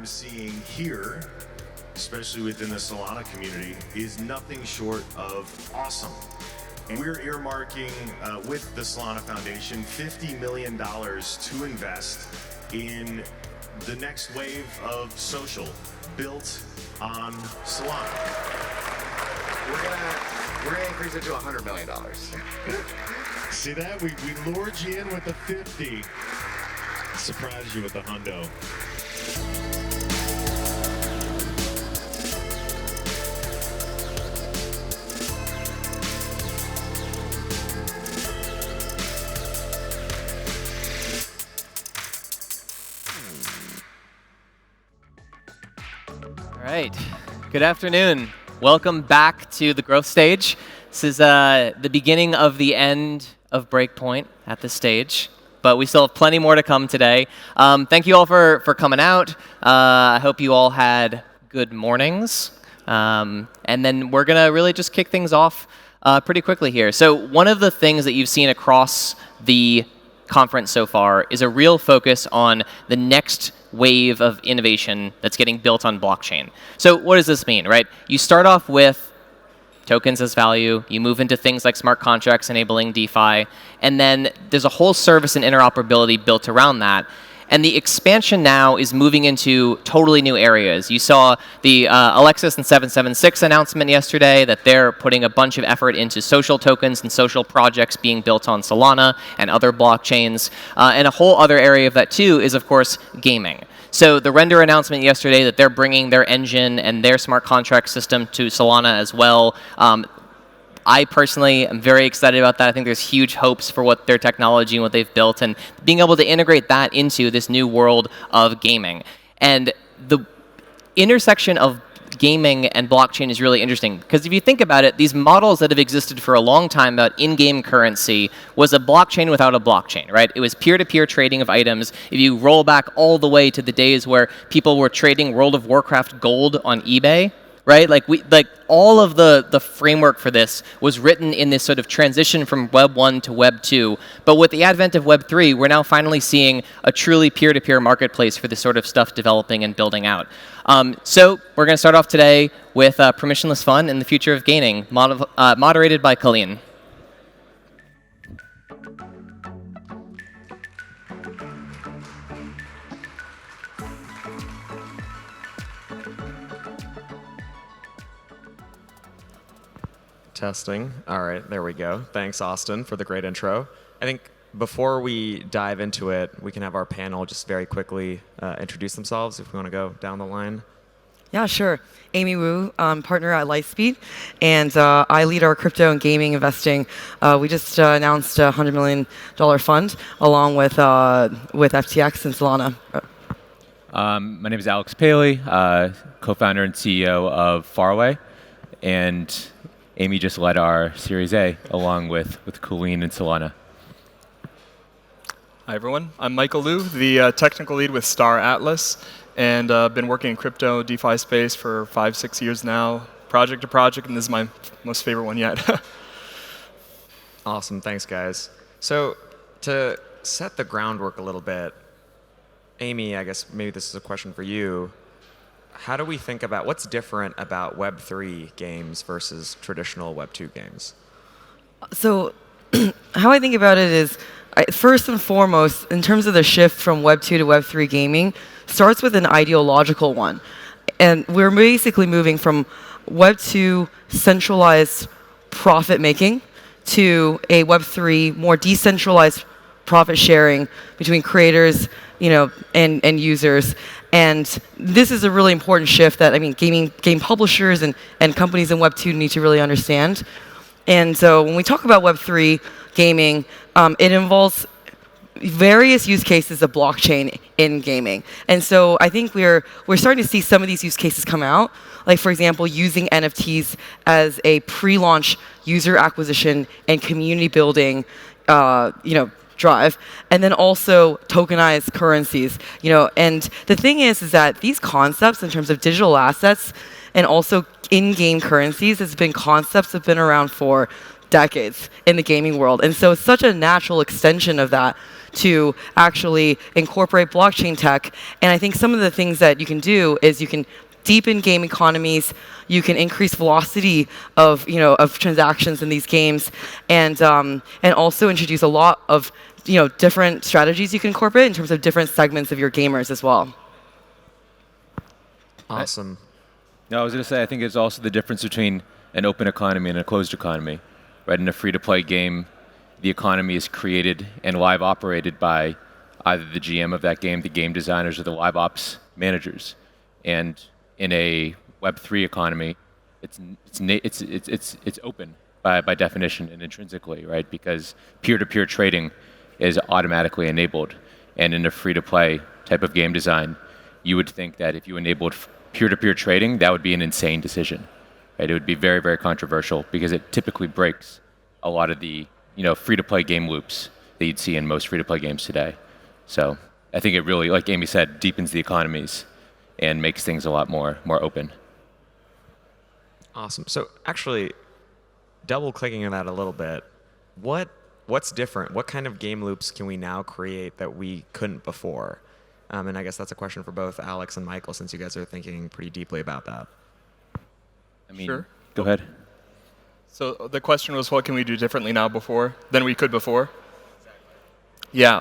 I'm seeing here, especially within the Solana community, is nothing short of awesome. And we're earmarking with the Solana Foundation $50 million to invest in the next wave of social built on Solana. We're gonna increase it to $100 million. See that? We lured you in with the 50. Surprised you with the hundo. All right. Good afternoon. Welcome back to the growth stage. This is the beginning of the end of Breakpoint at this stage, but we still have plenty more to come today. Thank you all for coming out. I hope you all had good mornings. And then we're going to really just kick things off pretty quickly here. So one of the things that you've seen across the conference so far is a real focus on the next wave of innovation that's getting built on blockchain. So what does this mean, right? You start off with tokens as value, you move into things like smart contracts enabling DeFi, and then there's a whole service and interoperability built around that. And the expansion now is moving into totally new areas. You saw the Alexis and 776 announcement yesterday that they're putting a bunch of effort into social tokens and social projects being built on Solana and other blockchains. And a whole other area of that too is, of course, gaming. So the Render announcement yesterday that they're bringing their engine and their smart contract system to Solana as well. I personally am very excited about that. I think there's huge hopes for what their technology and what they've built, and being able to integrate that into this new world of gaming. And the intersection of gaming and blockchain is really interesting, because if you think about it, these models that have existed for a long time about in-game currency was a blockchain without a blockchain, right? It was peer-to-peer trading of items. If you roll back all the way to the days where people were trading World of Warcraft gold on eBay, right? Like all of the framework for this was written in this sort of transition from Web 1 to Web 2. But with the advent of Web 3, we're now finally seeing a truly peer-to-peer marketplace for this sort of stuff developing and building out. So we're going to start off today with permissionless fun and the future of gaming, moderated by Colleen. Testing. All right, there we go. Thanks, Austin, for the great intro. I think before we dive into it, we can have our panel just very quickly introduce themselves if we want to go down the line. Yeah, sure. Amy Wu, partner at Lightspeed, and I lead our crypto and gaming investing. We just announced a $100 million fund along with FTX and Solana. My name is Alex Paley, co-founder and CEO of Faraway, and Amy just led our Series A along with Colleen and Solana. Hi, everyone. I'm Michael Liu, the technical lead with Star Atlas, and been working in crypto DeFi space for 5-6 years now, project to project, and this is my most favorite one yet. Awesome. Thanks, guys. So to set the groundwork a little bit, Amy, I guess maybe this is a question for you. How do we think about what's different about Web 3 games versus traditional Web 2 games? So how I think about it is, first and foremost, in terms of the shift from Web 2 to Web 3 gaming, starts with an ideological one. And we're basically moving from Web 2 centralized profit making to a Web 3 more decentralized profit sharing between creators, and users. And this is a really important shift that, game publishers and companies in Web 2 need to really understand. And so when we talk about Web 3 gaming, it involves various use cases of blockchain in gaming. And so I think we're starting to see some of these use cases come out, like, for example, using NFTs as a pre-launch user acquisition and community building drive, and then also tokenized currencies. And the thing is that these concepts in terms of digital assets and also in-game currencies has been concepts that have been around for decades in the gaming world. And so it's such a natural extension of that to actually incorporate blockchain tech. And I think some of the things that you can do is you can deepen game economies, you can increase velocity of of transactions in these games, and also introduce a lot of different strategies you can incorporate in terms of different segments of your gamers as well. Awesome. No, I was going to say, I think it's also the difference between an open economy and a closed economy. Right? In a free-to-play game, the economy is created and live operated by either the GM of that game, the game designers, or the live ops managers. And in a Web3 economy, it's open by definition and intrinsically, right? Because peer-to-peer trading is automatically enabled. And in a free-to-play type of game design, you would think that if you enabled peer-to-peer trading, that would be an insane decision. Right? It would be very, very controversial because it typically breaks a lot of the free-to-play game loops that you'd see in most free-to-play games today. So I think it really, like Amy said, deepens the economies and makes things a lot more open. Awesome. So actually, double-clicking on that a little bit, what's different? What kind of game loops can we now create that we couldn't before? And I guess that's a question for both Alex and Michael, since you guys are thinking pretty deeply about that. I mean, Sure. Go ahead. So the question was, what can we do differently now than we could before? Yeah,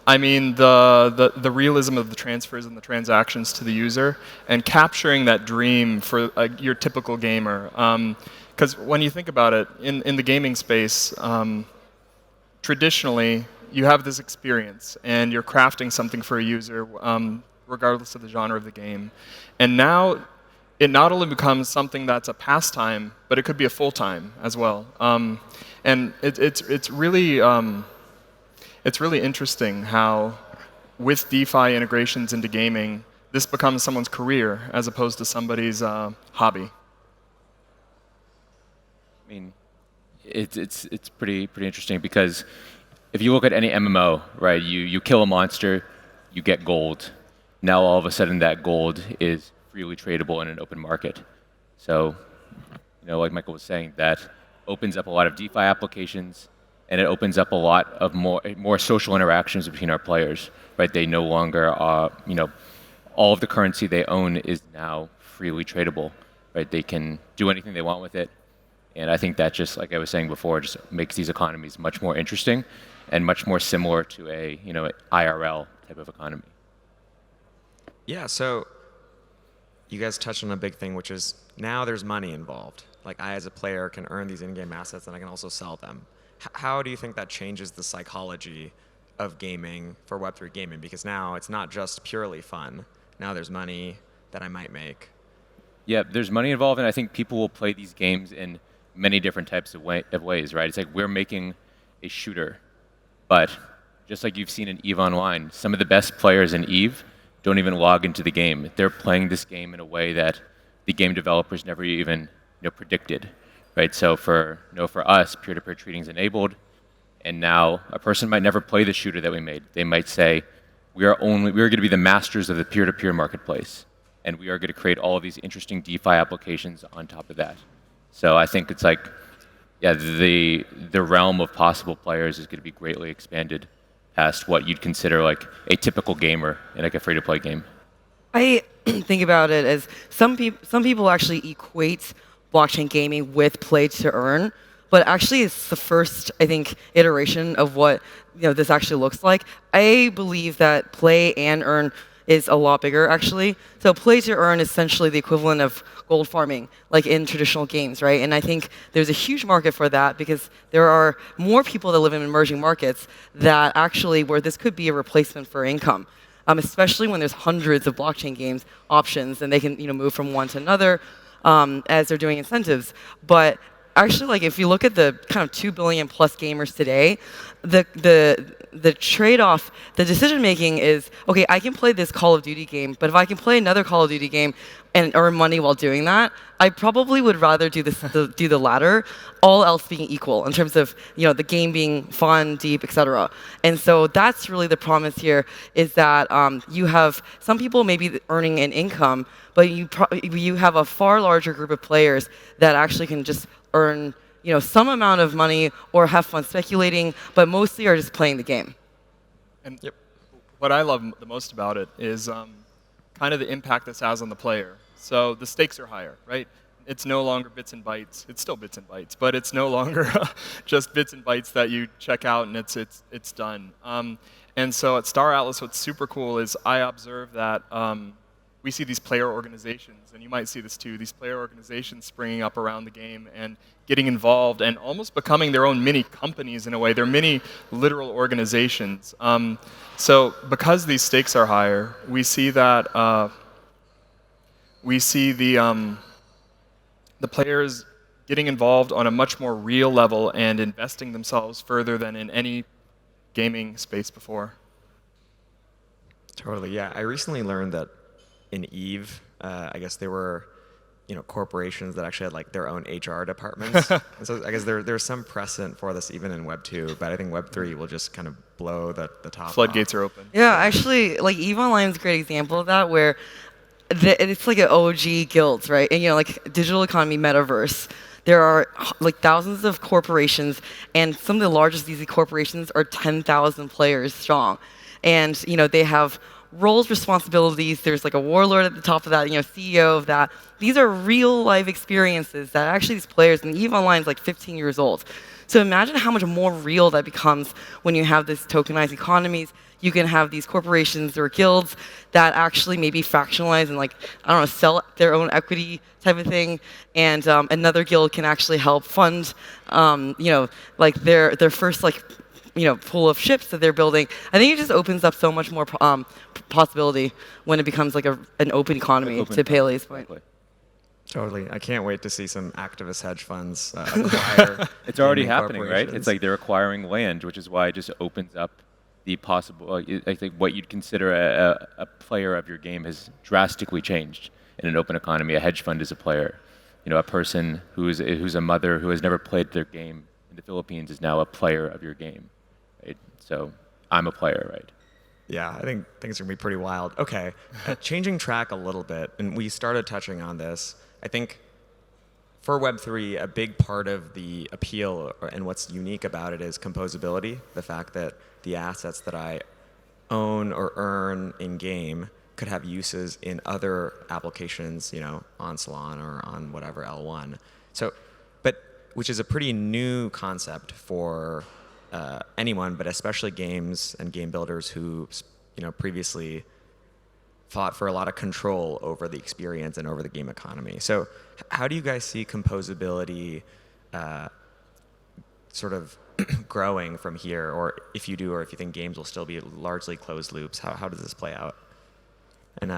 I mean the realism of the transfers and the transactions to the user, and capturing that dream for your typical gamer. Because when you think about it, in the gaming space, traditionally you have this experience, and you're crafting something for a user, regardless of the genre of the game. And now it not only becomes something that's a pastime, but it could be a full-time as well. And it's really interesting how, with DeFi integrations into gaming, this becomes someone's career as opposed to somebody's hobby. I mean, it's pretty interesting because if you look at any MMO, right, you kill a monster, you get gold. Now all of a sudden that gold is freely tradable in an open market. So, like Michael was saying, that opens up a lot of DeFi applications, and it opens up a lot of more social interactions between our players. Right? They no longer are, all of the currency they own is now freely tradable. Right? They can do anything they want with it. And I think that, just like I was saying before, just makes these economies much more interesting and much more similar to a IRL type of economy. Yeah, so you guys touched on a big thing, which is now there's money involved. Like, I as a player can earn these in-game assets, and I can also sell them. How do you think that changes the psychology of gaming for Web3 gaming? Because now it's not just purely fun. Now there's money that I might make. Yeah, there's money involved, and I think people will play these games in many different types of ways, right? It's like we're making a shooter, but just like you've seen in EVE Online, some of the best players in EVE don't even log into the game. They're playing this game in a way that the game developers never even predicted, right? So for us, peer-to-peer trading is enabled, and now a person might never play the shooter that we made. They might say, we are going to be the masters of the peer-to-peer marketplace, and we are going to create all of these interesting DeFi applications on top of that. So I think it's like, yeah, the realm of possible players is going to be greatly expanded past what you'd consider like a typical gamer in like a free-to-play game. I think about it as some people actually equate blockchain gaming with play to earn, but actually it's the first, I think, iteration of what this actually looks like. I believe that play and earn is a lot bigger, actually. So play to earn is essentially the equivalent of gold farming, like in traditional games, right? And I think there's a huge market for that because there are more people that live in emerging markets that actually, where this could be a replacement for income, especially when there's hundreds of blockchain games options and they can move from one to another as they're doing incentives. But actually, like if you look at the kind of 2 billion plus gamers today, the trade-off, the decision-making is, okay, I can play this Call of Duty game, but if I can play another Call of Duty game and earn money while doing that, I probably would rather do the latter, all else being equal in terms of the game being fun, deep, etc. And so that's really the promise here, is that you have some people maybe earning an income, but you have a far larger group of players that actually can just earn some amount of money or have fun speculating, but mostly are just playing the game. And what I love the most about it is kind of the impact this has on the player. So the stakes are higher, right? It's no longer bits and bytes. It's still bits and bytes, but it's no longer just bits and bytes that you check out and it's done. And so at Star Atlas, what's super cool is I observe that we see these player organizations, and you might see this too, these player organizations springing up around the game and getting involved and almost becoming their own mini companies in a way. They're mini literal organizations. So because these stakes are higher, we see that the players getting involved on a much more real level and investing themselves further than in any gaming space before. Totally, yeah. I recently learned that in EVE, I guess there were, corporations that actually had like their own HR departments. And so I guess there's some precedent for this even in Web 2, but I think Web 3 will just kind of blow the top Floodgates off. are open. Yeah, actually, like EVE Online is a great example of that, where it's like an OG guilds, right? And like digital economy metaverse. There are like thousands of corporations, and some of the largest of these corporations are 10,000 players strong. And they have roles, responsibilities. There's like a warlord at the top of that, CEO of that. These are real life experiences that actually these players, and EVE Online is like 15 years old. So imagine how much more real that becomes when you have this tokenized economies. You can have these corporations or guilds that actually maybe fractionalize and like, I don't know, sell their own equity type of thing. And another guild can actually help fund, like their first like, pool of ships that they're building. I think it just opens up so much more possibility when it becomes like an open economy, to Paley's point. Totally. I can't wait to see some activist hedge funds acquire. It's already happening, right? It's like they're acquiring land, which is why it just opens up the possible. I think what you'd consider a player of your game has drastically changed in an open economy. A hedge fund is a player. A person who's a mother who has never played their game in the Philippines is now a player of your game. Right? So I'm a player, right? Yeah, I think things are going to be pretty wild. Okay, changing track a little bit, and we started touching on this. I think for Web3, a big part of the appeal and what's unique about it is composability, the fact that the assets that I own or earn in-game could have uses in other applications, on Salon or on whatever L1. So, which is a pretty new concept for anyone, but especially games and game builders who, previously fought for a lot of control over the experience and over the game economy. So how do you guys see composability sort of growing from here? Or if you do, or if you think games will still be largely closed loops, how does this play out? And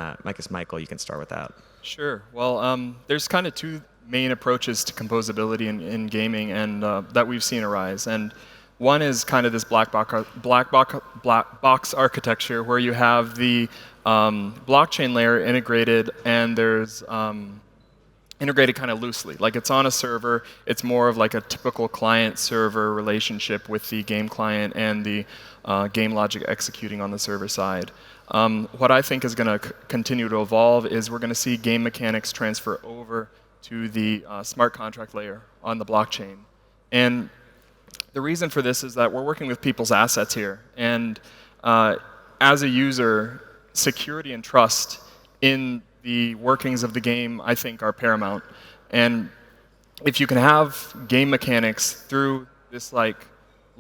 Michael, you can start with that. Sure. Well, there's kind of two main approaches to composability in gaming and that we've seen arise. And one is kind of this black box architecture where you have the blockchain layer integrated, and there's integrated kind of loosely. Like it's on a server. It's more of like a typical client-server relationship with the game client and the game logic executing on the server side. What I think is going to continue to evolve is we're going to see game mechanics transfer over to the smart contract layer on the blockchain. And the reason for this is that we're working with people's assets here. And as a user, security and trust in the workings of the game, I think, are paramount. And if you can have game mechanics through this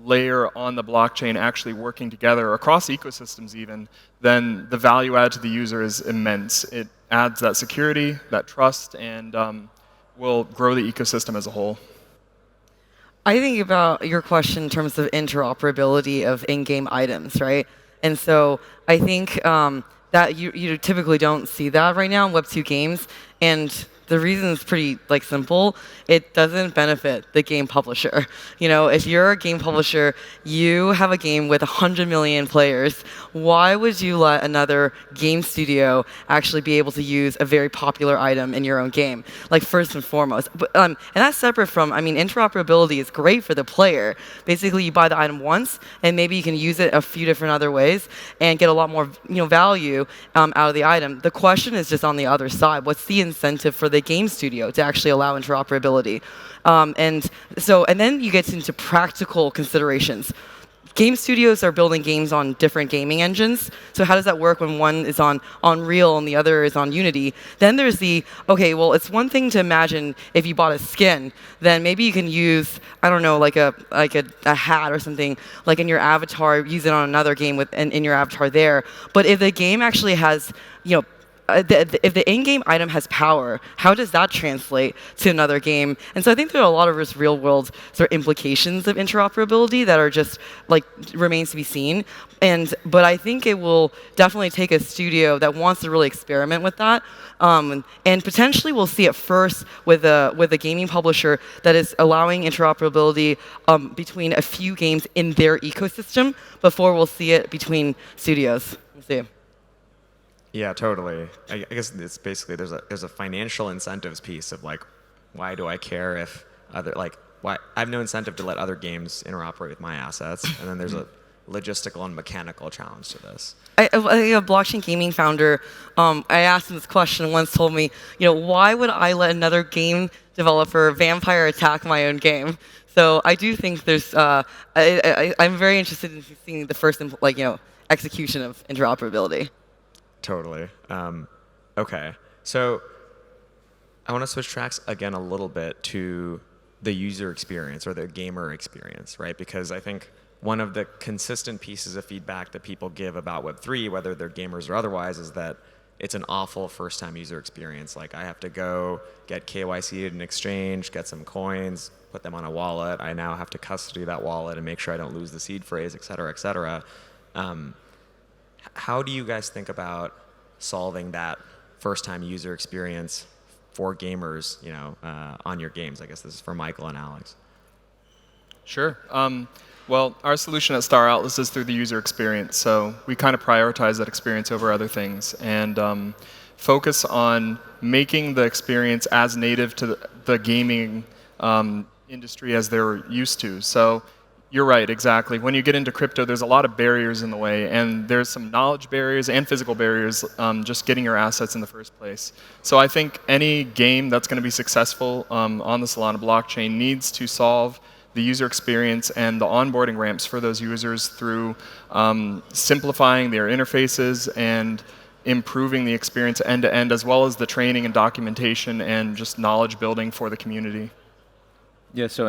layer on the blockchain actually working together across ecosystems even, then the value add to the user is immense. It adds that security, that trust, and will grow the ecosystem as a whole. I think about your question in terms of interoperability of in-game items, right? And so I think that you typically don't see that right now in Web 2 games, and the reason is pretty simple. It doesn't benefit the game publisher. If you're a game publisher, you have a game with 100 million players. Why would you let another game studio actually be able to use a very popular item in your own game? First and foremost. And that's separate from, interoperability is great for the player. Basically, you buy the item once, and maybe you can use it a few different other ways and get a lot more value out of the item. The question is just on the other side. What's the incentive for the game studio to actually allow interoperability? And then you get into practical considerations. game studios are building games on different gaming engines. So how does that work when one is on Unreal and the other is on Unity? Then there's okay, well, it's one thing to imagine if you bought a skin, then maybe you can use, I don't know, like a hat or something, like in your avatar, use it on another game in your avatar there. But if the game actually has, if the in-game item has power, how does that translate to another game? And so I think there are a lot of real-world sort of implications of interoperability that are just remains to be seen. But I think it will definitely take a studio that wants to really experiment with that, and potentially we'll see it first with a gaming publisher that is allowing interoperability between a few games in their ecosystem before we'll see it between studios. We'll see. Yeah, totally. I guess it's basically there's a financial incentives piece of why do I care if why I have no incentive to let other games interoperate with my assets, and then there's a logistical and mechanical challenge to this. A blockchain gaming founder, I asked him this question once, told me, why would I let another game developer vampire attack my own game? So I do think there's, I'm very interested in seeing the first, execution of interoperability. Totally. Okay. So I want to switch tracks again a little bit to the user experience or the gamer experience, right? Because I think one of the consistent pieces of feedback that people give about Web3, whether they're gamers or otherwise, is that it's an awful first-time user experience. Like, I have to go get KYC'd in exchange, get some coins, put them on a wallet. I now have to custody that wallet and make sure I don't lose the seed phrase, et cetera, et cetera. How do you guys think about solving that first-time user experience for gamers, on your games? I guess this is for Michael and Alex. Sure. Well, our solution at Star Atlas is through the user experience. So we kind of prioritize that experience over other things and focus on making the experience as native to the gaming industry as they're used to. So you're right, exactly. When you get into crypto, there's a lot of barriers in the way, and there's some knowledge barriers and physical barriers just getting your assets in the first place. So I think any game that's going to be successful on the Solana blockchain needs to solve the user experience and the onboarding ramps for those users through simplifying their interfaces and improving the experience end-to-end, as well as the training and documentation and just knowledge building for the community. Yeah, so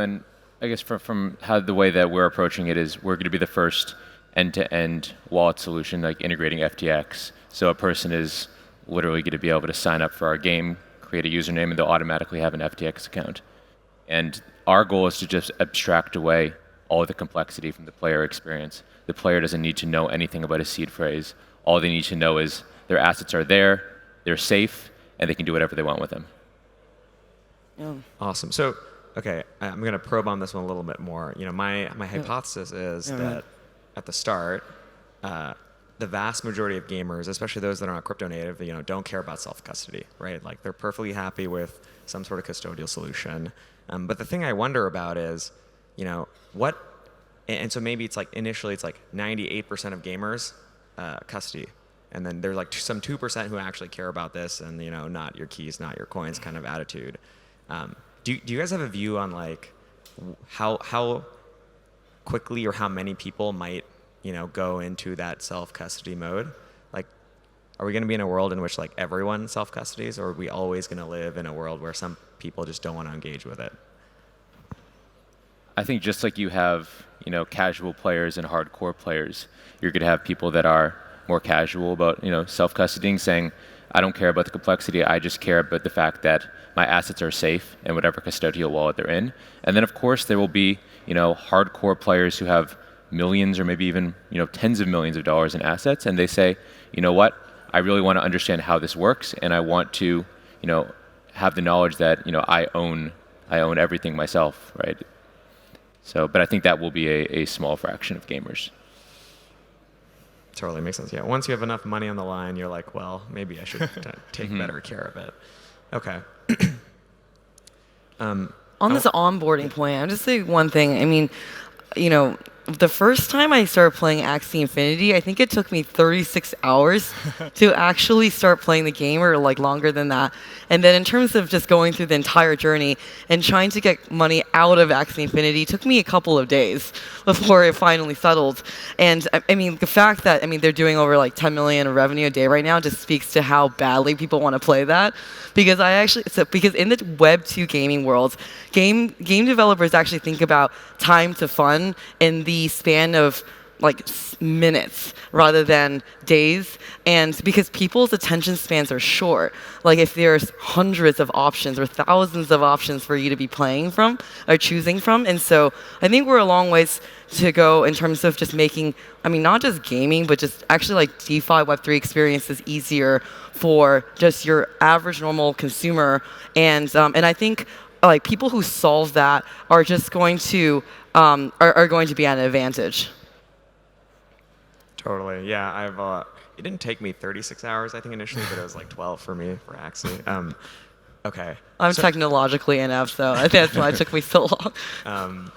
I guess from how the way that we're approaching it is we're going to be the first end-to-end wallet solution, like integrating FTX. So a person is literally going to be able to sign up for our game, create a username, and they'll automatically have an FTX account. And our goal is to just abstract away all of the complexity from the player experience. The player doesn't need to know anything about a seed phrase. All they need to know is their assets are there, they're safe, and they can do whatever they want with them. Yeah. Awesome. So, okay, I'm going to probe on this one a little bit more. My hypothesis is that at the start, the vast majority of gamers, especially those that are not crypto native, don't care about self-custody, right? Like, they're perfectly happy with some sort of custodial solution. But the thing I wonder about is, and so maybe it's initially it's 98% of gamers custody, and then there's some 2% who actually care about this, and not your keys, not your coins kind of attitude. Do you guys have a view on how quickly or how many people might go into that self-custody mode? Are we going to be in a world in which everyone self-custodies, or are we always going to live in a world where some people just don't want to engage with it? I think just like you have casual players and hardcore players, you're going to have people that are more casual about self-custodying, saying, I don't care about the complexity, I just care about the fact that my assets are safe in whatever custodial wallet they're in. And then of course there will be hardcore players who have millions or maybe even tens of millions of dollars in assets, and they say, you know what, I really want to understand how this works, and I want to have the knowledge that I own everything myself, right? So, but I think that will be a small fraction of gamers. Totally makes sense. Yeah, once you have enough money on the line, you're like, well, maybe I should take better care of it. Okay. On this onboarding point, I'm just saying one thing. I mean, the first time I started playing Axie Infinity, I think it took me 36 hours to actually start playing the game, or like longer than that. And then in terms of just going through the entire journey and trying to get money out of Axie Infinity, took me a couple of days before it finally settled. And I mean, the fact that they're doing over like 10 million of revenue a day right now just speaks to how badly people want to play that. Because because in the Web 2 gaming world, game developers actually think about time to fun in the span of like minutes rather than days, and because people's attention spans are short, like if there's hundreds of options or thousands of options for you to be playing from or choosing from. And so I think we're a long ways to go in terms of just making, not just gaming, but just actually like DeFi Web3 experiences easier for just your average normal consumer. And I think like people who solve that are just going to are going to be at an advantage. Totally. Yeah, it didn't take me 36 hours, I think, initially, but it was like 12 for me for Axie. Okay. I'm technologically inept, so I think that's why it took me so long.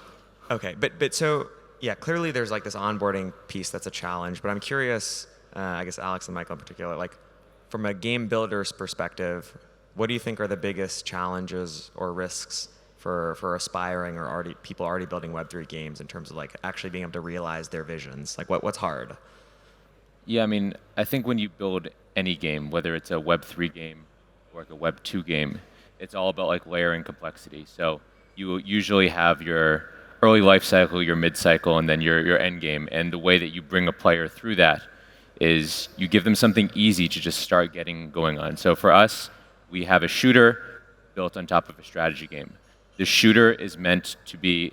Okay, but so, yeah, clearly there's like this onboarding piece that's a challenge, but I'm curious, I guess Alex and Michael in particular, like from a game builder's perspective, what do you think are the biggest challenges or risks for aspiring or people already building Web3 games in terms of like actually being able to realize their visions? Like what's hard? Yeah, I think when you build any game, whether it's a Web3 game or like a Web2 game, it's all about like layering complexity. So you usually have your early life cycle, your mid cycle, and then your end game. And the way that you bring a player through that is you give them something easy to just start getting going on. So for us, we have a shooter built on top of a strategy game. The shooter is meant to be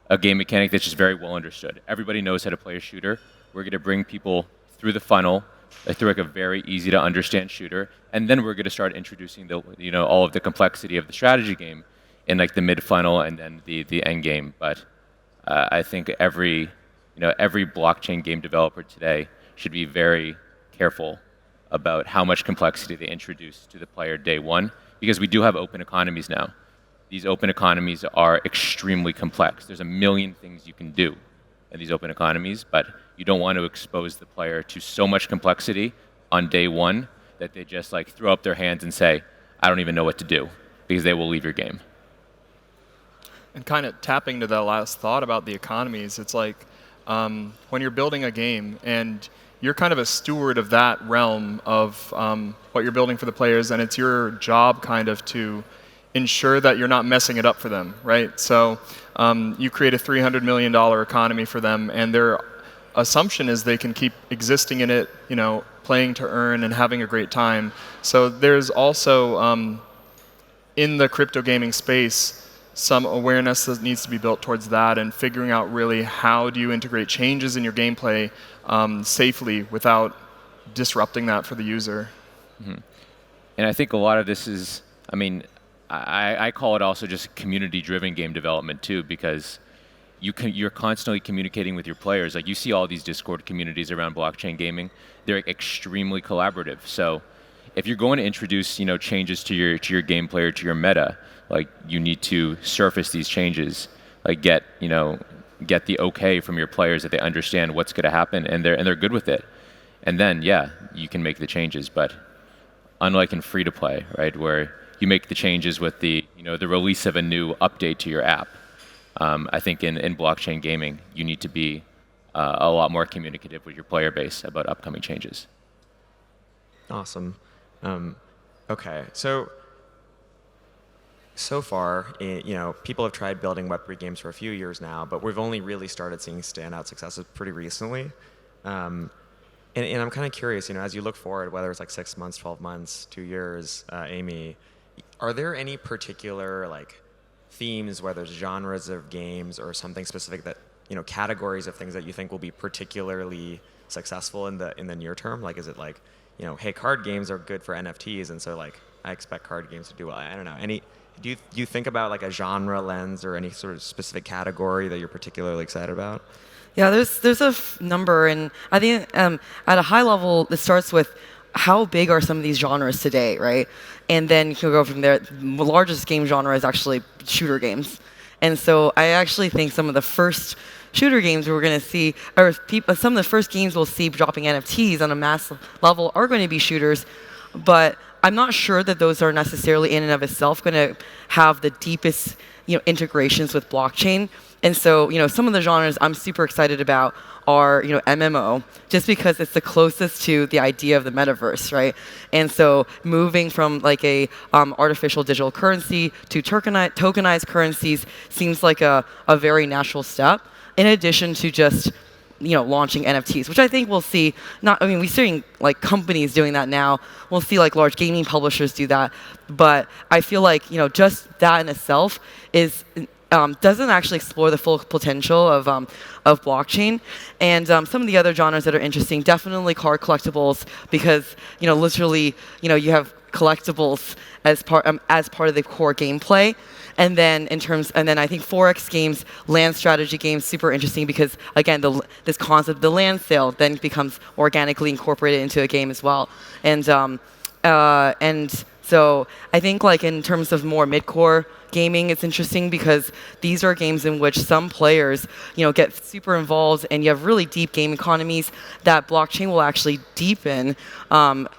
a game mechanic that's just very well understood. Everybody knows how to play a shooter. We're going to bring people through the funnel, through like a very easy to understand shooter, and then we're going to start introducing all of the complexity of the strategy game in like the mid funnel and then the end game. But I think every blockchain game developer today should be very careful about how much complexity they introduce to the player day one, because we do have open economies now. These open economies are extremely complex. There's a million things you can do in these open economies, but you don't want to expose the player to so much complexity on day one that they just like throw up their hands and say, I don't even know what to do, because they will leave your game. And kind of tapping to that last thought about the economies, it's like when you're building a game and you're kind of a steward of that realm of what you're building for the players, and it's your job kind of to ensure that you're not messing it up for them, right? So you create a $300 million economy for them, and their assumption is they can keep existing in it, playing to earn and having a great time. So there's also, in the crypto gaming space, some awareness that needs to be built towards that, and figuring out really how do you integrate changes in your gameplay safely without disrupting that for the user. Mm-hmm. And I think a lot of this is, I call it also just community-driven game development too, because you're constantly communicating with your players. Like you see all these Discord communities around blockchain gaming, they're extremely collaborative. So if you're going to introduce changes to your gameplay or to your meta, like you need to surface these changes, like get the okay from your players that they understand what's going to happen and they're good with it. And then you can make the changes. But unlike in free to play, right, where you make the changes with the release of a new update to your app. I think in blockchain gaming, you need to be a lot more communicative with your player base about upcoming changes. Awesome. Okay, so far, people have tried building Web3 games for a few years now, but we've only really started seeing standout successes pretty recently. And I'm kind of curious, as you look forward, whether it's like 6 months, 12 months, 2 years, Amy, are there any particular like themes, whether it's genres of games or something specific that, categories of things that you think will be particularly successful in the near term? Like, is it like, hey, card games are good for NFTs, and so like I expect card games to do well. I don't know. Do you think about like a genre lens or any sort of specific category that you're particularly excited about? Yeah, there's a number, and I think at a high level, it starts with how big are some of these genres today, right? And then you can go from there. The largest game genre is actually shooter games. And so I actually think some of the first shooter games we're going to see, or some of the first games we'll see dropping NFTs on a mass level are going to be shooters, but I'm not sure that those are necessarily in and of itself going to have the deepest, integrations with blockchain. And so, some of the genres I'm super excited about are, MMO, just because it's the closest to the idea of the metaverse, right? And so moving from like a artificial digital currency to tokenized currencies seems like a very natural step, in addition to just launching NFTs, which I think we'll see. We're seeing like companies doing that now. We'll see like large gaming publishers do that, but I feel like just that in itself is doesn't actually explore the full potential of blockchain. And some of the other genres that are interesting, definitely card collectibles, because literally you have collectibles as part of the core gameplay. And then I think Forex games, land strategy games, super interesting because again, this concept of the land sale then becomes organically incorporated into a game as well. And so I think like in terms of more mid-core gaming, it's interesting because these are games in which some players, get super involved, and you have really deep game economies that blockchain will actually deepen. And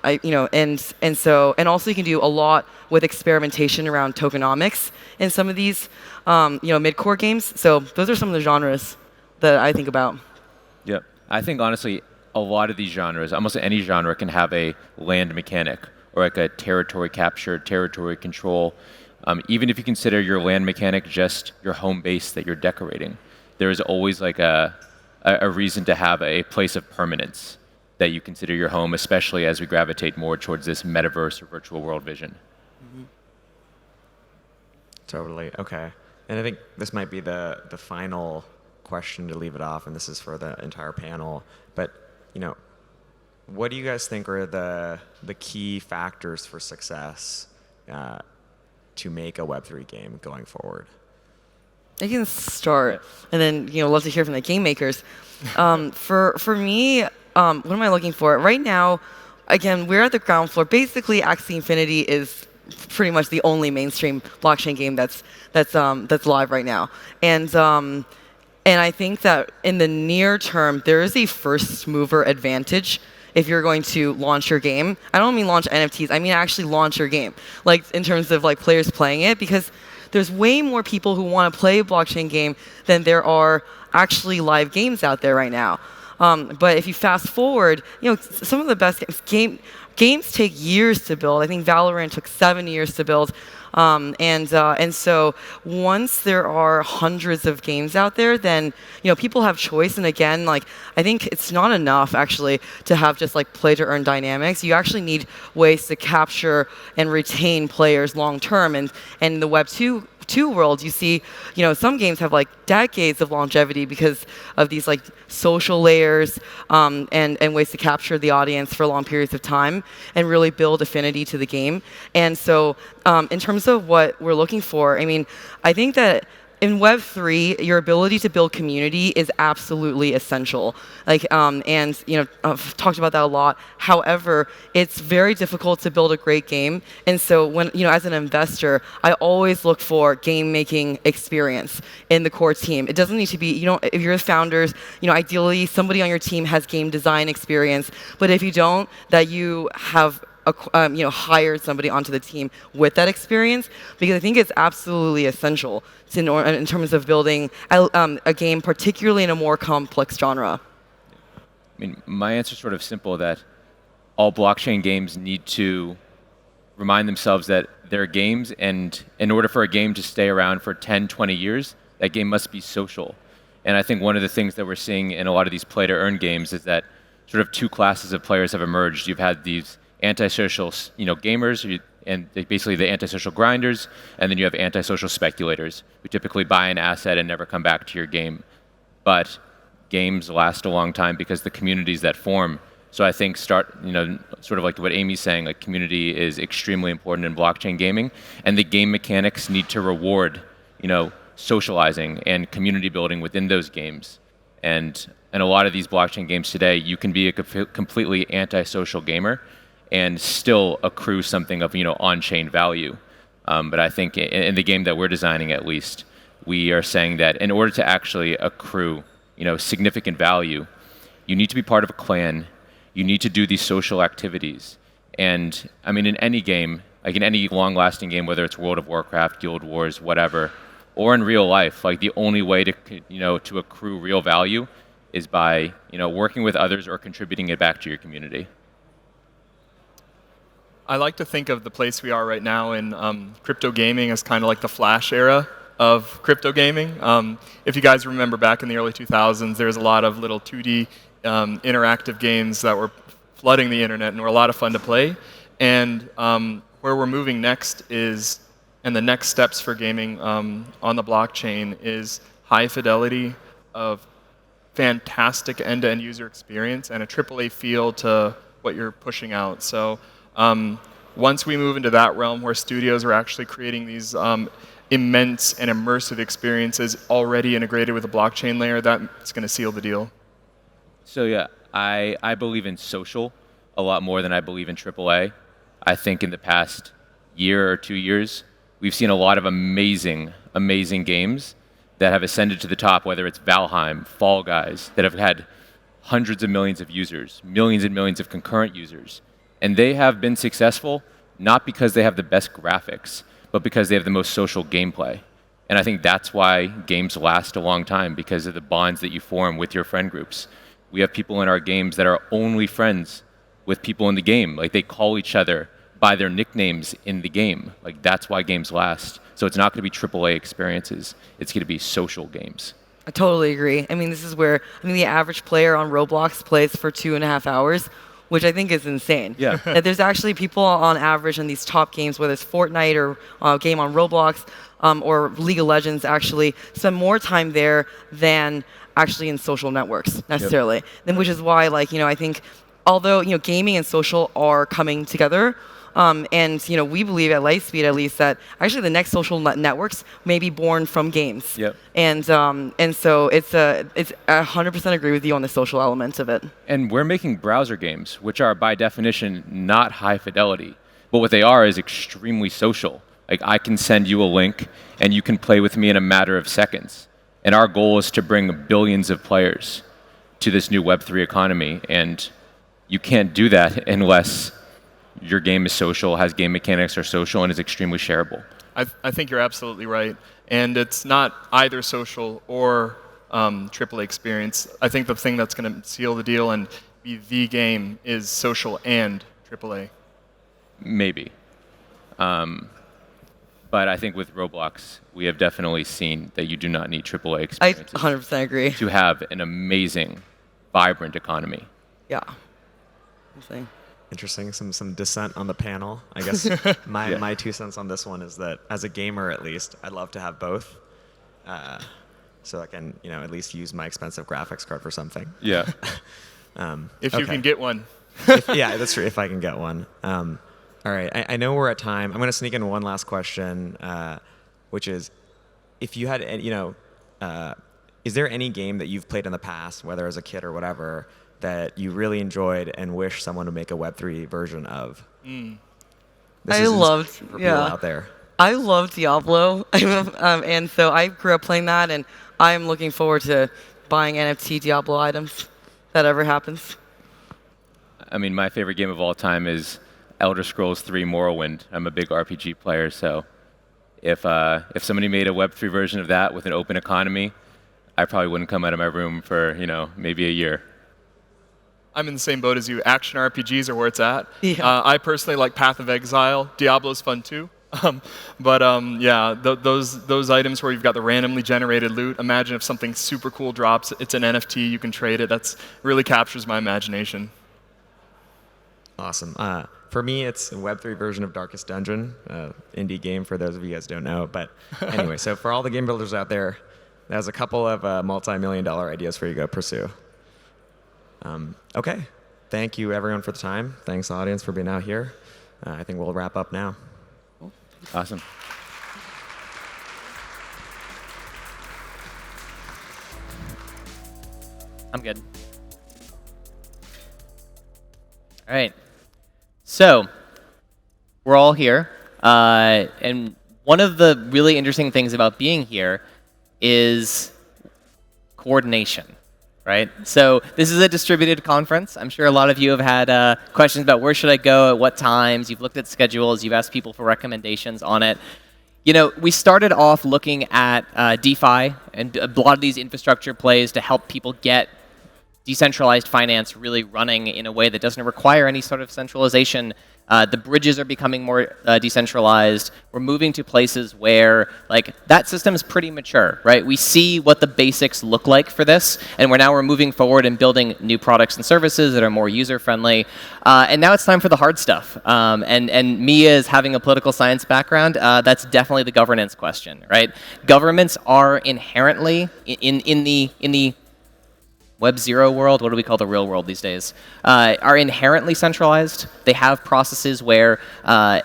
also you can do a lot with experimentation around tokenomics in some of these, mid-core games. So those are some of the genres that I think about. Yep. I think honestly, a lot of these genres, almost any genre, can have a land mechanic or like a territory capture, territory control. Even if you consider your land mechanic just your home base that you're decorating, there is always like a reason to have a place of permanence that you consider your home, especially as we gravitate more towards this metaverse or virtual world vision. Mm-hmm. Totally. Okay. And I think this might be the final question to leave it off, and this is for the entire panel. But what do you guys think are the key factors for success to make a Web3 game going forward? I can start, and then love to hear from the game makers. For me, what am I looking for right now? Again, we're at the ground floor. Basically, Axie Infinity is pretty much the only mainstream blockchain game that's live right now, and I think that in the near term there is a first mover advantage. If you're going to launch your game, I don't mean launch NFTs, I mean actually launch your game, like in terms of like players playing it, because there's way more people who want to play a blockchain game than there are actually live games out there right now. But if you fast forward, some of the best games take years to build. I think Valorant took 7 years to build. And so once there are hundreds of games out there, then people have choice. And again, like I think it's not enough actually to have just like play to earn dynamics. You actually need ways to capture and retain players long term. And in the Web 2 world, you see, some games have like decades of longevity because of these like social layers and ways to capture the audience for long periods of time and really build affinity to the game. And so in terms of what we're looking for, I think that in Web3, your ability to build community is absolutely essential. I've talked about that a lot. However, it's very difficult to build a great game. And so when, as an investor, I always look for game making experience in the core team. It doesn't need to be, if you're the founders, ideally somebody on your team has game design experience. But if you don't, that you have hired somebody onto the team with that experience, because I think it's absolutely essential in terms of building a game, particularly in a more complex genre. My answer is sort of simple, that all blockchain games need to remind themselves that they're games, and in order for a game to stay around for 10, 20 years, that game must be social. And I think one of the things that we're seeing in a lot of these play-to-earn games is that sort of two classes of players have emerged. You've had these antisocial, gamers, and basically the antisocial grinders, and then you have antisocial speculators who typically buy an asset and never come back to your game. But games last a long time because the communities that form. So I think sort of like what Amy's saying, like community is extremely important in blockchain gaming, and the game mechanics need to reward, socializing and community building within those games. And in a lot of these blockchain games today, you can be a completely antisocial gamer and still accrue something of on-chain value. But I think in the game that we're designing, at least, we are saying that in order to actually accrue significant value, you need to be part of a clan. You need to do these social activities. And I mean, in any game, like in any long-lasting game, whether it's World of Warcraft, Guild Wars, whatever, or in real life, like the only way to accrue real value is by working with others or contributing it back to your community. I like to think of the place we are right now in crypto gaming as kind of like the Flash era of crypto gaming. If you guys remember back in the early 2000s, there was a lot of little 2D interactive games that were flooding the internet and were a lot of fun to play. And where we're moving next is, and the next steps for gaming on the blockchain is high fidelity of fantastic end-to-end user experience and a AAA feel to what you're pushing out. So once we move into that realm where studios are actually creating these immense and immersive experiences already integrated with a blockchain layer, that's going to seal the deal. So yeah, I believe in social a lot more than I believe in AAA. I think in the past year or 2 years, we've seen a lot of amazing, amazing games that have ascended to the top, whether it's Valheim, Fall Guys, that have had hundreds of millions of users, millions and millions of concurrent users. And they have been successful not because they have the best graphics, but because they have the most social gameplay. And I think that's why games last a long time, because of the bonds that you form with your friend groups. We have people in our games that are only friends with people in the game. Like they call each other by their nicknames in the game. Like that's why games last. So it's not going to be AAA experiences. It's going to be social games. I totally agree. I mean, this is where the average player on Roblox plays for 2.5 hours, which I think is insane. Yeah. There's actually people on average in these top games, whether it's Fortnite or a game on Roblox or League of Legends, actually spend more time there than actually in social networks necessarily. Yep. Then, which is why, I think, although gaming and social are coming together. And we believe at Lightspeed at least that actually the next social networks may be born from games. Yep. And so it's 100% agree with you on the social elements of it. And we're making browser games, which are by definition not high fidelity. But what they are is extremely social. Like I can send you a link and you can play with me in a matter of seconds. And our goal is to bring billions of players to this new Web3 economy. And you can't do that unless your game is social, has game mechanics, are social, and is extremely shareable. I think you're absolutely right. And it's not either social or AAA experience. I think the thing that's going to seal the deal and be the game is social and AAA. Maybe. But I think with Roblox, we have definitely seen that you do not need AAA I experiences 100% agree. to have an amazing, vibrant economy. Yeah. Insane. Interesting. Some dissent on the panel. I guess my 2 cents on this one is that as a gamer, at least, I'd love to have both, so I can at least use my expensive graphics card for something. Yeah. If you can get one. Yeah, that's true. If I can get one. All right. I know we're at time. I'm going to sneak in one last question, which is, if you had, is there any game that you've played in the past, whether as a kid or whatever, that you really enjoyed and wish someone would make a Web3 version of? I loved, for people out there. I love Diablo, and so I grew up playing that, and I'm looking forward to buying NFT Diablo items if that ever happens. I mean, my favorite game of all time is Elder Scrolls 3 Morrowind. I'm a big RPG player, so if somebody made a Web3 version of that with an open economy, I probably wouldn't come out of my room for maybe a year. I'm in the same boat as you. Action RPGs are where it's at. Yeah. I personally like Path of Exile. Diablo's fun too. Those items where you've got the randomly generated loot. Imagine if something super cool drops. It's an NFT. You can trade it. That's really captures my imagination. Awesome. For me, it's a Web3 version of Darkest Dungeon, indie game for those of you guys who don't know. But anyway, so for all the game builders out there, there's a couple of multi-million-dollar ideas for you to go pursue. Okay. Thank you, everyone, for the time. Thanks, audience, for being out here. I think we'll wrap up now. Awesome. I'm good. All right. So we're all here. And one of the really interesting things about being here is coordination. right? So this is a distributed conference. I'm sure a lot of you have had questions about where should I go, at what times. You've looked at schedules. You've asked people for recommendations on it. You know, we started off looking at DeFi and a lot of these infrastructure plays to help people get decentralized finance really running in a way that doesn't require any sort of centralization. The bridges are becoming more decentralized. We're moving to places where like that system is pretty mature, right? We see what the basics look like for this, and we're moving forward and building new products and services that are more user-friendly. And now it's time for the hard stuff. And me as having a political science background, that's definitely the governance question, right? Governments are inherently in the Web 0 world, what do we call the real world these days, are inherently centralized. They have processes where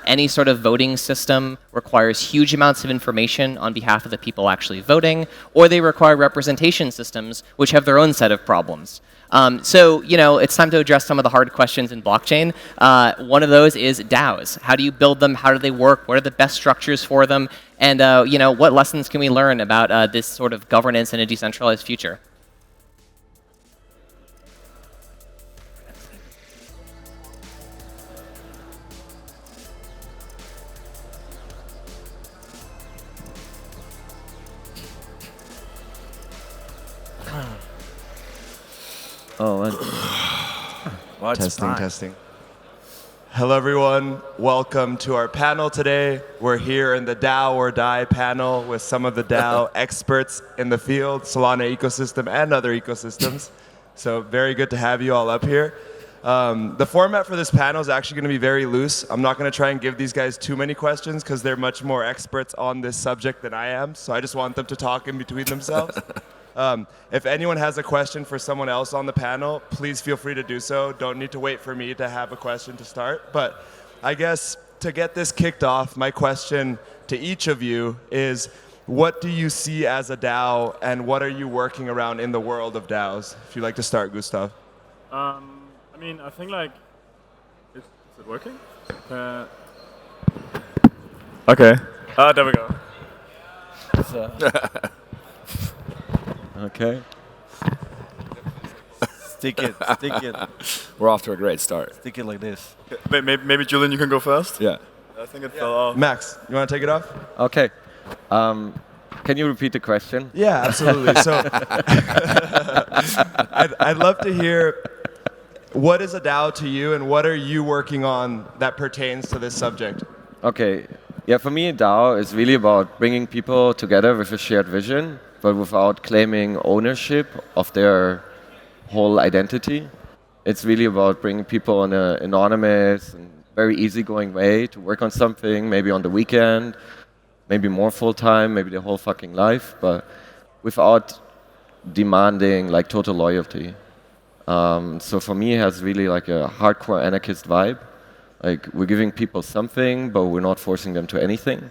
any sort of voting system requires huge amounts of information on behalf of the people actually voting, or they require representation systems which have their own set of problems. So, you know, it's time to address some of the hard questions in blockchain. One of those is DAOs. How do you build them? How do they work? What are the best structures for them? And, you know, what lessons can we learn about this sort of governance in a decentralized future? Oh, testing. Hello, everyone. Welcome to our panel today. We're here in the DAO or Die panel with some of the DAO experts in the field, Solana ecosystem and other ecosystems. So very good to have you all up here. The format for this panel is actually going to be very loose. I'm not going to try and give these guys too many questions because they're much more experts on this subject than I am. So I just want them to talk in between themselves. If anyone has a question for someone else on the panel, please feel free to do so. Don't need to wait for me to have a question to start. But I guess to get this kicked off, my question to each of you is, what do you see as a DAO, and what are you working around in the world of DAOs? If you'd like to start, Gustav. I mean, I think like, is it working? Okay. There we go. Okay. Stick it. We're off to a great start. Stick it like this. Maybe Julian, you can go first. Yeah. I think it fell off. Max, you want to take it off? Okay. Can you repeat the question? Yeah, absolutely. So I'd love to hear, what is a DAO to you, and what are you working on that pertains to this subject? Okay. Yeah, for me, DAO is really about bringing people together with a shared vision, but without claiming ownership of their whole identity. It's really about bringing people on an anonymous and very easygoing way to work on something, maybe on the weekend, maybe more full-time, maybe their whole fucking life, but without demanding like total loyalty. So for me, it has really like a hardcore anarchist vibe. Like, we're giving people something, but we're not forcing them to anything.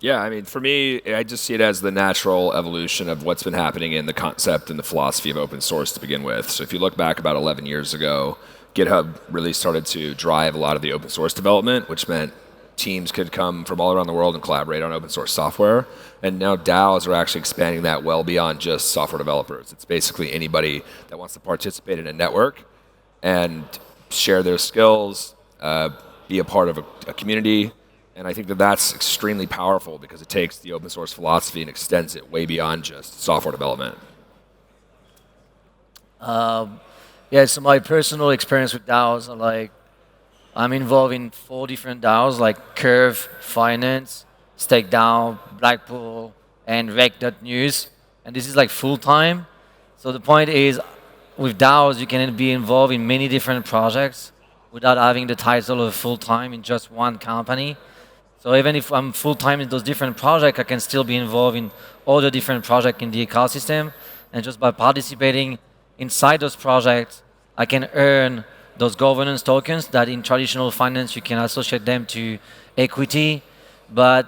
Yeah, I mean, for me, I just see it as the natural evolution of what's been happening in the concept and the philosophy of open source to begin with. So if you look back about 11 years ago, GitHub really started to drive a lot of the open source development, which meant teams could come from all around the world and collaborate on open source software. And now DAOs are actually expanding that well beyond just software developers. It's basically anybody that wants to participate in a network and share their skills, be a part of a community. And I think that that's extremely powerful because it takes the open source philosophy and extends it way beyond just software development. Yeah, so my personal experience with DAOs are like, I'm involved in 4 different DAOs, like Curve, Finance, Stake DAO, Blackpool, and Rec.News. And this is like full-time. So the point is, with DAOs, you can be involved in many different projects without having the title of full-time in just one company. So even if I'm full-time in those different projects, I can still be involved in all the different projects in the ecosystem. And just by participating inside those projects, I can earn those governance tokens that in traditional finance, you can associate them to equity. But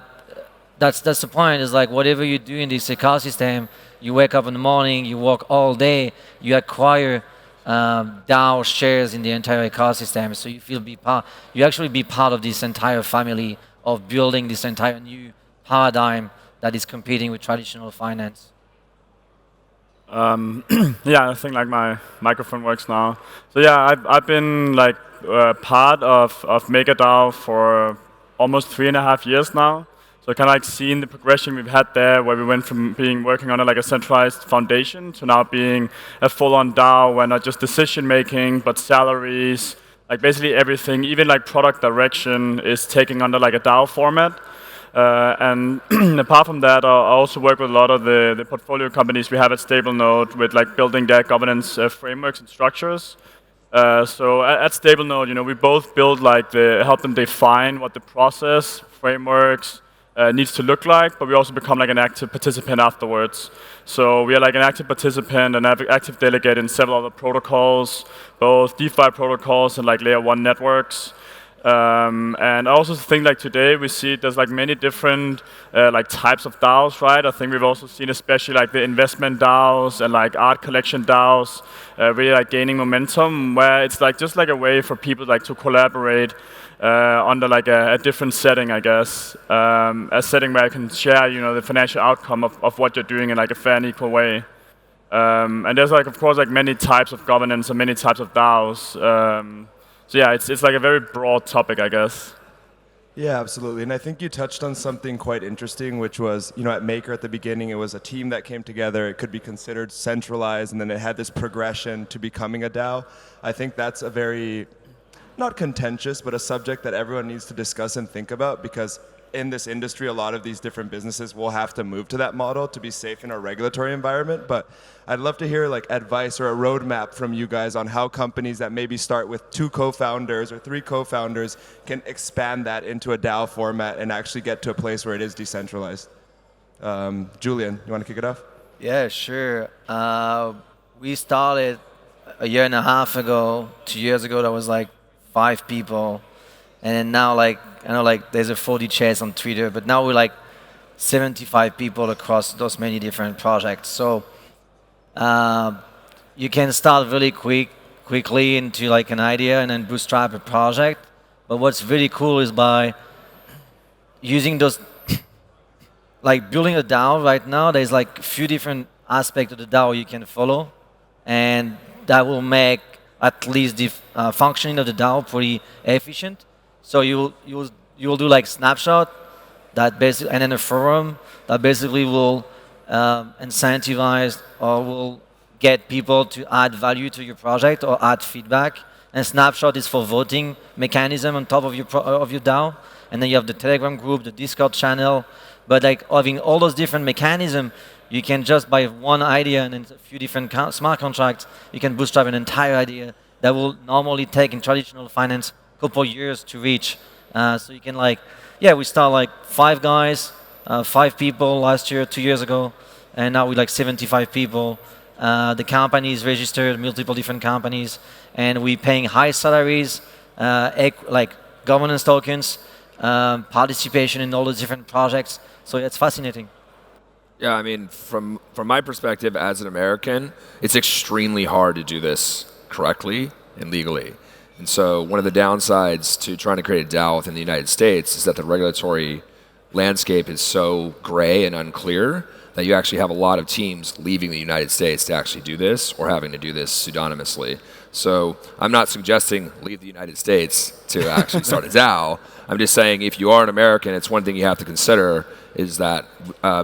that's the point, is like whatever you do in this ecosystem, you wake up in the morning, you work all day, you acquire DAO shares in the entire ecosystem. So you actually be part of this entire family of building this entire new paradigm that is competing with traditional finance. Yeah, I think like my microphone works now. So yeah, I've been like part of MakerDAO for almost 3.5 years now. So kind of like seeing the progression we've had there, where we went from being working on like a centralized foundation to now being a full-on DAO, where not just decision making, but salaries, like basically everything, even like product direction is taking under like a DAO format. And apart from that, I also work with a lot of the portfolio companies we have at StableNode with like building their governance frameworks and structures. So at StableNode, we both build like help them define what the process, frameworks needs to look like, but we also become like an active participant afterwards. So we are like an active participant and active delegate in several other protocols, both DeFi protocols and like layer 1 networks. And I also think like today we see there's like many different like types of DAOs, right? I think we've also seen especially like the investment DAOs and like art collection DAOs really like gaining momentum, where it's like just like a way for people like to collaborate under like a different setting, I guess, a setting where I can share the financial outcome of what you're doing in like a fair and equal way. And there's like of course like many types of governance and many types of DAOs. So yeah, it's like a very broad topic, I guess. Yeah, absolutely. And I think you touched on something quite interesting, which was, at Maker at the beginning, it was a team that came together. It could be considered centralized, and then it had this progression to becoming a DAO. I think that's a very, not contentious, but a subject that everyone needs to discuss and think about, because in this industry, a lot of these different businesses will have to move to that model to be safe in our regulatory environment. But I'd love to hear like advice or a roadmap from you guys on how companies that maybe start with 2 co-founders or 3 co-founders can expand that into a DAO format and actually get to a place where it is decentralized. Julian, you want to kick it off? Yeah, sure. We started a year and a half ago, 2 years ago, that was like 5 people. And then now, like, I know, like, there's a 40 chats on Twitter, but now we're like 75 people across those many different projects. So you can start really quickly into like an idea and then bootstrap a project. But what's really cool is by using those, like building a DAO right now, there's like a few different aspects of the DAO you can follow, and that will make at least the functioning of the DAO pretty efficient. So you'll do like snapshot that basically, and then a forum that basically will incentivize or will get people to add value to your project or add feedback. And snapshot is for voting mechanism on top of your DAO. And then you have the Telegram group, the Discord channel. But like having all those different mechanisms, you can just by one idea and then a few different smart contracts, you can bootstrap an entire idea that will normally take in traditional finance couple years to reach. So you can we start like 5 guys, 5 people last year, 2 years ago, and now we're like 75 people. The company is registered, multiple different companies, and we're paying high salaries, like governance tokens, participation in all the different projects. So it's fascinating. Yeah, I mean, from my perspective as an American, it's extremely hard to do this correctly and legally. And so one of the downsides to trying to create a DAO within the United States is that the regulatory landscape is so gray and unclear that you actually have a lot of teams leaving the United States to actually do this or having to do this pseudonymously. So I'm not suggesting leave the United States to actually start a DAO. I'm just saying if you are an American, it's one thing you have to consider is that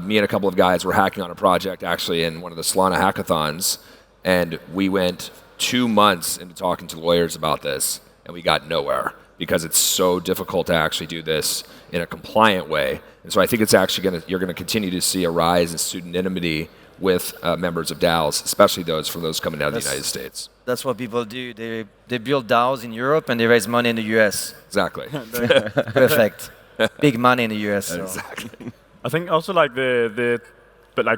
me and a couple of guys were hacking on a project actually in one of the Solana hackathons, and we went 2 months into talking to lawyers about this, and we got nowhere because it's so difficult to actually do this in a compliant way. And so I think it's actually you're going to continue to see a rise in pseudonymity with members of DAOs, especially those coming out of the United States. That's what people do. They build DAOs in Europe and they raise money in the US. Exactly. Perfect. Big money in the US. So. Exactly. I think also like the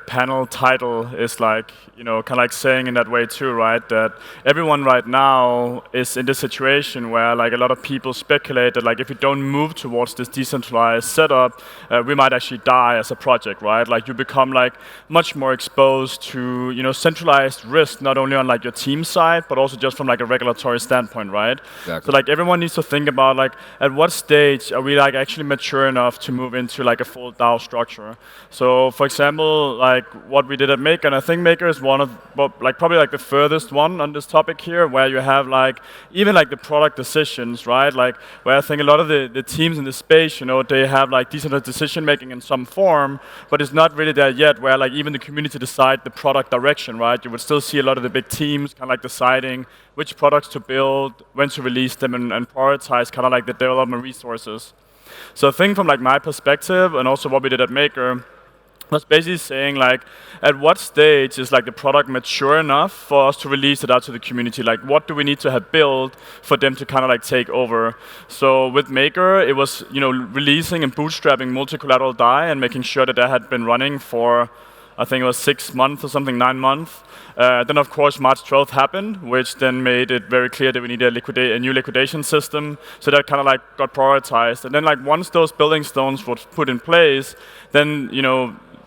panel title is like, kind of like saying in that way too, right? That everyone right now is in this situation where like a lot of people speculate that like if you don't move towards this decentralized setup, we might actually die as a project, right? Like you become like much more exposed to, centralized risk, not only on like your team side, but also just from like a regulatory standpoint, right? Exactly. So like everyone needs to think about like at what stage are we like actually mature enough to move into like a full DAO structure? So for example, example, like what we did at Maker, and I think Maker is one of, probably like the furthest one on this topic here, where you have like, even like the product decisions, right? Like where I think a lot of the teams in the space, they have like decentralized decision making in some form, but it's not really there yet, where like even the community decide the product direction, right? You would still see a lot of the big teams kind of like deciding which products to build, when to release them, and prioritize kind of like the development resources. So I think from like my perspective, and also what we did at Maker, was basically saying like, at what stage is like the product mature enough for us to release it out to the community? Like, what do we need to have built for them to kind of like take over? So with Maker, it was releasing and bootstrapping multi-collateral DAI and making sure that had been running for, I think it was 6 months or something, 9 months. Then of course March 12th happened, which then made it very clear that we needed a new liquidation system. So that kind of like got prioritized. And then like once those building stones were put in place, then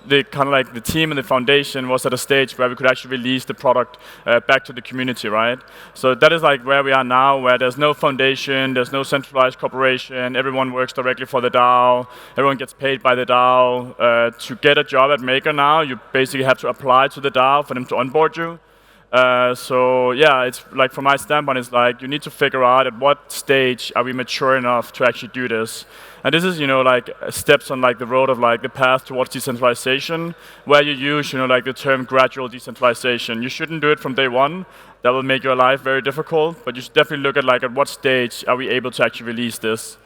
the team and the foundation was at a stage where we could actually release the product back to the community, right? So that is like where we are now, where there's no foundation, there's no centralized corporation, everyone works directly for the DAO, everyone gets paid by the DAO. To get a job at Maker now, you basically have to apply to the DAO for them to onboard you. So yeah, it's like from my standpoint, it's like you need to figure out at what stage are we mature enough to actually do this. And this is, like steps on like the road of like the path towards decentralization, where you use, like the term gradual decentralization. You shouldn't do it from day one. That will make your life very difficult. But you should definitely look at like at what stage are we able to actually release this.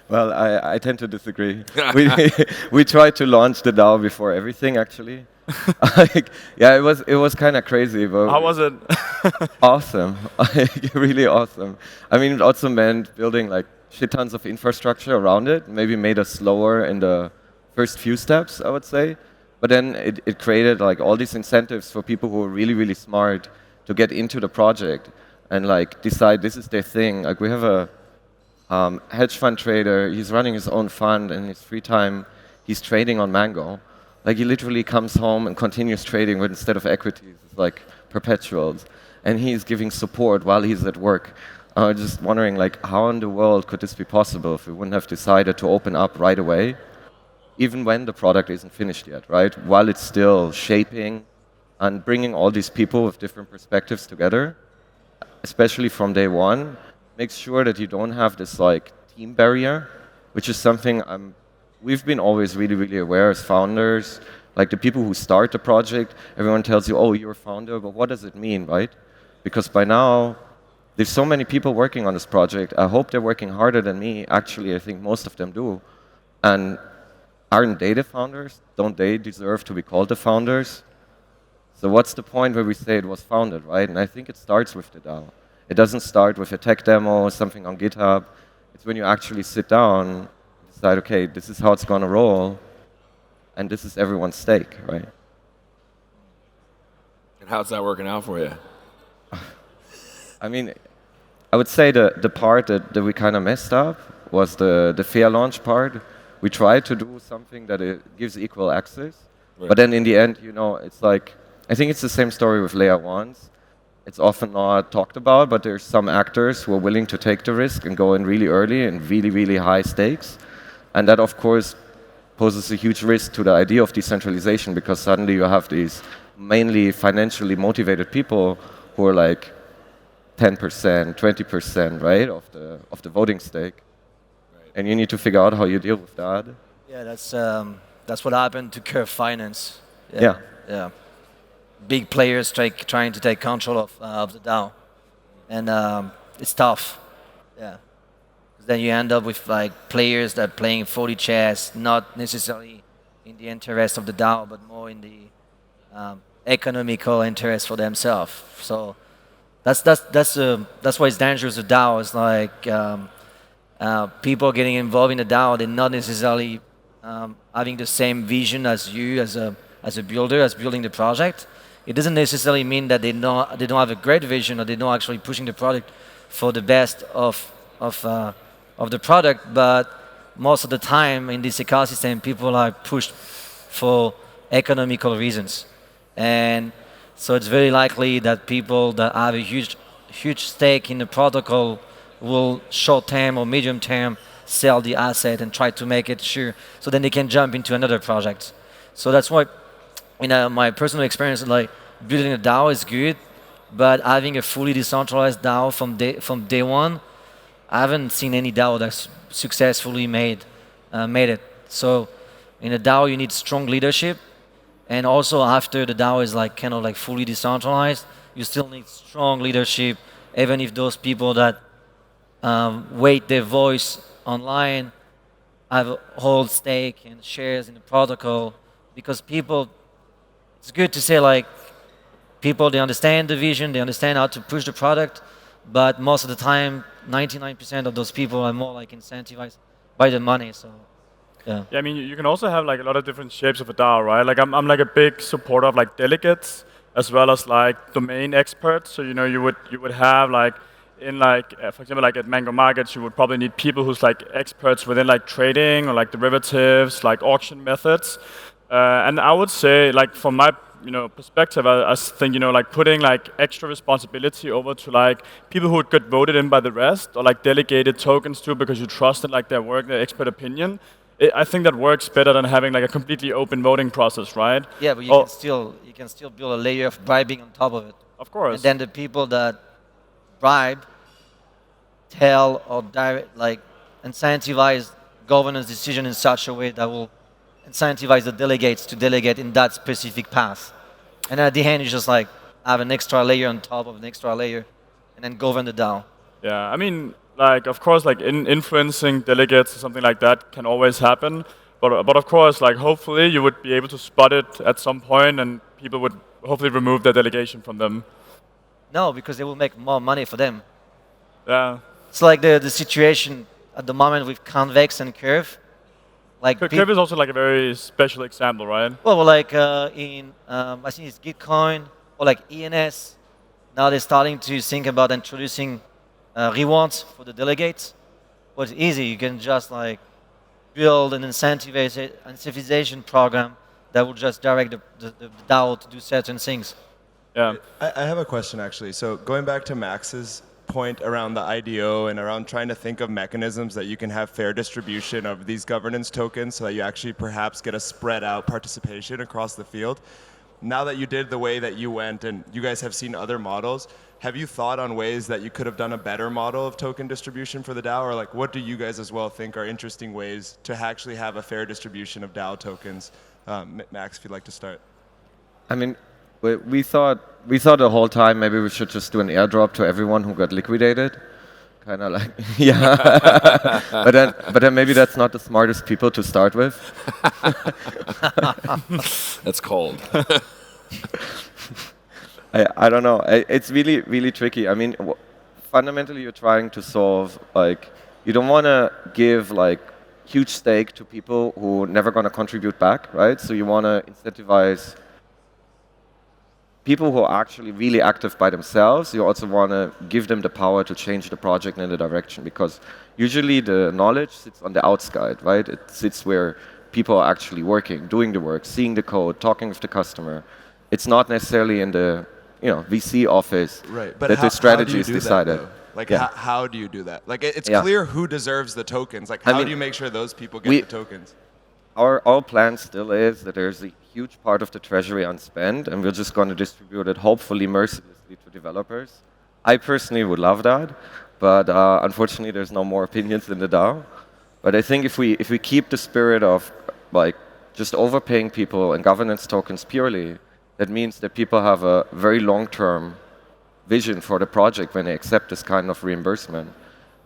Well, I tend to disagree. we tried to launch the DAO before everything, actually. Yeah, it was kind of crazy. But how was it? Awesome, really awesome. I mean, it also meant building like shit tons of infrastructure around it. Maybe made us slower in the first few steps, I would say. But then it created like all these incentives for people who are really, really smart to get into the project and like decide this is their thing. Like we have a hedge fund trader. He's running his own fund, and in his free time, he's trading on Mango. Like he literally comes home and continues trading, but instead of equities, it's like perpetuals. And he's giving support while he's at work. I was just wondering, like, how in the world could this be possible if we wouldn't have decided to open up right away, even when the product isn't finished yet, right? While it's still shaping and bringing all these people with different perspectives together, especially from day one, make sure that you don't have this like team barrier, which is something we've been always really, really aware as founders. Like the people who start the project, everyone tells you, oh, you're a founder, but what does it mean, right? Because by now, there's so many people working on this project. I hope they're working harder than me. Actually, I think most of them do. And aren't they the founders? Don't they deserve to be called the founders? So what's the point where we say it was founded, right? And I think it starts with the DAO. It doesn't start with a tech demo or something on GitHub. It's when you actually sit down and decide, okay, this is how it's going to roll, and this is everyone's stake, right? And how's that working out for you? I mean, I would say the part that we kind of messed up was the fair launch part. We tried to do something that it gives equal access, right. But then in the end, it's like, I think it's the same story with layer ones. It's often not talked about, but there's some actors who are willing to take the risk and go in really early and really, really high stakes. And that, of course, poses a huge risk to the idea of decentralization, because suddenly you have these mainly financially motivated people who are like 10%, 20%, right, of the voting stake. Right. And you need to figure out how you deal with that. Yeah, that's what happened to Curve Finance. Yeah. Big players trying to take control of the DAO, and it's tough. Yeah. Then you end up with like players that are playing 40 chess, not necessarily in the interest of the DAO, but more in the economical interest for themselves. So that's why it's dangerous with DAO. It's like people getting involved in the DAO, they're not necessarily having the same vision as you as a builder, as building the project. It doesn't necessarily mean that they don't have a great vision, or they're not actually pushing the product for the best of the product, but most of the time in this ecosystem, people are pushed for economical reasons. And so it's very likely that people that have a huge stake in the protocol will short-term or medium-term sell the asset and try to make it sure, so then they can jump into another project. So that's why my personal experience, like building a DAO is good, but having a fully decentralized DAO from day one, I haven't seen any DAO that's successfully made it. So in a DAO, you need strong leadership, and also after the DAO is like kind of like fully decentralized, you still need strong leadership, even if those people that weight their voice online have a whole stake and shares in the protocol, because people, it's good to say like people, they understand the vision, they understand how to push the product, but most of the time 99% of those people are more like incentivized by the money. So yeah. Yeah, I mean, you can also have like a lot of different shapes of a DAO, right? Like I'm like a big supporter of like delegates as well as like domain experts. So you would have like in like for example like at Mango Markets, you would probably need people who's like experts within like trading or like derivatives, like auction methods. And I would say like from my perspective, I think like putting like extra responsibility over to like people who would get voted in by the rest, or like delegated tokens to because you trust in like their work, their expert opinion. I think that works better than having like a completely open voting process, right? Yeah, but you can still build a layer of bribing on top of it. Of course. And then the people that bribe tell or direct, like incentivize governance decision in such a way that will incentivize the delegates to delegate in that specific path. And at the end, you just like have an extra layer on top of an extra layer, and then govern the DAO. Yeah, I mean, like of course, like influencing delegates or something like that can always happen. But of course, like hopefully you would be able to spot it at some point, and people would hopefully remove their delegation from them. No, because they will make more money for them. Yeah. It's like the situation at the moment with Convex and Curve. Like Curve is also like a very special example, right? Well, like in I think it's Gitcoin or like ENS. Now they're starting to think about introducing rewards for the delegates. But it's easy. You can just like build an incentivization program that will just direct the DAO to do certain things. Yeah. I have a question actually. So going back to Max's point around the IDO and around trying to think of mechanisms that you can have fair distribution of these governance tokens so that you actually perhaps get a spread out participation across the field. Now that you did the way that you went and you guys have seen other models, have you thought on ways that you could have done a better model of token distribution for the DAO? Or like what do you guys as well think are interesting ways to actually have a fair distribution of DAO tokens? Max, if you'd like to start. I mean, we thought the whole time maybe we should just do an airdrop to everyone who got liquidated. Kind of like, yeah. but then maybe that's not the smartest people to start with. That's cold. I don't know. It's really, really tricky. I mean, fundamentally you're trying to solve, like, you don't want to give like huge stake to people who are never going to contribute back, right? So you want to incentivize people who are actually really active by themselves. You also want to give them the power to change the project in the direction, because usually the knowledge sits on the outside, right? It sits where people are actually working, doing the work, seeing the code, talking with the customer. It's not necessarily in the VC office but that the strategy is decided. Like, how do you do that? Like, it's clear who deserves the tokens. Like, how do you make sure those people get the tokens? Our plan still is that there's a huge part of the treasury unspent, and we're just going to distribute it, hopefully mercilessly, to developers. I personally would love that, but unfortunately there's no more opinions in the DAO. But I think if we keep the spirit of like just overpaying people and governance tokens purely, that means that people have a very long-term vision for the project when they accept this kind of reimbursement.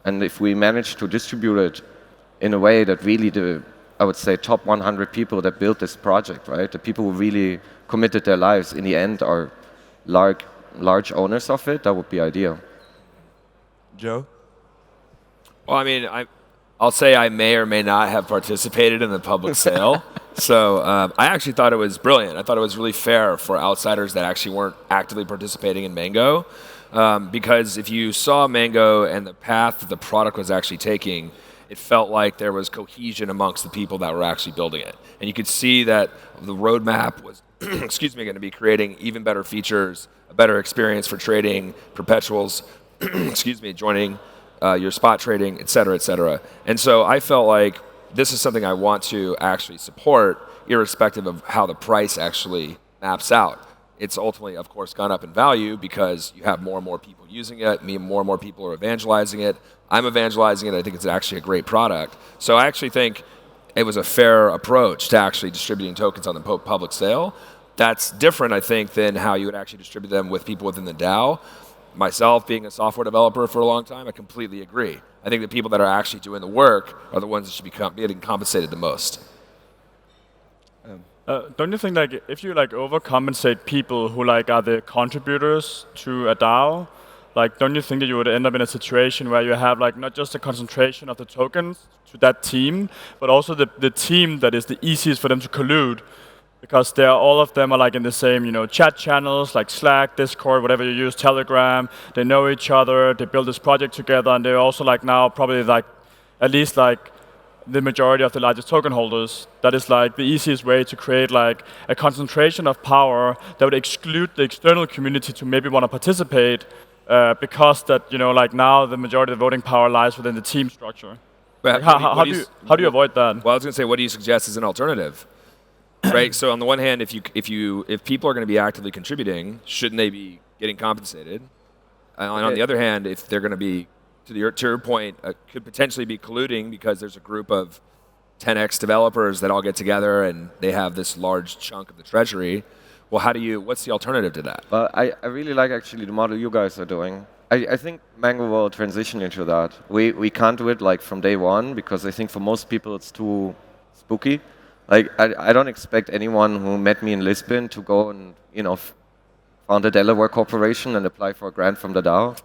And if we manage to distribute it in a way that really I would say top 100 people that built this project, right? The people who really committed their lives in the end are large owners of it, that would be ideal. Joe? Well, I mean, I'll say I may or may not have participated in the public sale. So I actually thought it was brilliant. I thought it was really fair for outsiders that actually weren't actively participating in Mango. Because if you saw Mango and the path that the product was actually taking, it felt like there was cohesion amongst the people that were actually building it. And you could see that the roadmap was, going to be creating even better features, a better experience for trading, perpetuals, joining your spot trading, et cetera, et cetera. And so I felt like this is something I want to actually support irrespective of how the price actually maps out. It's ultimately, of course, gone up in value because you have more and more people using it, more and more people are evangelizing it. I'm evangelizing it. I think it's actually a great product. So I actually think it was a fair approach to actually distributing tokens on the public sale. That's different, I think, than how you would actually distribute them with people within the DAO. Myself, being a software developer for a long time, I completely agree. I think the people that are actually doing the work are the ones that should be getting compensated the most. Don't you think like if you like overcompensate people who like are the contributors to a DAO, like don't you think that you would end up in a situation where you have like not just a concentration of the tokens to that team, but also the team that is the easiest for them to collude, because all of them are like in the same chat channels like Slack, Discord, whatever you use, Telegram. They know each other. They build this project together, and they're also like now probably like at least like the majority of the largest token holders. That is like the easiest way to create like a concentration of power that would exclude the external community to maybe want to participate because that like now the majority of the voting power lies within the team structure. But like how do you avoid that? Well, I was going to say, what do you suggest as an alternative? Right. So on the one hand, if people are going to be actively contributing, shouldn't they be getting compensated? And on the other hand, if they're going to be to your point, could potentially be colluding because there's a group of 10x developers that all get together and they have this large chunk of the treasury. Well, what's the alternative to that? Well, I really like actually the model you guys are doing. I think Mango will transition into that. We can't do it like from day one because I think for most people it's too spooky. Like I don't expect anyone who met me in Lisbon to go and found a Delaware corporation and apply for a grant from the DAO.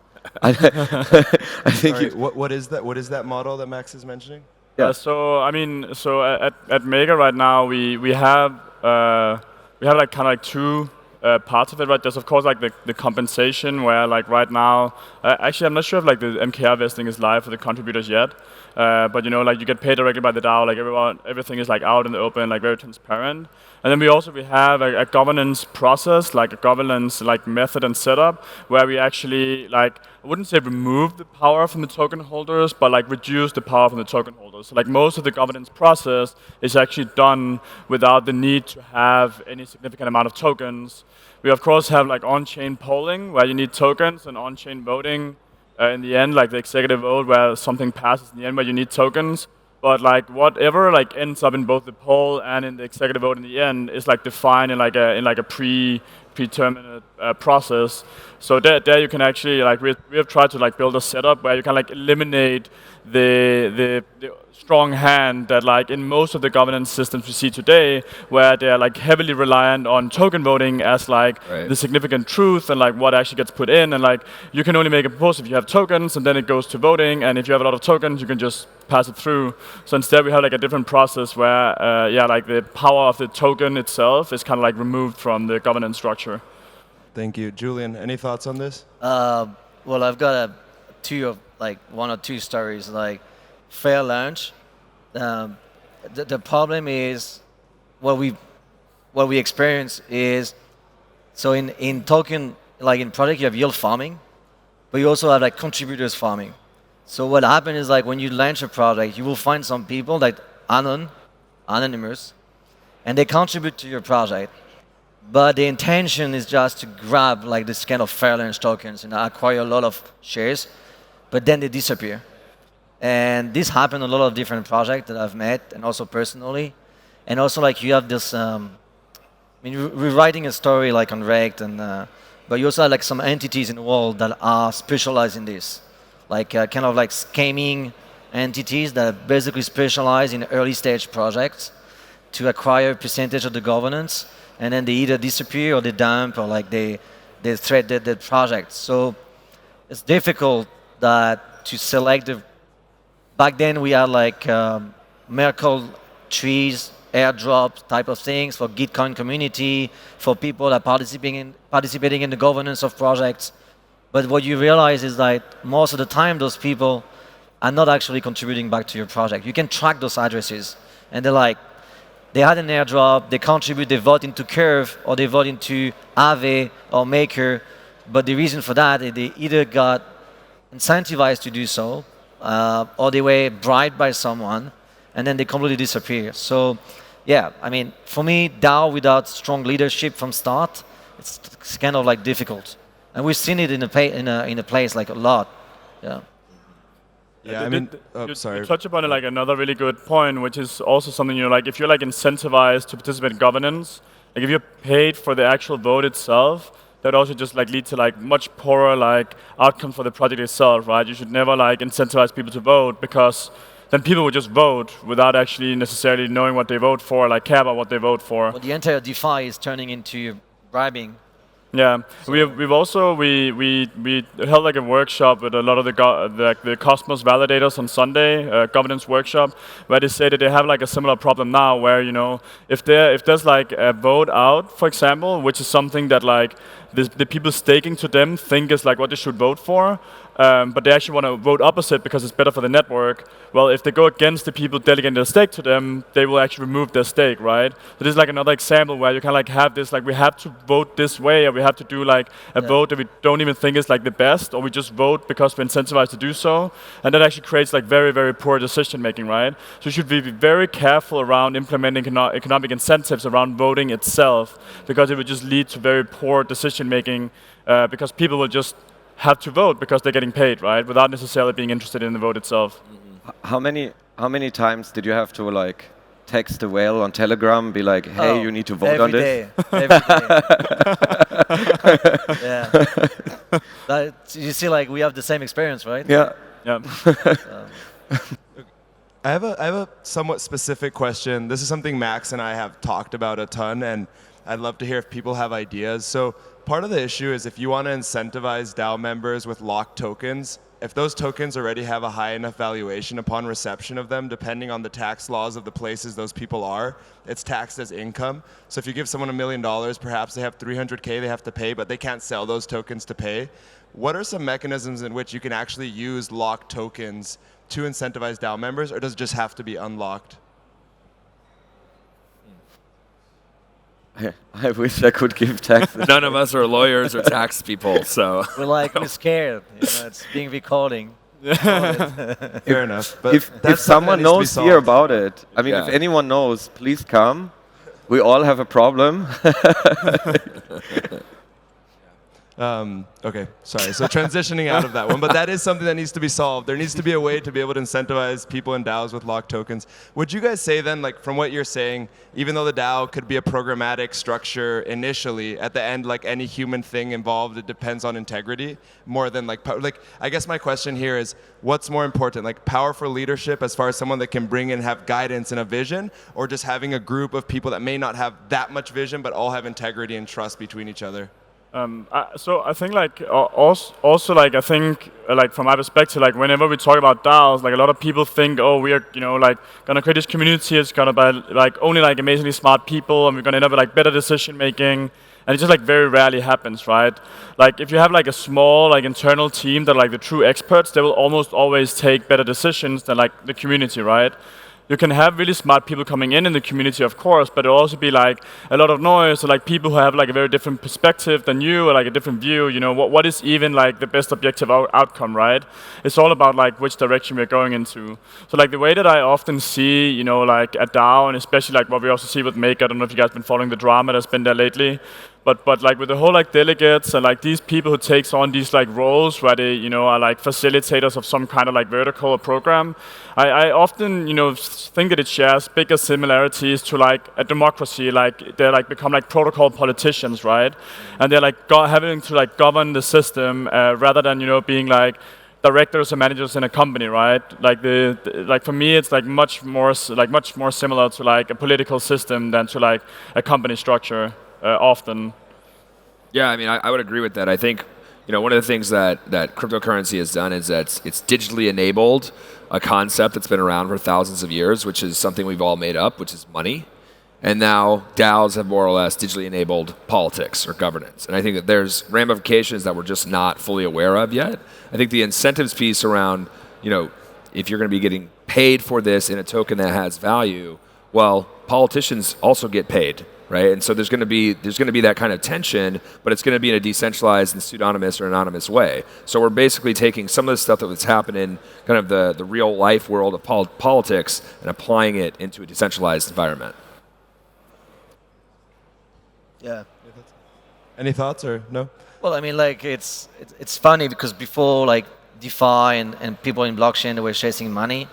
I think. Sorry, what is that? What is that model that Max is mentioning? Yeah. So at Mega right now we have like kind of like two parts of it, right? There's of course like the compensation where like right now, actually I'm not sure if like the MKR vesting is live for the contributors yet, but like you get paid directly by the DAO, like everything is like out in the open, like very transparent. And then we have a governance process, like a governance like method and setup where we actually like, I wouldn't say remove the power from the token holders, but like reduce the power from the token holders. So like most of the governance process is actually done without the need to have any significant amount of tokens. We of course have like on-chain polling where you need tokens, and on-chain voting in the end, like the executive vote where something passes in the end where you need tokens. But like whatever like ends up in both the poll and in the executive vote in the end is like defined in like a predetermined process. So there you can actually like we have tried to like build a setup where you can like eliminate the strong hand that like in most of the governance systems we see today, where they're like heavily reliant on token voting as like the significant truth and like what actually gets put in, and like you can only make a proposal if you have tokens, and then it goes to voting, and if you have a lot of tokens you can just pass it through. So instead we have like a different process where like the power of the token itself is kind of like removed from the governance structure. Thank you. Julian, any thoughts on this? Well, I've got one or two stories. Like fair launch. The problem is what we experience is, so in token, like in product you have yield farming, but you also have like contributors farming. So what happens is like when you launch a product, you will find some people like anonymous, and they contribute to your project, but the intention is just to grab like this kind of fair launch tokens and acquire a lot of shares, but then they disappear. And this happened in a lot of different projects that I've met, and also personally. And also like you have this, we're writing a story like on Rect, but you also have like some entities in the world that are specialized in this. Like kind of like scamming entities that basically specialize in early stage projects to acquire a percentage of the governance, and then they either disappear or they dump or like they threat the project. So it's difficult to select the. Back then we had like Merkle trees, airdrop type of things for Gitcoin community, for people that participating in the governance of projects. But what you realize is that most of the time those people are not actually contributing back to your project. You can track those addresses, and they had an airdrop, they contribute, they vote into Curve, or they vote into Aave or Maker, but the reason for that is they either got incentivized to do so, or they were bribed by someone, and then they completely disappear. So yeah, I mean, for me, DAO without strong leadership from start, it's kind of like difficult. And we've seen it in a place like a lot. Yeah. Yeah, I mean, sorry. You touch upon like another really good point, which is also something, like if you're like incentivized to participate in governance, like if you're paid for the actual vote itself, that also just like lead to like much poorer like outcome for the project itself, right? You should never like incentivize people to vote, because then people would just vote without actually necessarily knowing what they vote for, like care about what they vote for. Well, the entire DeFi is turning into bribing. Yeah, so we've also we held like a workshop with a lot of the Cosmos validators on Sunday, governance workshop, where they say that they have like a similar problem now, where if there's like a vote out, for example, which is something that like the people staking to them think is like what they should vote for, but they actually want to vote opposite because it's better for the network. Well, if they go against the people delegating their stake to them, they will actually remove their stake, right? So this is like another example where you can like have this, like we have to vote this way, or we have to do like a vote that we don't even think is like the best, or we just vote because we're incentivized to do so, and that actually creates like very, very poor decision making, right? So you should be very careful around implementing economic incentives around voting itself, because it would just lead to very poor decision making, because people will just have to vote because they're getting paid, right, without necessarily being interested in the vote itself. How many times did you have to like text a whale on Telegram, be like, hey, you need to vote on this? Every day. Yeah. You see, like we have the same experience, right? Yeah. Yeah. I have a somewhat specific question. This is something Max and I have talked about a ton, and I'd love to hear if people have ideas. So part of the issue is if you want to incentivize DAO members with locked tokens, if those tokens already have a high enough valuation upon reception of them, depending on the tax laws of the places those people are, it's taxed as income. So if you give someone $1 million, perhaps they have 300K they have to pay, but they can't sell those tokens to pay. What are some mechanisms in which you can actually use locked tokens to incentivize DAO members, or does it just have to be unlocked? I wish I could give taxes. None of us are lawyers or tax people, so. We're scared. It's being recording. Fair enough. But if someone knows here about it, I mean, if anyone knows, please come. We all have a problem. Okay, sorry. So transitioning out of that one, but that is something that needs to be solved. There needs to be a way to be able to incentivize people in DAOs with locked tokens. Would you guys say then, like from what you're saying, even though the DAO could be a programmatic structure initially, at the end, like any human thing involved, it depends on integrity more than like I guess my question here is, what's more important, like powerful leadership as far as someone that can bring and have guidance and a vision, or just having a group of people that may not have that much vision but all have integrity and trust between each other? So I think like also like I think like from my perspective, like whenever we talk about DAOs, like a lot of people think, oh, we are like gonna create this community. It's gonna be like only like amazingly smart people, and we're gonna end up with like better decision making. And it just like very rarely happens, right? Like if you have like a small like internal team that are like the true experts, they will almost always take better decisions than like the community, right? You can have really smart people coming in the community, of course, but it'll also be like a lot of noise, or like people who have like a very different perspective than you, or like a different view. What is even like the best objective outcome, right? It's all about like which direction we're going into. So like the way that I often see, like a DAO, and especially like what we also see with Make. I don't know if you guys have been following the drama that's been there lately. But like with the whole like delegates and like these people who takes on these like roles where they are like facilitators of some kind of like vertical or program, I often think that it shares bigger similarities to like a democracy. Like they like become like protocol politicians, right? And they're like having to like govern the system rather than being like directors or managers in a company, right? Like like for me, it's like much more similar to like a political system than to like a company structure. Often. Yeah, I mean, I would agree with that. I think, one of the things that cryptocurrency has done is that it's digitally enabled a concept that's been around for thousands of years, which is something we've all made up, which is money. And now DAOs have more or less digitally enabled politics or governance. And I think that there's ramifications that we're just not fully aware of yet. I think the incentives piece around, if you're going to be getting paid for this in a token that has value, well, politicians also get paid. Right, and so there's going to be that kind of tension, but it's going to be in a decentralized and pseudonymous or anonymous way. So we're basically taking some of the stuff that was happening, kind of the real life world of politics, and applying it into a decentralized environment. Yeah. Any thoughts or no? Well, I mean, like it's funny because before like DeFi and people in blockchain they were chasing money,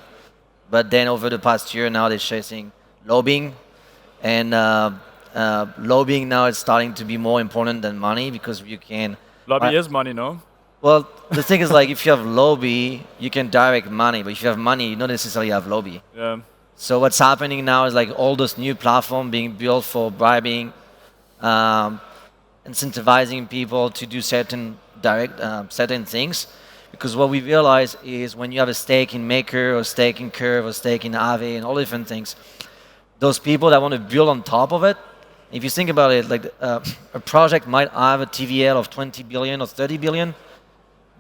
but then over the past year now they're chasing lobbying, and lobbying now is starting to be more important than money because you can. Lobby is money, no? Well, the thing is like if you have lobby, you can direct money, but if you have money, you don't necessarily have lobby. Yeah. So what's happening now is like all those new platforms being built for bribing, incentivizing people to do certain things. Because what we realize is when you have a stake in Maker or stake in Curve or stake in Aave and all different things, those people that want to build on top of it, if you think about it, like a project might have a TVL of 20 billion or 30 billion,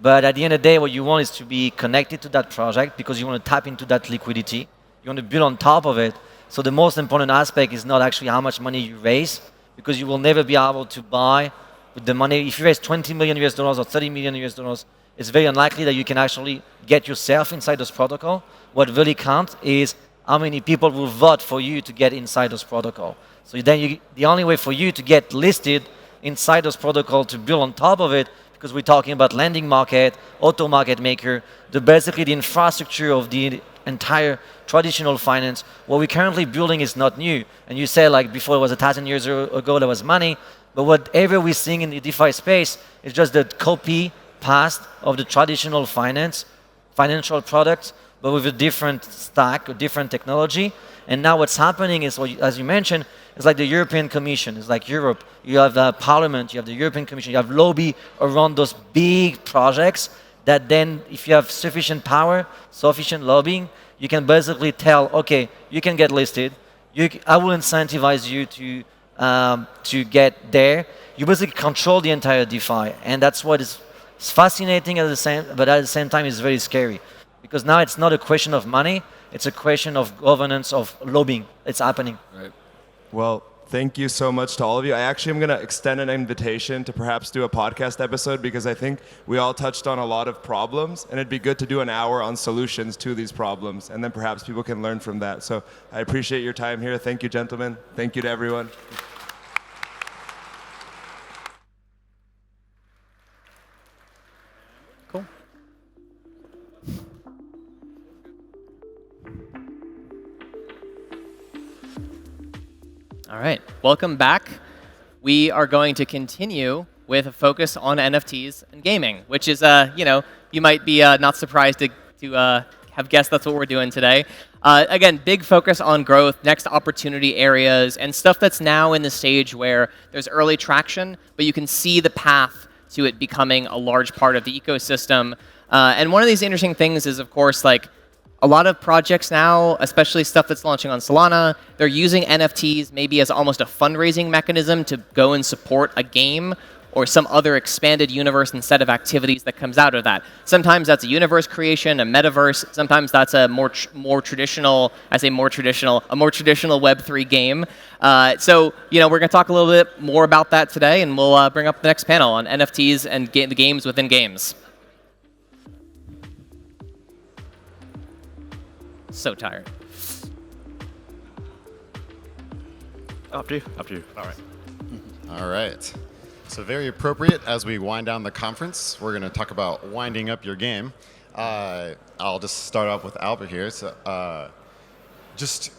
but at the end of the day, what you want is to be connected to that project because you want to tap into that liquidity. You want to build on top of it. So the most important aspect is not actually how much money you raise, because you will never be able to buy with the money. If you raise 20 million US dollars or 30 million US dollars, it's very unlikely that you can actually get yourself inside those protocol. What really counts is how many people will vote for you to get inside those protocol. So then the only way for you to get listed inside those protocol to build on top of it, because we're talking about lending market, auto market maker, basically the infrastructure of the entire traditional finance. What we're currently building is not new. And you say like before it was 1,000 years ago there was money, but whatever we're seeing in the DeFi space is just the copy past of the traditional financial products, but with a different stack, a different technology. And now what's happening is, as you mentioned, it's like the European Commission. It's like Europe. You have the Parliament, you have the European Commission, you have lobby around those big projects that then, if you have sufficient power, sufficient lobbying, you can basically tell, okay, you can get listed. I will incentivize you to get there. You basically control the entire DeFi, and that's what is fascinating but at the same time is very scary, because now it's not a question of money, it's a question of governance, of lobbying. It's happening. Right. Well, thank you so much to all of you. I actually am going to extend an invitation to perhaps do a podcast episode, because I think we all touched on a lot of problems, and it'd be good to do an hour on solutions to these problems, and then perhaps people can learn from that. So I appreciate your time here. Thank you, gentlemen. Thank you to everyone. Cool. All right, welcome back. We are going to continue with a focus on NFTs and gaming, which is, you might be not surprised to have guessed that's what we're doing today. Again, big focus on growth, next opportunity areas, and stuff that's now in the stage where there's early traction, but you can see the path to it becoming a large part of the ecosystem. And one of these interesting things is, of course, like a lot of projects now, especially stuff that's launching on Solana, they're using NFTs maybe as almost a fundraising mechanism to go and support a game or some other expanded universe and set of activities that comes out of that. Sometimes that's a universe creation, a metaverse. Sometimes that's a more traditional Web3 game. So we're going to talk a little bit more about that today, and we'll bring up the next panel on NFTs and the games within games. So tired. Up to you. All right. All right. So very appropriate as we wind down the conference. We're going to talk about winding up your game. I'll just start off with Albert here. So, just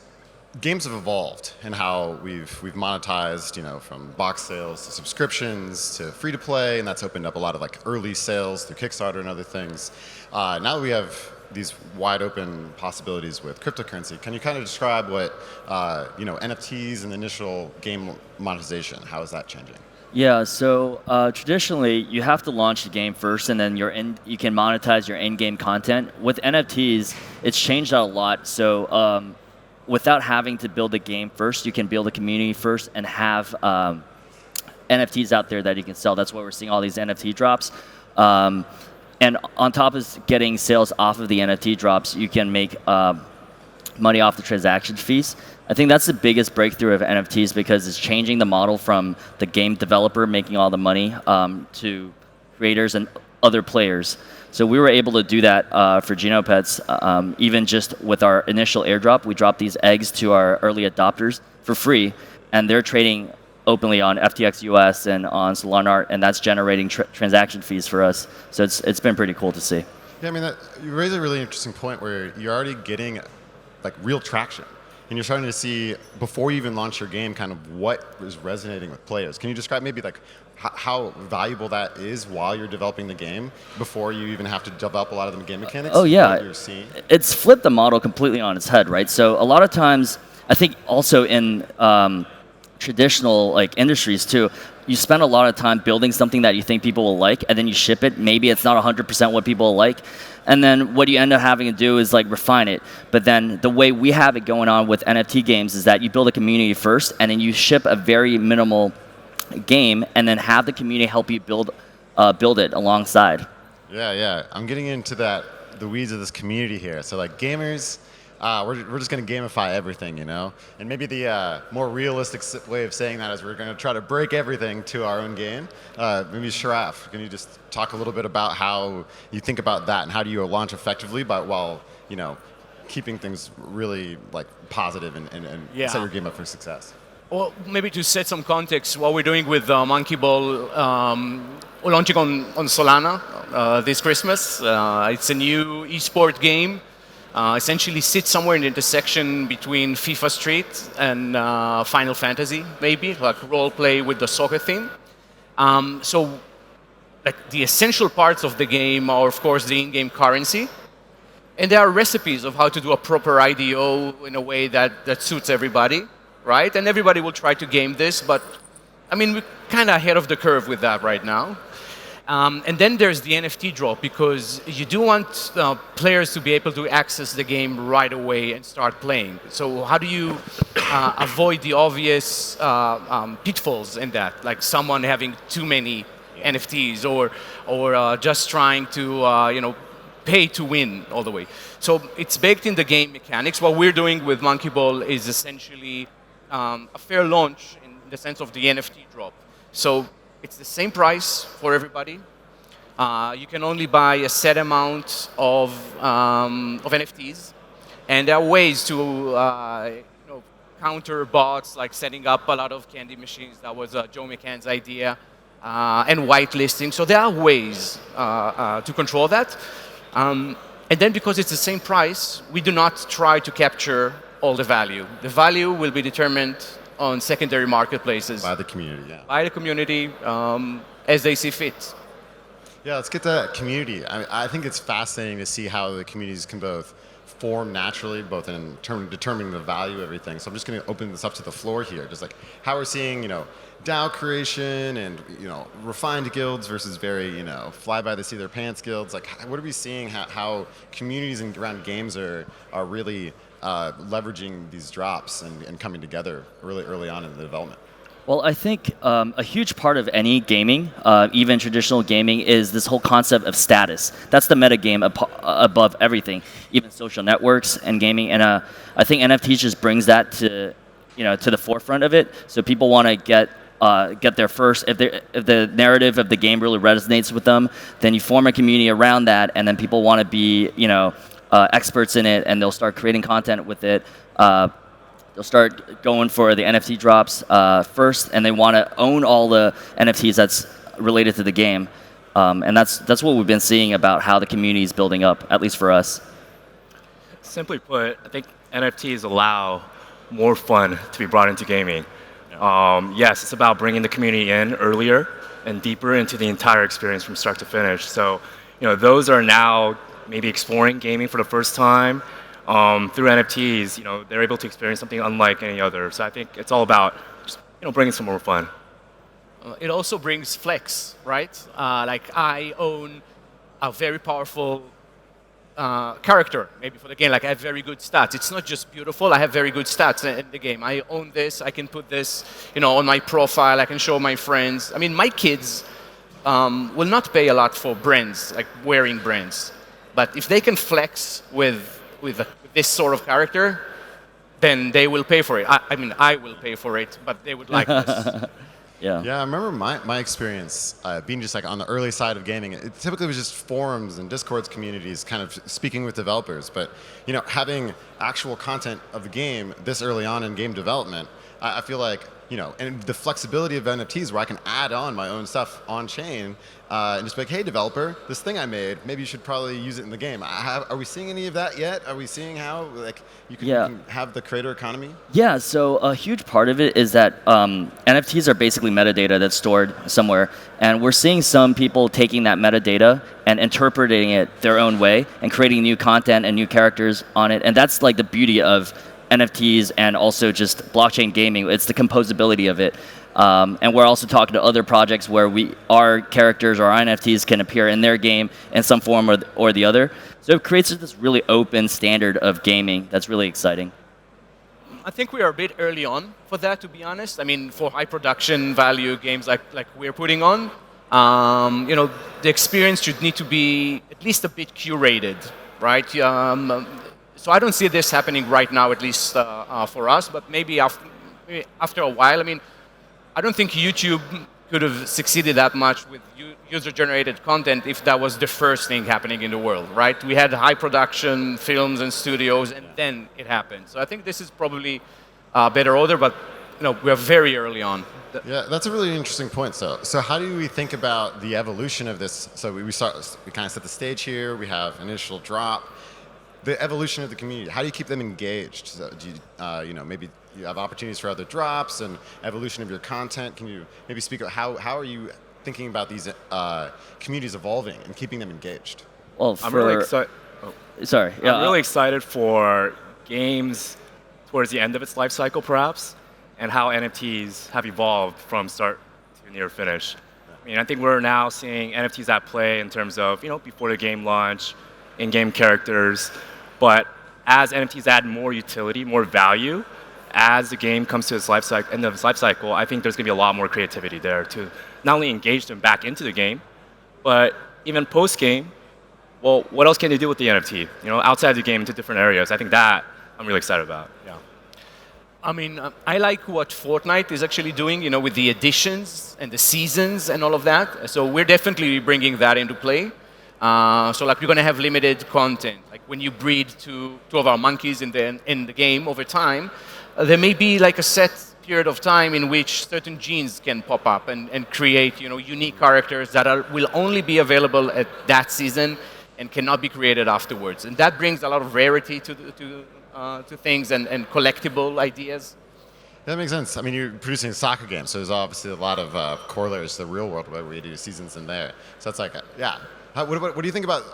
games have evolved in how we've monetized, from box sales to subscriptions to free to play, and that's opened up a lot of like early sales through Kickstarter and other things. Now that we have these wide open possibilities with cryptocurrency, can you kind of describe what NFTs and initial game monetization, how is that changing? Yeah, so traditionally you have to launch the game first, and then you can monetize your in-game content. With NFTs, it's changed out a lot. So without having to build a game first, you can build a community first and have NFTs out there that you can sell. That's why we're seeing all these NFT drops. And on top of getting sales off of the NFT drops, you can make money off the transaction fees. I think that's the biggest breakthrough of NFTs, because it's changing the model from the game developer making all the money to creators and other players. So we were able to do that for Genopets. Even just with our initial airdrop, we dropped these eggs to our early adopters for free, and they're trading openly on FTX US and on Solana, and that's generating transaction fees for us. So it's been pretty cool to see. Yeah, I mean, you raise a really interesting point where you're already getting like real traction. And you're starting to see, before you even launch your game, kind of what is resonating with players. Can you describe maybe like how valuable that is while you're developing the game before you even have to develop a lot of the game mechanics? Oh yeah, what you're seeing? It's flipped the model completely on its head, right? So a lot of times, I think also in traditional like industries too, you spend a lot of time building something that you think people will like, and then you ship it. Maybe it's not 100% what people will like, and then what you end up having to do is like refine it. But then the way we have it going on with NFT games is that you build a community first, and then you ship a very minimal game, and then have the community help you build it alongside. Yeah. I'm getting into the weeds of this community here. So like gamers, we're just going to gamify everything, you know? And maybe the more realistic way of saying that is we're going to try to break everything to our own game. Maybe Sharaf, can you just talk a little bit about how you think about that and how do you launch effectively while, you know, keeping things really like positive and set your game up for success? Well, maybe to set some context, what we're doing with Monkey Ball, we're launching on Solana this Christmas. It's a new esport game. Essentially sits somewhere in the intersection between FIFA Street and Final Fantasy, maybe, like role play with the soccer theme. So like the essential parts of the game are, of course, the in-game currency. And there are recipes of how to do a proper IDO in a way that suits everybody, right? And everybody will try to game this, but I mean, we're kind of ahead of the curve with that right now. And then there's the NFT drop, because you do want players to be able to access the game right away and start playing. So how do you avoid the obvious pitfalls in that, like someone having too many NFTs or just trying to pay to win all the way? So it's baked in the game mechanics. What we're doing with Monkey Ball is essentially a fair launch in the sense of the NFT drop. So it's the same price for everybody. You can only buy a set amount of NFTs, and there are ways to counter bots, like setting up a lot of candy machines. That was Joe McCann's idea, and whitelisting. So there are ways to control that. And then, because it's the same price, we do not try to capture all the value. The value will be determined on secondary marketplaces. By the community, yeah. By the community, as they see fit. Yeah, let's get to that community. I think it's fascinating to see how the communities can both form naturally, both in terms of determining the value of everything. So I'm just going to open this up to the floor here. Just like how we're seeing, DAO creation and, refined guilds versus very, fly by the seat of their pants guilds. Like, what are we seeing how communities around games are really leveraging these drops and coming together really early on in the development? Well, I think a huge part of any gaming, even traditional gaming, is this whole concept of status. That's the meta game above everything, even social networks and gaming. And I think NFTs just brings that to the forefront of it. So people want to get there first. If the narrative of the game really resonates with them, then you form a community around that, and then people want to be experts in it, and they'll start creating content with it. They'll start going for the NFT drops first, and they want to own all the NFTs that's related to the game. And that's what we've been seeing about how the community is building up, at least for us. Simply put, I think NFTs allow more fun to be brought into gaming. Yes, it's about bringing the community in earlier and deeper into the entire experience from start to finish. So, those are now maybe exploring gaming for the first time. Through NFTs, they're able to experience something unlike any other. So I think it's all about just, bringing some more fun. It also brings flex, right? Like I own a very powerful character, maybe for the game. Like I have very good stats. It's not just beautiful. I have very good stats in the game. I own this. I can put this, on my profile. I can show my friends. I mean, my kids will not pay a lot for brands, like wearing brands. But if they can flex with this sort of character, then they will pay for it. I mean, I will pay for it, but they would like this. Yeah, I remember my experience being just like on the early side of gaming. It typically was just forums and Discord communities kind of speaking with developers. But, having actual content of the game this early on in game development, I feel like and the flexibility of NFTs where I can add on my own stuff on chain and just be like, hey, developer, this thing I made, maybe you should probably use it in the game. Are we seeing any of that yet? Are we seeing how you can have the creator economy? Yeah, so a huge part of it is that NFTs are basically metadata that's stored somewhere, and we're seeing some people taking that metadata and interpreting it their own way and creating new content and new characters on it, and that's like the beauty of NFTs and also just blockchain gaming. It's the composability of it. And we're also talking to other projects where our characters or our NFTs can appear in their game in some form or the other. So it creates this really open standard of gaming that's really exciting. I think we are a bit early on for that, to be honest. I mean, for high production value games like we're putting on, the experience should need to be at least a bit curated, right? So I don't see this happening right now, at least for us, but maybe after a while. I mean, I don't think YouTube could have succeeded that much with user-generated content if that was the first thing happening in the world, right? We had high production films and studios, and then it happened. So I think this is probably a better order, but we are very early on. Yeah, that's a really interesting point. So how do we think about the evolution of this? So we kind of set the stage here. We have initial drop. The evolution of the community. How do you keep them engaged? So do you, maybe you have opportunities for other drops and evolution of your content? Can you maybe speak about how are you thinking about these communities evolving and keeping them engaged? Well, I'm really excited. Sorry. I'm really excited for games towards the end of its life cycle, perhaps, and how NFTs have evolved from start to near finish. I mean, I think we're now seeing NFTs at play in terms of before the game launch, in-game characters. But as NFTs add more utility, more value, as the game comes to its end of its life cycle, I think there's going to be a lot more creativity there to not only engage them back into the game, but even post-game, well, what else can you do with the NFT? Outside the game into different areas. I think that I'm really excited about. Yeah. I mean, I like what Fortnite is actually doing, with the additions and the seasons and all of that. So we're definitely bringing that into play. So we're going to have limited content. Like when you breed two of our monkeys in the game over time, there may be like a set period of time in which certain genes can pop up and create unique characters that will only be available at that season and cannot be created afterwards. And that brings a lot of rarity to things and collectible ideas. That makes sense. I mean, you're producing a soccer game, so there's obviously a lot of corollaries to the real world where you do seasons in there. So it's like, yeah. What do you think about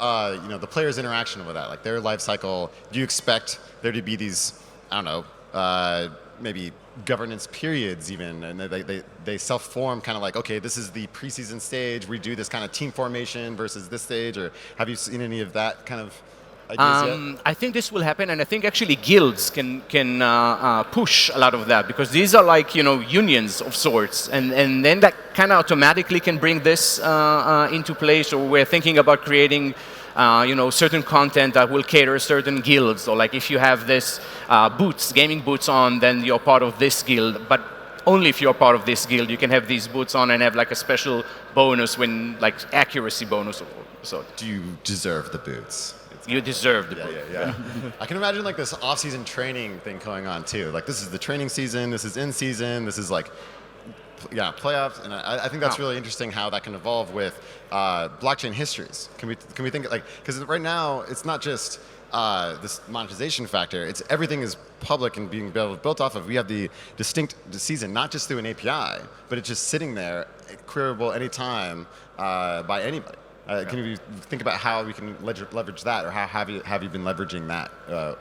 the players' interaction with that, like their life cycle? Do you expect there to be these, I don't know, maybe governance periods even, and they self-form kind of like, okay, this is the preseason stage, we do this kind of team formation versus this stage, or have you seen any of that kind of ideas yet? I think this will happen, and I think actually guilds can push a lot of that, because these are like unions of sorts, and then that kind of automatically can bring this into play. So we're thinking about creating certain content that will cater certain guilds. So like if you have this gaming boots on, then you're part of this guild. But only if you're part of this guild, you can have these boots on and have like a special bonus like accuracy bonus. So do you deserve the boots? You deserve the boots. Yeah. I can imagine like this off-season training thing going on too. Like this is the training season, this is in season, this is like playoffs, and I think that's really interesting how that can evolve with blockchain histories. Can we think like, because right now it's not just this monetization factor, it's everything is public and being built off of. We have the distinct season, not just through an API, but it's just sitting there, queryable anytime by anybody. Can you think about how we can leverage that, or how have you been leveraging that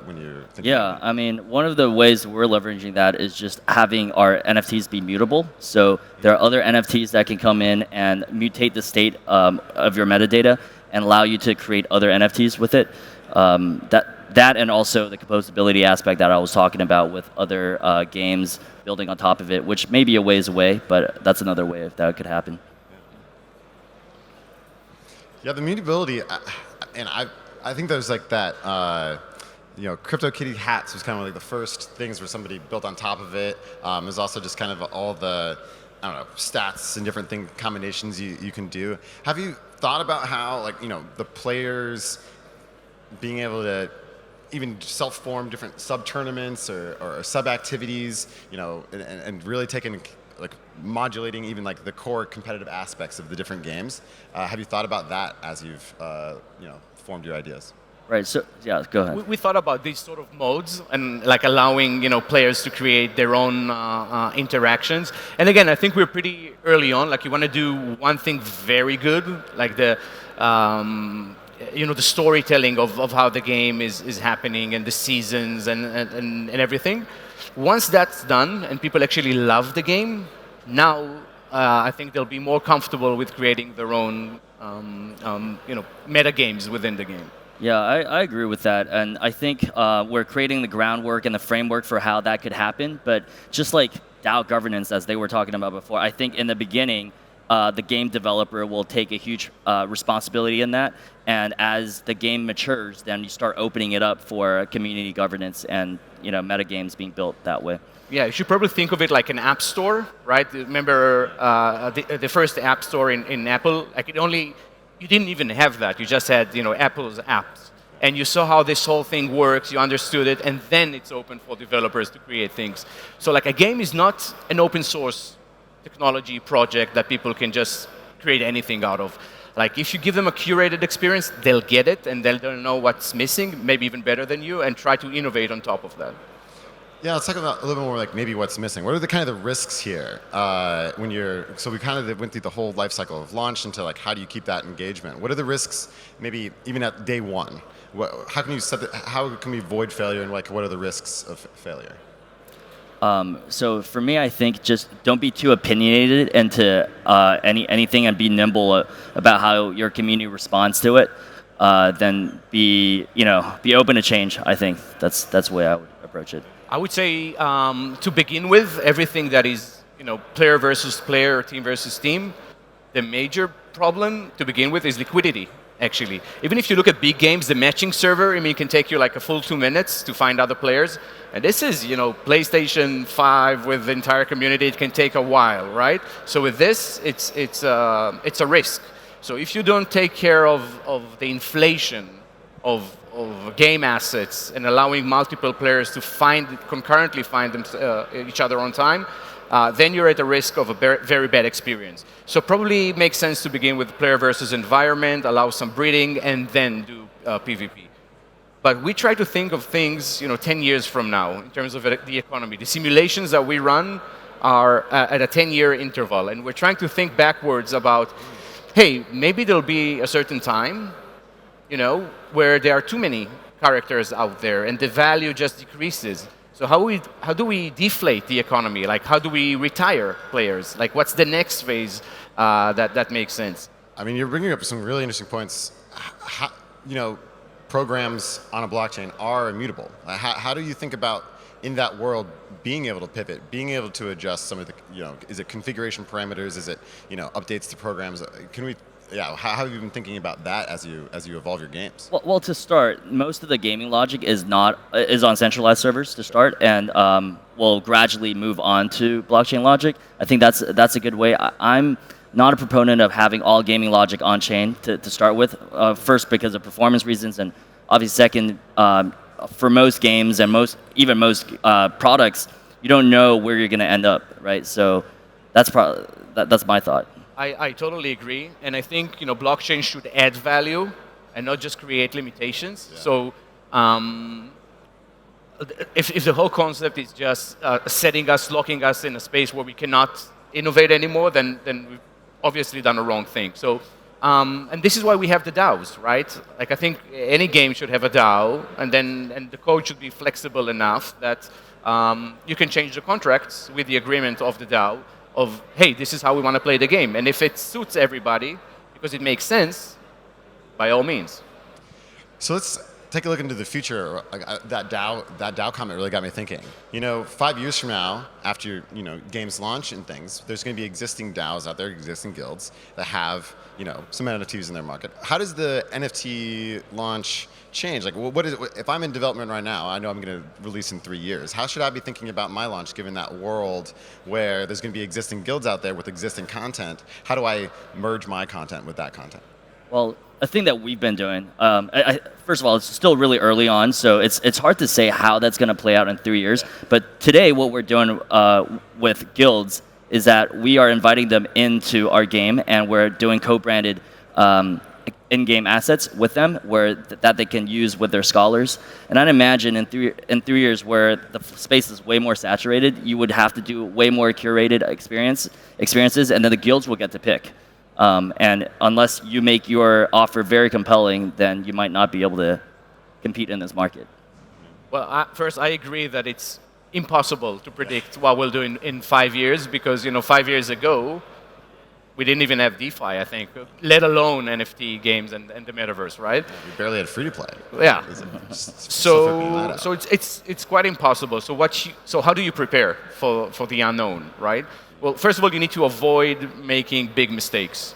when you're thinking about it? I mean, one of the ways we're leveraging that is just having our NFTs be mutable. So there are other NFTs that can come in and mutate the state of your metadata and allow you to create other NFTs with it. That and also the composability aspect that I was talking about with other games building on top of it, which may be a ways away, but that's another way if that could happen. Yeah, the mutability, and I think there's like that, CryptoKitty hats was kind of like the first things where somebody built on top of it. There's also just kind of all the, I don't know, stats and different combinations you can do. Have you thought about how, like, the players being able to even self-form different sub-tournaments or sub-activities, and really taking like modulating even like the core competitive aspects of the different games. Have you thought about that as you've formed your ideas? Right. So yeah, go ahead. We thought about these sort of modes and like allowing players to create their own interactions. And again, I think we're pretty early on. Like you want to do one thing very good, like the storytelling of how the game is happening and the seasons and everything. Once that's done and people actually love the game, now I think they'll be more comfortable with creating their own meta games within the game. Yeah, I agree with that. And I think we're creating the groundwork and the framework for how that could happen. But just like DAO governance, as they were talking about before, I think in the beginning, the game developer will take a huge responsibility in that. And as the game matures, then you start opening it up for community governance and meta games being built that way. Yeah, you should probably think of it like an app store, right? Remember the first app store in Apple? Like you didn't even have that. You just had Apple's apps. And you saw how this whole thing works, you understood it, and then it's open for developers to create things. So like a game is not an open source technology project that people can just create anything out of. Like if you give them a curated experience, they'll get it and they'll know what's missing, maybe even better than you, and try to innovate on top of that. Yeah, let's talk about a little bit more like maybe what's missing. What are the kind of the risks here so we kind of went through the whole life cycle of launch into like how do you keep that engagement? What are the risks maybe even at day one? How can we avoid failure and like what are the risks of failure? So for me, I think just don't be too opinionated into anything and be nimble about how your community responds to it. Then be open to change. I think that's the way I would approach it. I would say to begin with, everything that is player versus player, team versus team, the major problem to begin with is liquidity. Actually, even if you look at big games, the matching server, it can take you like a full 2 minutes to find other players. And this is, PlayStation 5 with the entire community. It can take a while, right? So with this, it's a risk. So if you don't take care of the inflation of game assets and allowing multiple players to concurrently find each other on time, then you're at a risk of a very bad experience. So probably makes sense to begin with player versus environment, allow some breeding, and then do PvP. But we try to think of things 10 years from now in terms of the economy. The simulations that we run are at a 10-year interval, and we're trying to think backwards about, hey, maybe there'll be a certain time where there are too many characters out there and the value just decreases. So how do we deflate the economy? Like how do we retire players? Like what's the next phase that makes sense? I mean, you're bringing up some really interesting points. Programs on a blockchain are immutable. How do you think about in that world being able to pivot, being able to adjust some of the, is it configuration parameters? Is it, updates to programs? How have you been thinking about that as you evolve your games? Well, to start, most of the gaming logic is on centralized servers to start, and we'll gradually move on to blockchain logic. I think that's a good way. I'm not a proponent of having all gaming logic on chain to start with. First, because of performance reasons, and obviously second, for most games and most products, you don't know where you're going to end up, right? So that's my thought. I totally agree, and I think blockchain should add value and not just create limitations. Yeah. So if the whole concept is just locking us in a space where we cannot innovate anymore, then we've obviously done the wrong thing. So and this is why we have the DAOs, right? Like I think any game should have a DAO, and the code should be flexible enough that you can change the contracts with the agreement of the DAO. Of, hey, this is how we want to play the game. And if it suits everybody, because it makes sense, by all means. So let's take a look into the future. That DAO comment really got me thinking. 5 years from now, after games launch and things, there's going to be existing DAOs out there, existing guilds that have some NFTs in their market. How does the NFT launch change? Like, if I'm in development right now, I know I'm going to release in 3 years. How should I be thinking about my launch, given that world where there's going to be existing guilds out there with existing content? How do I merge my content with that content? Well, a thing that we've been doing. First of all, it's still really early on, so it's hard to say how that's going to play out in 3 years. But today, what we're doing with guilds is that we are inviting them into our game, and we're doing co-branded in-game assets with them that they can use with their scholars. And I'd imagine in 3 years where the space is way more saturated, you would have to do way more curated experiences, and then the guilds will get to pick. And unless you make your offer very compelling, then you might not be able to compete in this market. Well, first, I agree that it's impossible to predict what we'll do in 5 years because, 5 years ago, we didn't even have DeFi, I think, let alone NFT games and the metaverse, right? We barely had free-to-play. Yeah. So it's quite impossible. So how do you prepare for the unknown, right? Well, first of all, you need to avoid making big mistakes,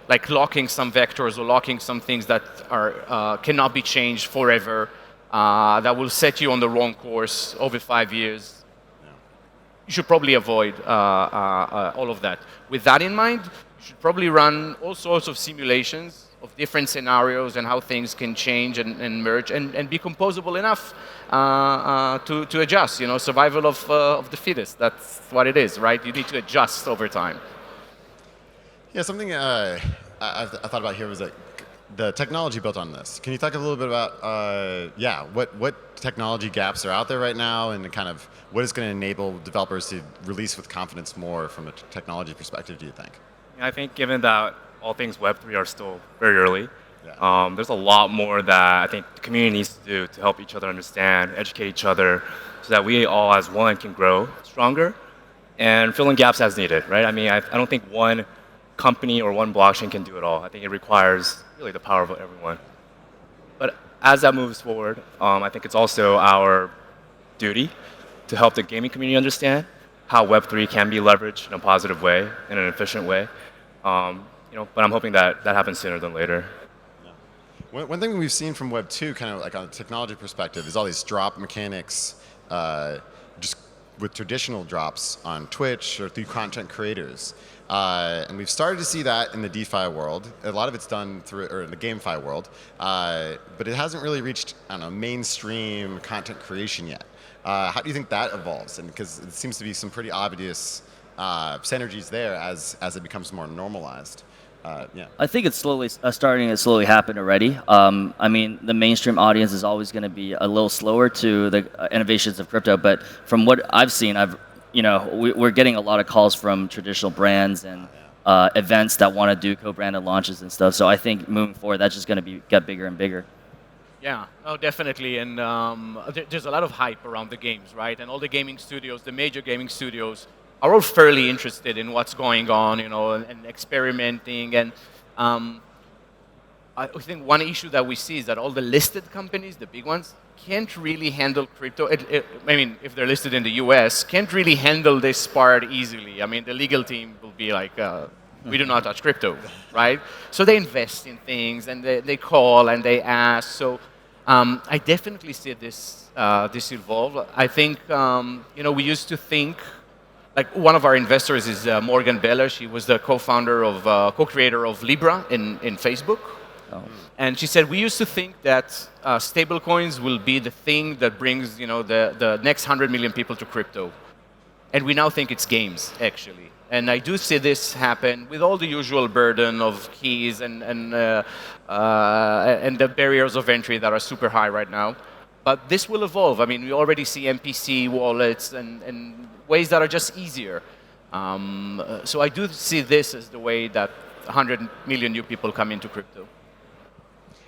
like locking some vectors or locking some things that cannot be changed forever, that will set you on the wrong course over 5 years. You should probably avoid all of that. With that in mind, you should probably run all sorts of simulations of different scenarios and how things can change and merge and be composable enough to adjust. Survival of the fittest. That's what it is, right? You need to adjust over time. Yeah, something I thought about here was like the technology built on this. Can you talk a little bit about, what technology gaps are out there right now and kind of what is going to enable developers to release with confidence more from a technology perspective, do you think? I think given that all things Web3 are still very early, there's a lot more that I think the community needs to do to help each other understand, educate each other, so that we all as one can grow stronger and fill in gaps as needed, right? I mean, I don't think one company or one blockchain can do it all. I think it requires really the power of everyone. But as that moves forward, I think it's also our duty to help the gaming community understand how Web3 can be leveraged in a positive way, in an efficient way. But I'm hoping that happens sooner than later. One thing we've seen from Web 2, kind of like on a technology perspective, is all these drop mechanics, just with traditional drops on Twitch or through content creators. And we've started to see that in the DeFi world. A lot of it's done through, or in the GameFi world, but it hasn't really reached, mainstream content creation yet. How do you think that evolves? And because it seems to be some pretty obvious synergies there as it becomes more normalized. I think it's starting to slowly happen already. The mainstream audience is always going to be a little slower to the innovations of crypto, but from what I've seen, we're getting a lot of calls from traditional brands and events that want to do co-branded launches and stuff. So I think moving forward, that's just going to get bigger and bigger. Yeah, no, definitely. And there's a lot of hype around the games, right? And all the gaming studios, the major gaming studios, are all fairly interested in what's going on, and experimenting. And I think one issue that we see is that all the listed companies, the big ones, can't really handle crypto. If they're listed in the US, can't really handle this part easily. The legal team will be like, we do not touch crypto, right? So they invest in things, and they call, and they ask. So I definitely see this evolve. I think, we used to think, like one of our investors is Morgan Beller. She was the co-creator of Libra in Facebook. Oh. And she said, we used to think that stablecoins will be the thing that brings the next 100 million people to crypto. And we now think it's games, actually. And I do see this happen with all the usual burden of keys and the barriers of entry that are super high right now. But this will evolve. We already see MPC wallets and ways that are just easier. So I do see this as the way that 100 million new people come into crypto.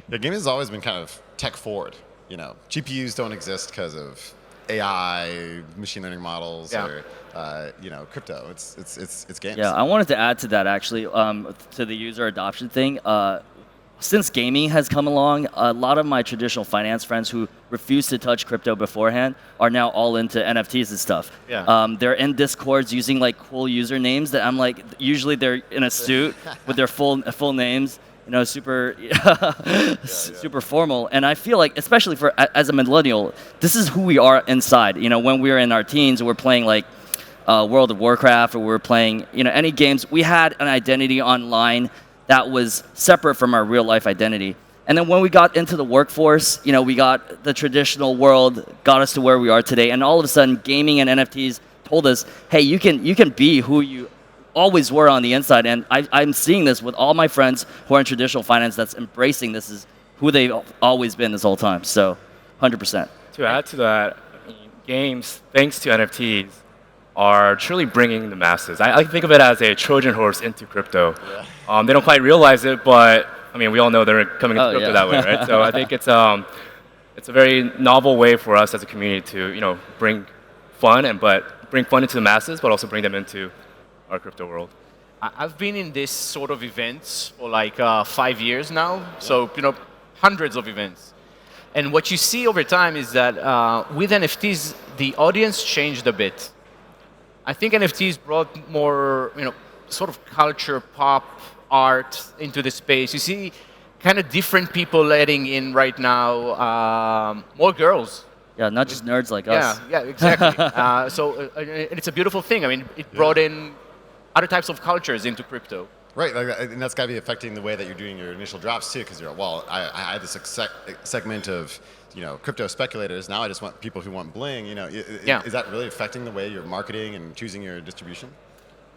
Yeah, gaming has always been kind of tech forward. GPUs don't exist because of AI, machine learning models, or crypto. It's games. Yeah, I wanted to add to that actually, to the user adoption thing. Since gaming has come along, a lot of my traditional finance friends who refused to touch crypto beforehand are now all into NFTs and stuff. Yeah. They're in Discords using like cool usernames that I'm like, usually they're in a suit with their full names, super super formal. And I feel like, especially as a millennial, this is who we are inside. When we were in our teens, we're playing like World of Warcraft, or we're playing any games. We had an identity online that was separate from our real life identity. And then when we got into the workforce, we got the traditional world, got us to where we are today, and all of a sudden, gaming and NFTs told us, hey, you can be who you always were on the inside. And I'm seeing this with all my friends who are in traditional finance that's embracing this as who they've always been this whole time. So, 100%. To add to that, games, thanks to NFTs, are truly bringing the masses. I think of it as a Trojan horse into crypto. Yeah. They don't quite realize it, but I mean, we all know they're coming into crypto that way, right? So I think it's a very novel way for us as a community to bring fun bring fun into the masses, but also bring them into our crypto world. I've been in this sort of events for like 5 years now, so hundreds of events. And what you see over time is that with NFTs, the audience changed a bit. I think NFTs brought more, sort of culture, pop, art into the space. You see kind of different people letting in right now, more girls. Yeah, not just nerds like us. Yeah, exactly. So it's a beautiful thing. I mean, it brought in other types of cultures into crypto. Right, and that's got to be affecting the way that you're doing your initial drops too, because I had this segment of crypto speculators. Now I just want people who want bling. Is that really affecting the way you're marketing and choosing your distribution?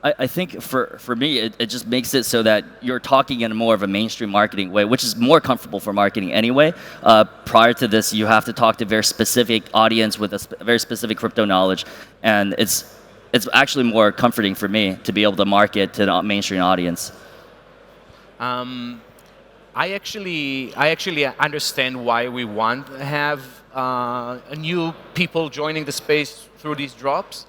I think for me, it just makes it so that you're talking in more of a mainstream marketing way, which is more comfortable for marketing anyway. Prior to this, you have to talk to a very specific audience with a very specific crypto knowledge, and it's actually more comforting for me to be able to market to the mainstream audience. I actually understand why we want to have new people joining the space through these drops.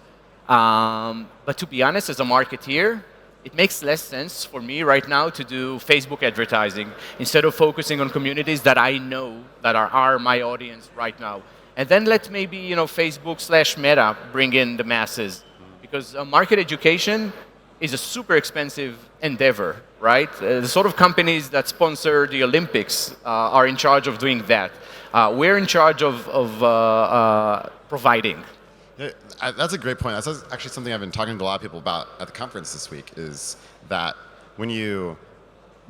But to be honest, as a marketeer, it makes less sense for me right now to do Facebook advertising instead of focusing on communities that I know that are my audience right now. And then let maybe Facebook/Meta bring in the masses. Because market education is a super expensive endeavor, right? The sort of companies that sponsor the Olympics are in charge of doing that. We're in charge of providing. Yeah, that's a great point. That's actually something I've been talking to a lot of people about at the conference this week, is that when you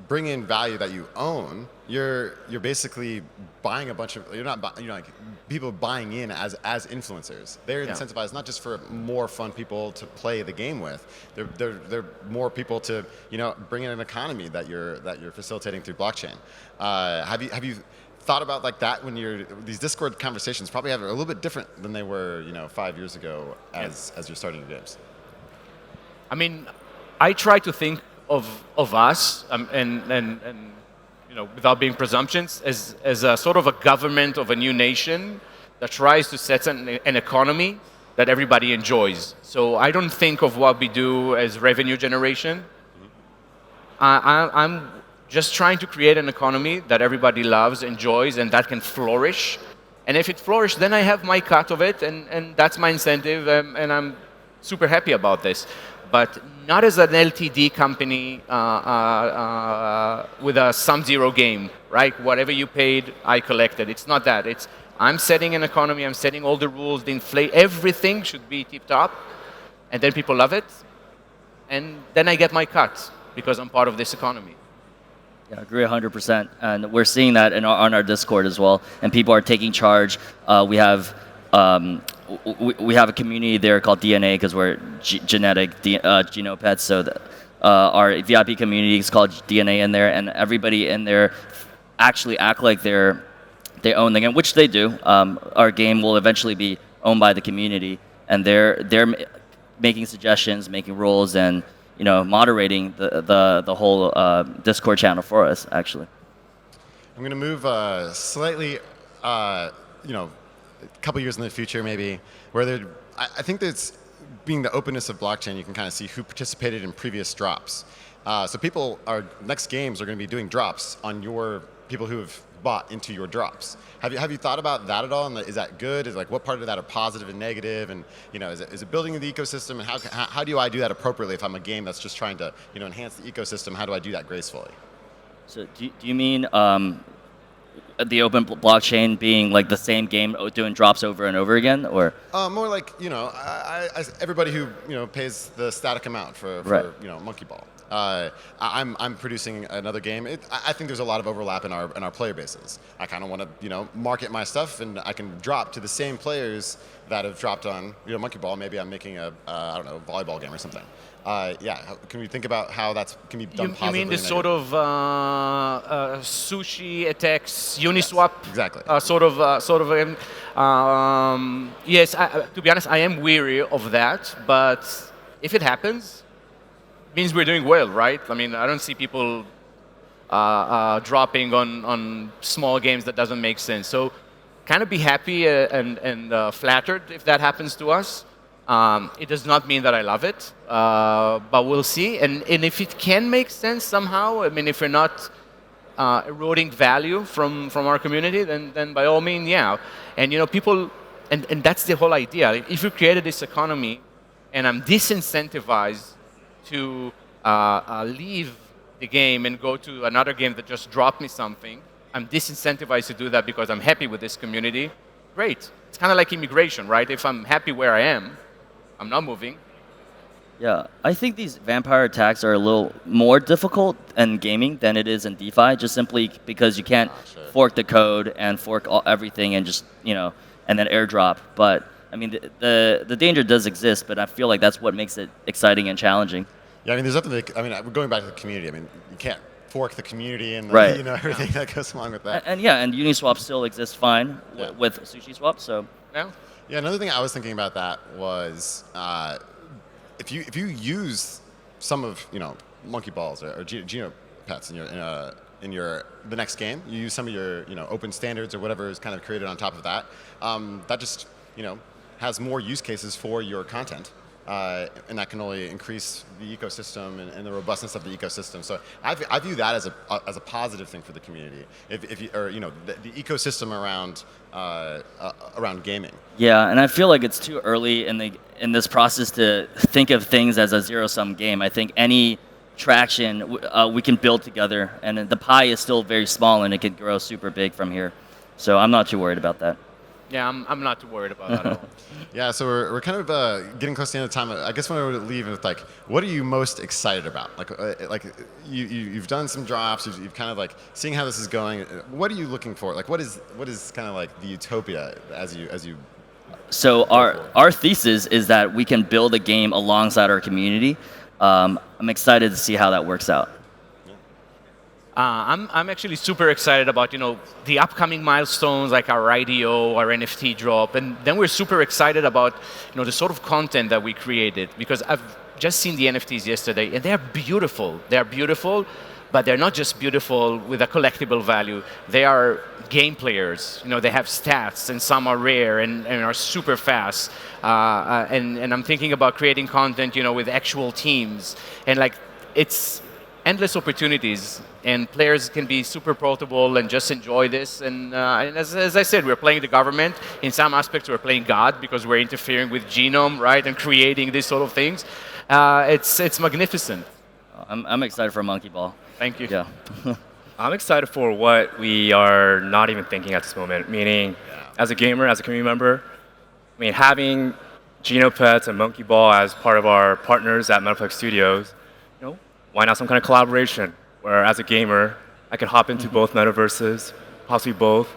bring in value that you own, you're basically buying a bunch of, like people buying in as influencers. They're incentivized not just for more fun people to play the game with. They're more people to bring in an economy that you're facilitating through blockchain. Have you thought about like that when these Discord conversations probably have a little bit different than they were 5 years ago as you're starting your games? I mean, I try to think of us and without being presumptuous, as a sort of a government of a new nation that tries to set an economy that everybody enjoys. So I don't think of what we do as revenue generation. I'm just trying to create an economy that everybody loves, enjoys, and that can flourish. And if it flourishes, then I have my cut of it, and that's my incentive, and I'm super happy about this. But not as an LTD company with a sum-zero game, right? Whatever you paid, I collected. It's not that. It's I'm setting an economy, I'm setting all the rules, everything should be tip-top, and then people love it, and then I get my cut because I'm part of this economy. Yeah, I agree 100%, and we're seeing that on our Discord as well. And people are taking charge. We have a community there called DNA because we're genetic genopets. So our VIP community is called DNA in there, and everybody in there actually act like they own the game, which they do. Our game will eventually be owned by the community, and they're making suggestions, making rules, and moderating the whole Discord channel for us, actually. I'm going to move slightly, a couple years in the future, maybe, where I think that's being the openness of blockchain, you can kind of see who participated in previous drops. So next games are going to be doing drops on your people who have bought into your drops. Have you thought about that at all? And is that good? Is what part of that are positive and negative? And is it building the ecosystem? And how do I do that appropriately if I'm a game that's just trying to enhance the ecosystem? How do I do that gracefully? So do you mean the open blockchain being like the same game doing drops over and over again, or more like everybody who pays the static amount for right. Monkey Ball. I'm producing another game. I think there's a lot of overlap in our player bases. I kind of want to market my stuff, and I can drop to the same players that have dropped on Monkey Ball. Maybe I'm making a I don't know, volleyball game or something. Can we think about how that can be done positively? You mean this sort of sushi attacks Uniswap? Yes, exactly. Yes. To be honest, I am weary of that. But if it happens, it means we're doing well, right? I mean, I don't see people dropping on small games that doesn't make sense. So, kind of be happy and flattered if that happens to us. It does not mean that I love it, but we'll see. And if it can make sense somehow, I mean, if we're not eroding value from our community, then by all means, yeah. And people, and that's the whole idea. If you created this economy, and I'm disincentivized to leave the game and go to another game that just dropped me something, I'm disincentivized to do that because I'm happy with this community. Great. It's kind of like immigration, right? If I'm happy where I am, I'm not moving. Yeah, I think these vampire attacks are a little more difficult in gaming than it is in DeFi, just simply because you can't fork the code and fork everything and just, and then airdrop. But, I mean, the danger does exist, but I feel like that's what makes it exciting and challenging. Yeah, I mean, there's nothing we're going back to the community. I mean, you can't fork the community and everything that goes along with that. And Uniswap still exists fine with SushiSwap, so. Yeah. Yeah, another thing I was thinking about that was if you use some of Monkey Balls or Geno Pets in the next game, you use some of your open standards or whatever is kind of created on top of that. That just has more use cases for your content. And that can only increase the ecosystem and the robustness of the ecosystem. So I view that as a positive thing for the community. If you, or the ecosystem around gaming. Yeah, and I feel like it's too early in this process to think of things as a zero-sum game. I think any traction we can build together, and the pie is still very small, and it can grow super big from here. So I'm not too worried about that. Yeah, I'm not too worried about that at all. Yeah, so we're kind of getting close to the end of time. I guess when I would leave with what are you most excited about? Like you've done some drops. You've kind of seeing how this is going. What are you looking for? What is kind of the utopia as you. So our thesis is that we can build a game alongside our community. I'm excited to see how that works out. I'm actually super excited about the upcoming milestones like our IDO, our NFT drop, and then we're super excited about the sort of content that we created, because I've just seen the NFTs yesterday and they're beautiful. They're beautiful, but they're not just beautiful with a collectible value. They are game players. They have stats, and some are rare and are super fast. And I'm thinking about creating content with actual teams, and it's endless opportunities, and players can be super portable and just enjoy this. And as I said, we're playing the government. In some aspects, we're playing God because we're interfering with genome, right, and creating these sort of things. It's magnificent. I'm excited for Monkey Ball. Thank you. Yeah. I'm excited for what we are not even thinking at this moment, meaning as a gamer, as a community member, having Genopets and Monkey Ball as part of our partners at Metaplex Studios, why not some kind of collaboration where, as a gamer, I could hop into both metaverses, possibly both,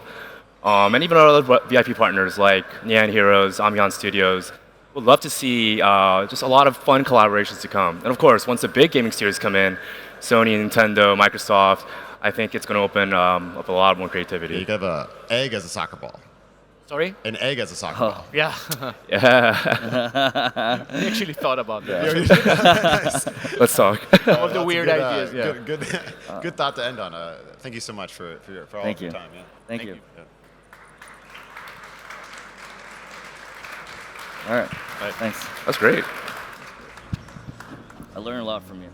and even our other VIP partners like Nyan Heroes, Amiyan Studios. Would love to see just a lot of fun collaborations to come. And of course, once the big gaming studios come in, Sony, Nintendo, Microsoft, I think it's going to open up a lot more creativity. You could have an egg as a soccer ball. Sorry? An egg as a soccer ball. Yeah. Yeah. I actually thought about that. Nice. Let's talk. All the weird ideas. Yeah. Good thought to end on. Thank you so much for all of your time. Yeah. Thank you. Yeah. All right. Thanks. That's great. I learned a lot from you.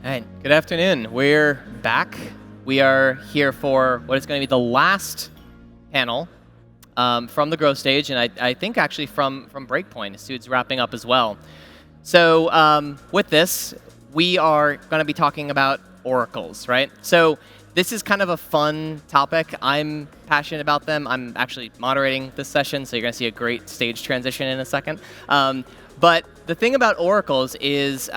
All right, good afternoon. We're back. We are here for what is going to be the last panel from the growth stage, and I think actually from Breakpoint. Sude's wrapping up as well. So with this, we are going to be talking about oracles, right? So this is kind of a fun topic. I'm passionate about them. I'm actually moderating this session, so you're going to see a great stage transition in a second. But the thing about oracles is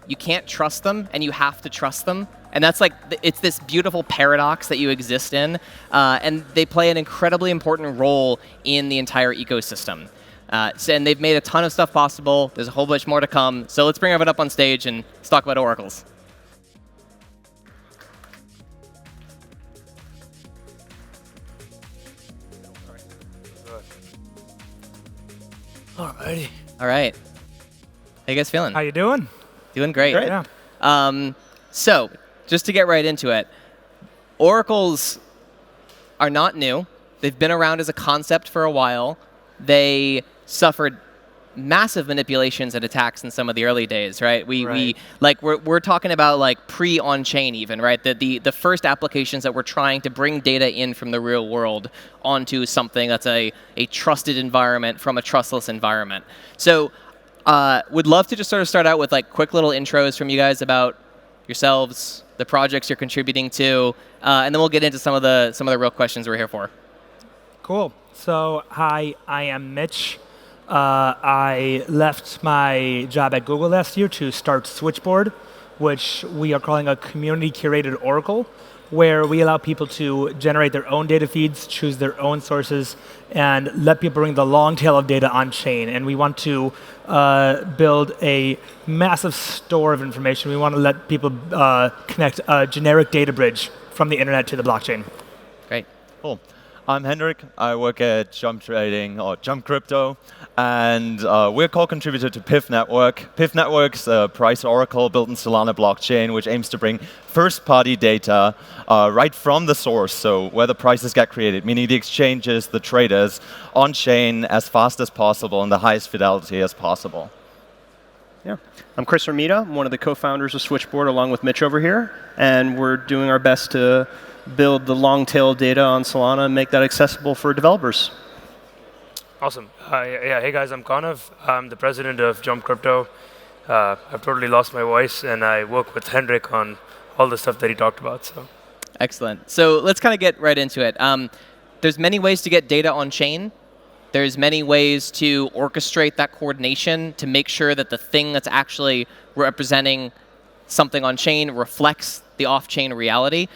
you can't trust them, and you have to trust them. And that's like, it's this beautiful paradox that you exist in. And they play an incredibly important role in the entire ecosystem. And they've made a ton of stuff possible. There's a whole bunch more to come. So let's bring everyone up on stage and let's talk about oracles. Alrighty. All right. How you guys feeling? How you doing? Doing great. Great. Yeah. So, just to get right into it, oracles are not new. They've been around as a concept for a while. They suffered massive manipulations and attacks in some of the early days, right? We're talking about like pre-on-chain even, right? The first applications that were trying to bring data in from the real world onto something that's a trusted environment from a trustless environment. So would love to just sort of start out with like quick little intros from you guys about yourselves, the projects you're contributing to, and then we'll get into some of the real questions we're here for. Cool. So, hi, I am Mitch. I left my job at Google last year to start Switchboard, which we are calling a community-curated oracle, where we allow people to generate their own data feeds, choose their own sources, and let people bring the long tail of data on-chain. And we want to build a massive store of information. We want to let people connect a generic data bridge from the internet to the blockchain. Great. Cool. I'm Hendrik. I work at Jump Trading or Jump Crypto, and we're co-contributor to PIF Network. PIF Network's a price oracle built in Solana blockchain, which aims to bring first-party data right from the source, so where the prices get created, meaning the exchanges, the traders, on-chain as fast as possible and the highest fidelity as possible. Yeah, I'm Chris Armida. I'm one of the co-founders of Switchboard along with Mitch over here, and we're doing our best to build the long tail data on Solana and make that accessible for developers. Awesome. Hey guys, I'm Kanav. I'm the president of Jump Crypto. I've totally lost my voice, and I work with Hendrik on all the stuff that he talked about. So, excellent. So let's kind of get right into it. There's many ways to get data on chain. There's many ways to orchestrate that coordination to make sure that the thing that's actually representing something on chain reflects the off-chain reality.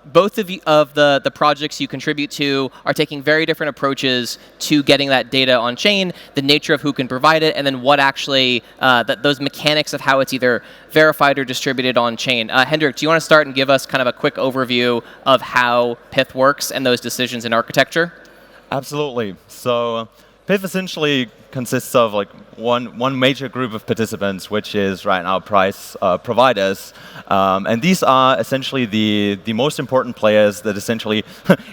Both of the projects you contribute to are taking very different approaches to getting that data on chain, the nature of who can provide it, and then what actually, those mechanics of how it's either verified or distributed on chain. Hendrik, do you want to start and give us kind of a quick overview of how PIF works and those decisions in architecture? Absolutely. So PIF essentially consists of like one major group of participants, which is right now price providers. And these are essentially the most important players that essentially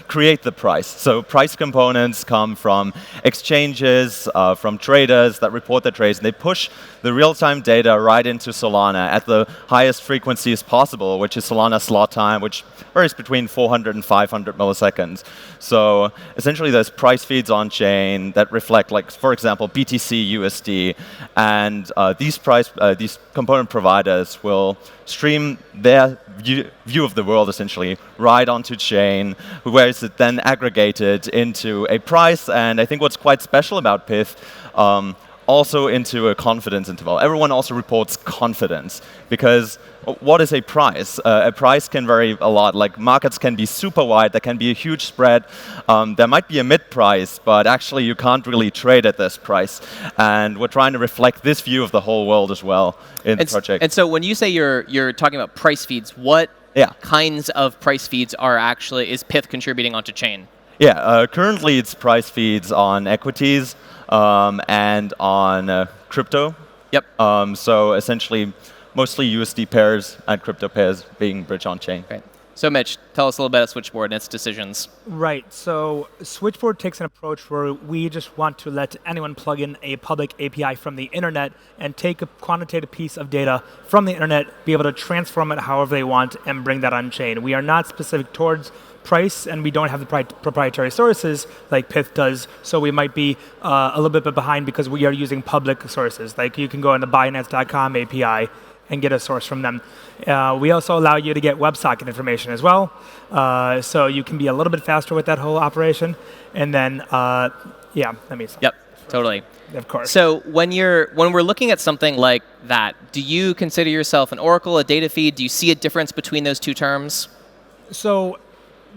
create the price. So price components come from exchanges, from traders that report their trades, and they push the real-time data right into Solana at the highest frequencies possible, which is Solana slot time, which varies between 400 and 500 milliseconds. So essentially there's price feeds on chain that reflect, like, for example, BTC, USD, and these component providers will stream their view of the world essentially right onto chain, where it's then aggregated into a price. And I think what's quite special about PIF, also into a confidence interval. Everyone also reports confidence, because what is a price? A price can vary a lot. Like, markets can be super wide, there can be a huge spread. There might be a mid price, but actually you can't really trade at this price. And we're trying to reflect this view of the whole world as well in the project. And so when you say you're talking about price feeds, what kinds of price feeds is PIF contributing onto chain? Yeah, currently it's price feeds on equities and on crypto. Yep. So essentially, mostly USD pairs and crypto pairs being bridged on chain. Right. So Mitch, tell us a little bit about Switchboard and its decisions. Right. So Switchboard takes an approach where we just want to let anyone plug in a public API from the internet and take a quantitative piece of data from the internet, be able to transform it however they want, and bring that on chain. We are not specific towards price, and we don't have the proprietary sources like PIF does, so we might be a little bit behind because we are using public sources. Like, you can go on the Binance.com API and get a source from them. We also allow you to get WebSocket information as well, so you can be a little bit faster with that whole operation. And then, yeah, let me. Yep, totally. Of course. So when we're looking at something like that, do you consider yourself an oracle, a data feed? Do you see a difference between those two terms? So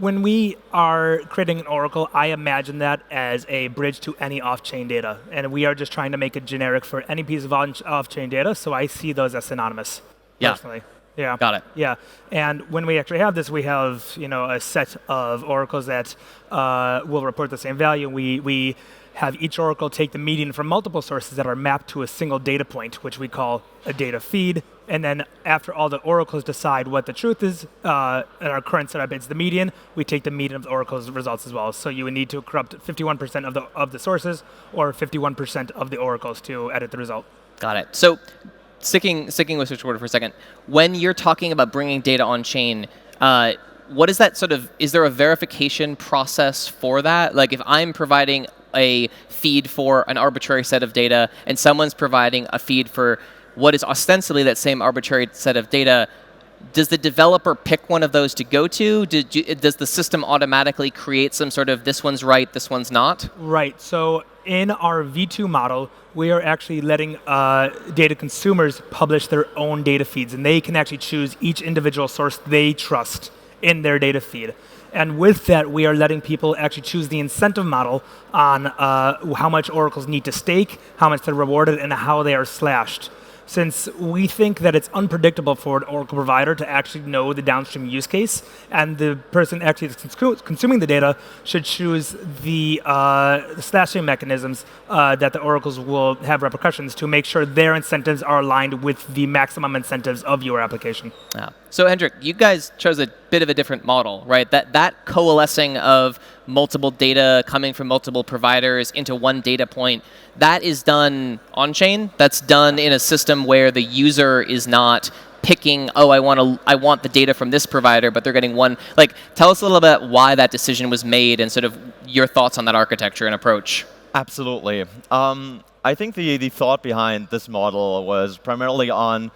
when we are creating an oracle, I imagine that as a bridge to any off-chain data. And we are just trying to make it generic for any piece of off-chain data, so I see those as synonymous, personally. Yeah. Got it. Yeah. And when we actually have this, we have a set of oracles that will report the same value. We have each oracle take the median from multiple sources that are mapped to a single data point, which we call a data feed. And then after all the oracles decide what the truth is, in our current setup, it's the median. We take the median of the oracle's results as well. So you would need to corrupt 51% of the sources or 51% of the oracles to edit the result. Got it. So sticking with Switchboard for a second, when you're talking about bringing data on chain, what is that is there a verification process for that? Like if I'm providing a feed for an arbitrary set of data and someone's providing a feed for what is ostensibly that same arbitrary set of data, does the developer pick one of those to go to? Does the system automatically create some sort of this one's right, this one's not? Right. So in our V2 model, we are actually letting data consumers publish their own data feeds, and they can actually choose each individual source they trust in their data feed. And with that, we are letting people actually choose the incentive model on how much oracles need to stake, how much they're rewarded, and how they are slashed. Since we think that it's unpredictable for an oracle provider to actually know the downstream use case, and the person actually that's consuming the data should choose the slashing mechanisms that the oracles will have repercussions to make sure their incentives are aligned with the maximum incentives of your application. Yeah. So Hendrik, you guys chose a bit of a different model, right? That coalescing of multiple data coming from multiple providers into one data point, that is done on-chain. That's done in a system where the user is not picking, oh, I want the data from this provider, but they're getting one. Like, tell us a little bit why that decision was made and sort of your thoughts on that architecture and approach. Absolutely. I think the thought behind this model was primarily on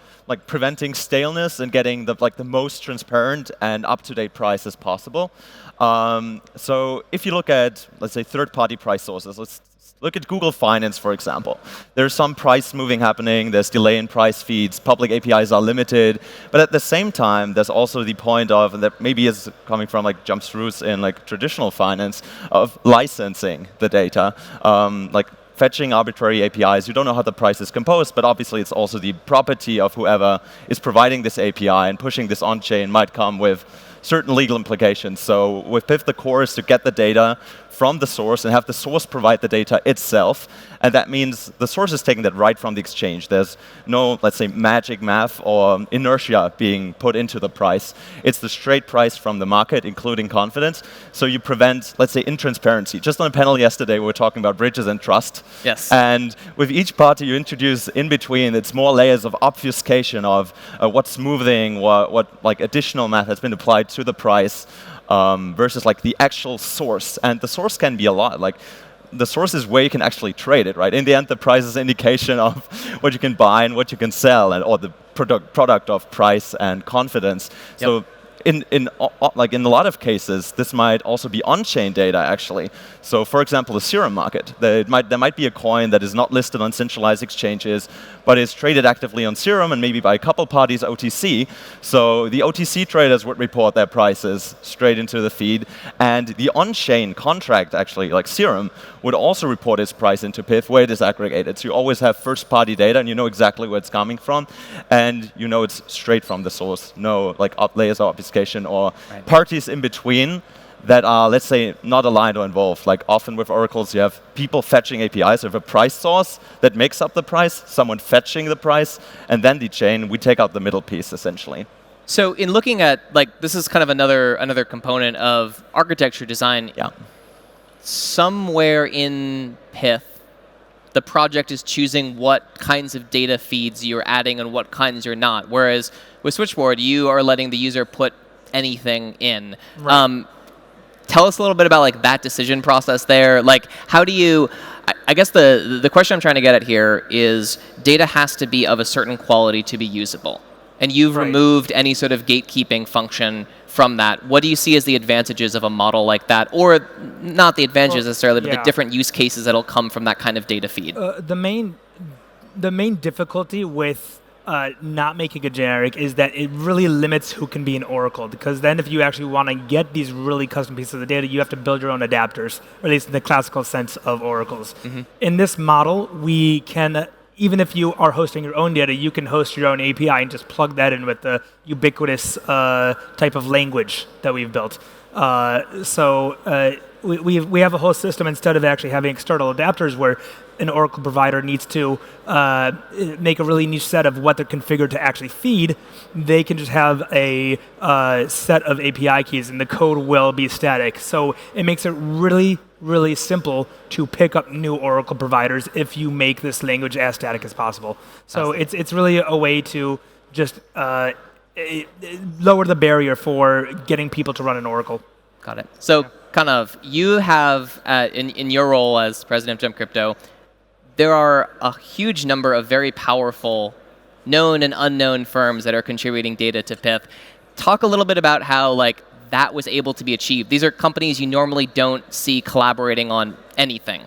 preventing staleness and getting the most transparent and up-to-date price as possible. So if you look at, let's say, third-party price sources, let's look at Google Finance, for example. There's some price moving happening. There's delay in price feeds. Public APIs are limited. But at the same time, there's also the point of, and that maybe is coming from jumps roots in traditional finance, of licensing the data. Fetching arbitrary APIs, you don't know how the price is composed, but obviously it's also the property of whoever is providing this API, and pushing this on-chain might come with certain legal implications. So with PIF, the core is to get the data from the source and have the source provide the data itself. And that means the source is taking that right from the exchange. There's no, let's say, magic math or inertia being put into the price. It's the straight price from the market, including confidence. So you prevent, let's say, intransparency. Just on a panel yesterday, we were talking about bridges and trust. Yes. And with each party you introduce in between, it's more layers of obfuscation of what's smoothing, what additional math has been applied to the price versus the actual source. And the source can be a lot. The source is where you can actually trade it, right? In the end, the price is an indication of what you can buy and what you can sell, or the product of price and confidence. Yep. So in a lot of cases, this might also be on-chain data, actually. So for example, the Serum market. There might be a coin that is not listed on centralized exchanges, but is traded actively on Serum and maybe by a couple parties OTC. So the OTC traders would report their prices straight into the feed, and the on-chain contract, actually, like Serum, would also report its price into PIF, where it is aggregated. So you always have first-party data, and you know exactly where it's coming from, and you know it's straight from the source. No layers of obfuscation or parties in between that are, let's say, not aligned or involved. Often with oracles, you have people fetching APIs. You have a price source that makes up the price, someone fetching the price, and then the chain, we take out the middle piece, essentially. So in looking at, this is kind of another component of architecture design. Yeah. Somewhere in PIF, the project is choosing what kinds of data feeds you're adding and what kinds you're not. Whereas with Switchboard, you are letting the user put anything in. Right. Tell us a little bit about that decision process there. How do you? I guess the question I'm trying to get at here is data has to be of a certain quality to be usable, and you've Right. removed any sort of gatekeeping function from that. What do you see as the advantages of a model like that? Or not the advantages necessarily, but the yeah. different use cases that'll come from that kind of data feed? The main difficulty with not making a generic is that it really limits who can be in Oracle, because then if you actually want to get these really custom pieces of data, you have to build your own adapters, or at least in the classical sense of Oracles. In this model, we can, even if you are hosting your own data, you can host your own API and just plug that in with the ubiquitous type of language that we've built. We have a whole system, instead of actually having external adapters where an Oracle provider needs to make a really niche set of what they're configured to actually feed. They can just have a set of API keys, and the code will be static. So it makes it really, really simple to pick up new Oracle providers if you make this language as static as possible. So it's really a way to just lower the barrier for getting people to run an Oracle. Got it. So kind of, you have, in your role as president of Jump Crypto, there are a huge number of very powerful known and unknown firms that are contributing data to Pith. Talk a little bit about how that was able to be achieved. These are companies you normally don't see collaborating on anything.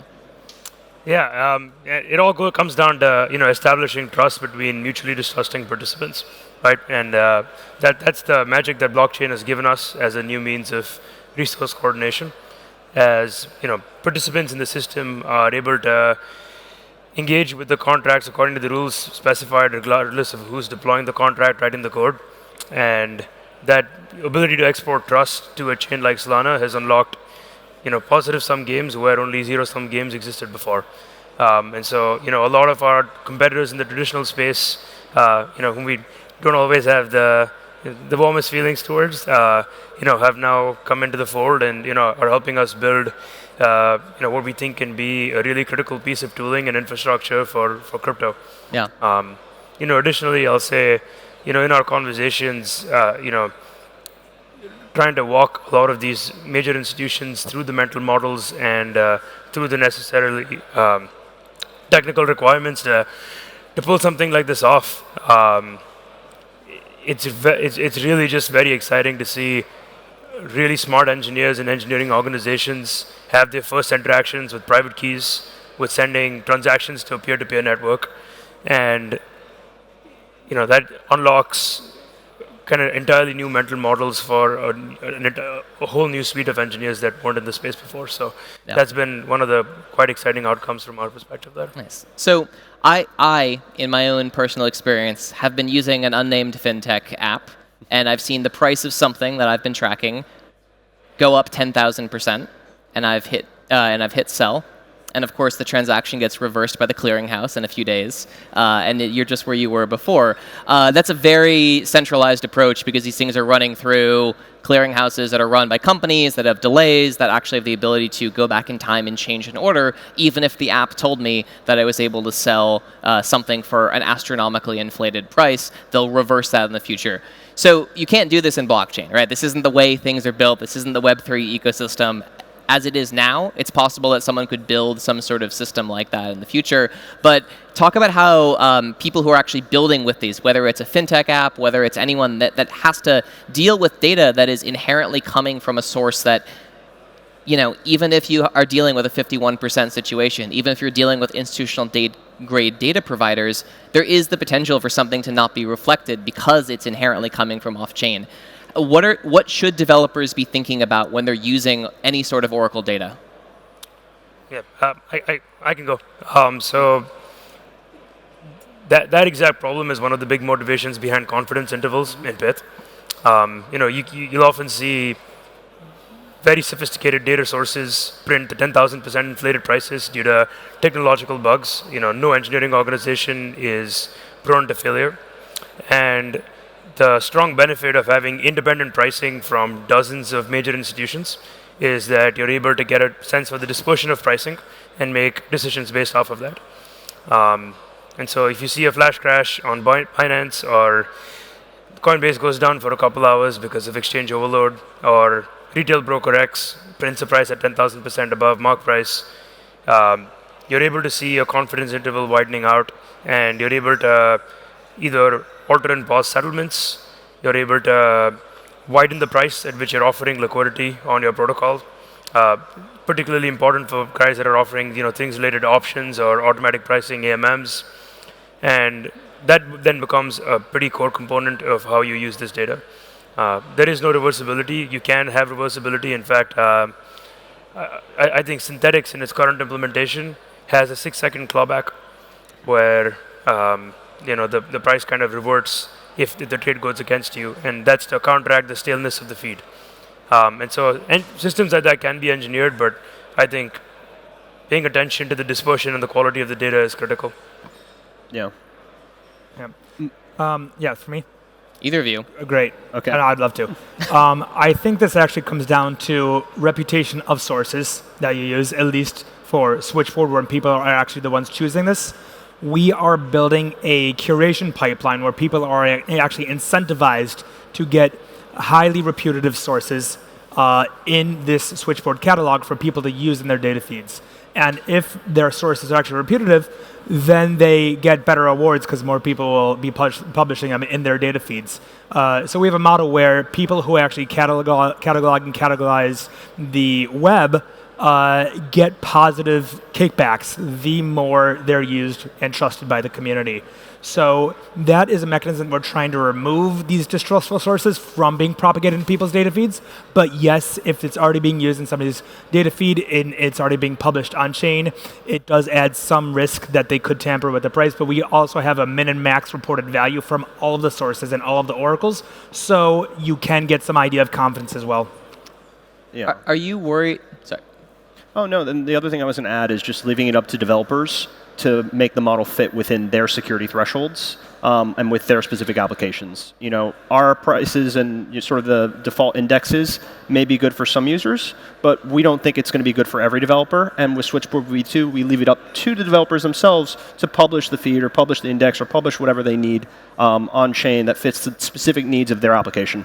Yeah, it all comes down to establishing trust between mutually distrusting participants, right? And that's the magic that blockchain has given us as a new means of resource coordination. As participants in the system are able to engage with the contracts according to the rules specified, regardless of who's deploying the contract, writing the code, and that ability to export trust to a chain like Solana has unlocked positive sum games where only zero sum games existed before. And so, a lot of our competitors in the traditional space, whom we don't always have the warmest feelings towards, have now come into the fold and, are helping us build, what we think can be a really critical piece of tooling and infrastructure for crypto. Yeah. Additionally, I'll say, in our conversations, trying to walk a lot of these major institutions through the mental models and through the necessarily technical requirements to pull something like this off. It's really just very exciting to see really smart engineers and engineering organizations have their first interactions with private keys, with sending transactions to a peer-to-peer network, and that unlocks kind of entirely new mental models for a whole new suite of engineers that weren't in the space before. So that's been one of the quite exciting outcomes from our perspective there. Nice. So I, in my own personal experience, have been using an unnamed fintech app, and I've seen the price of something that I've been tracking go up 10,000%, and I've hit sell. And of course, the transaction gets reversed by the clearinghouse in a few days, and you're just where you were before. That's a very centralized approach because these things are running through clearinghouses that are run by companies that have delays, that actually have the ability to go back in time and change an order, even if the app told me that I was able to sell something for an astronomically inflated price, they'll reverse that in the future. So you can't do this in blockchain, right? This isn't the way things are built. This isn't the Web3 ecosystem. As it is now, it's possible that someone could build some sort of system like that in the future. But talk about how people who are actually building with these, whether it's a fintech app, whether it's anyone that has to deal with data that is inherently coming from a source that, even if you are dealing with a 51% situation, even if you're dealing with institutional grade data providers, there is the potential for something to not be reflected because it's inherently coming from off-chain. What should developers be thinking about when they're using any sort of Oracle data? Yeah, I can go. So that exact problem is one of the big motivations behind confidence intervals in Pith. You'll often see very sophisticated data sources print the 10,000% inflated prices due to technological bugs. No engineering organization is prone to failure, and the strong benefit of having independent pricing from dozens of major institutions is that you're able to get a sense of the dispersion of pricing and make decisions based off of that. And so if you see a flash crash on Binance, or Coinbase goes down for a couple hours because of exchange overload, or retail broker X prints a price at 10,000% above mark price, you're able to see a confidence interval widening out, and you're able to either alter and pause settlements. You're able to widen the price at which you're offering liquidity on your protocol. Particularly important for guys that are offering things related to options or automatic pricing AMMs, and that then becomes a pretty core component of how you use this data. There is no reversibility. You can have reversibility. In fact, I think Synthetics in its current implementation has a 6-second clawback, where the price kind of reverts if the trade goes against you, and that's to counteract the staleness of the feed. And systems like that can be engineered, but I think paying attention to the dispersion and the quality of the data is critical. Yeah. Yeah, for me. Either of you. Great. Okay. And I'd love to. I think this actually comes down to reputation of sources that you use, at least for Switchboard, when people are actually the ones choosing this. We are building a curation pipeline where people are actually incentivized to get highly reputative sources in this Switchboard catalog for people to use in their data feeds. And if their sources are actually reputative, then they get better awards because more people will be publishing them in their data feeds. So we have a model where people who actually catalog and categorize the web get positive kickbacks the more they're used and trusted by the community. So that is a mechanism we're trying to remove these distrustful sources from being propagated in people's data feeds. But yes, if it's already being used in somebody's data feed and it's already being published on chain, it does add some risk that they could tamper with the price. But we also have a min and max reported value from all of the sources and all of the oracles, so you can get some idea of confidence as well. Yeah. Are you worried? Sorry. Oh, no. Then the other thing I was going to add is just leaving it up to developers to make the model fit within their security thresholds and with their specific applications. Our prices and sort of the default indexes may be good for some users, but we don't think it's going to be good for every developer. And with Switchboard V2, we leave it up to the developers themselves to publish the feed or publish the index or publish whatever they need on chain that fits the specific needs of their application.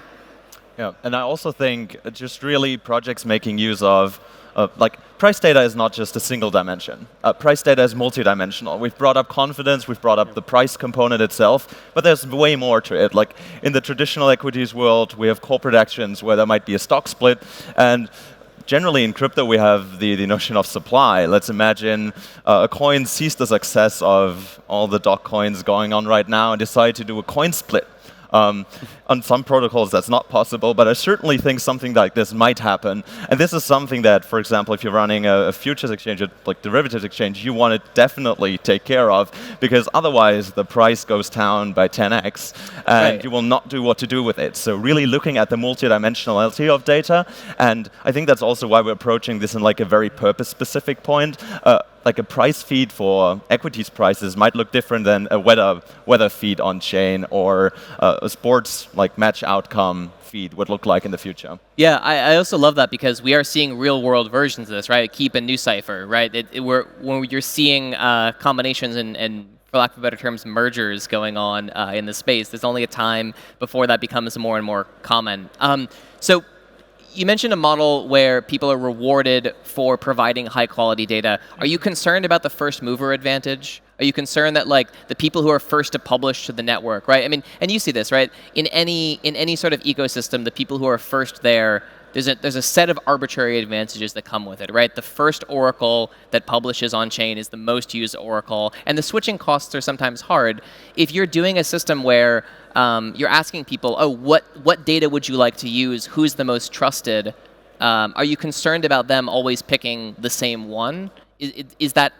Yeah, and I also think just really projects making use of price data is not just a single dimension. Price data is multidimensional. We've brought up confidence, we've brought up the price component itself, but there's way more to it. Like in the traditional equities world, we have corporate actions where there might be a stock split, and generally in crypto we have the notion of supply. Let's imagine a coin sees the success of all the doc coins going on right now and decide to do a coin split. On some protocols that's not possible, but I certainly think something like this might happen. And this is something that, for example, if you're running a futures exchange, like derivatives exchange, you want to definitely take care of, because otherwise the price goes down by 10x, and you will not do what to do with it. So really looking at the multidimensionality of data, and I think that's also why we're approaching this in like a very purpose-specific point. Like a price feed for equities prices might look different than a weather feed on chain, or a sports like match outcome feed would look like in the future. Yeah, I also love that because we are seeing real-world versions of this, right? Keep and NewCipher, right? When you're seeing combinations and for lack of better terms, mergers going on in the space, there's only a time before that becomes more and more common. So you mentioned a model where people are rewarded for providing high-quality data. Are you concerned about the first-mover advantage? Are you concerned that like the people who are first to publish to the network, right? I mean, and you see this, right? In any sort of ecosystem, the people who are first there, there's a set of arbitrary advantages that come with it, right? The first oracle that publishes on chain is the most used oracle, and the switching costs are sometimes hard. If you're doing a system where you're asking people, oh, what data would you like to use? Who's the most trusted? Are you concerned about them always picking the same one? Is that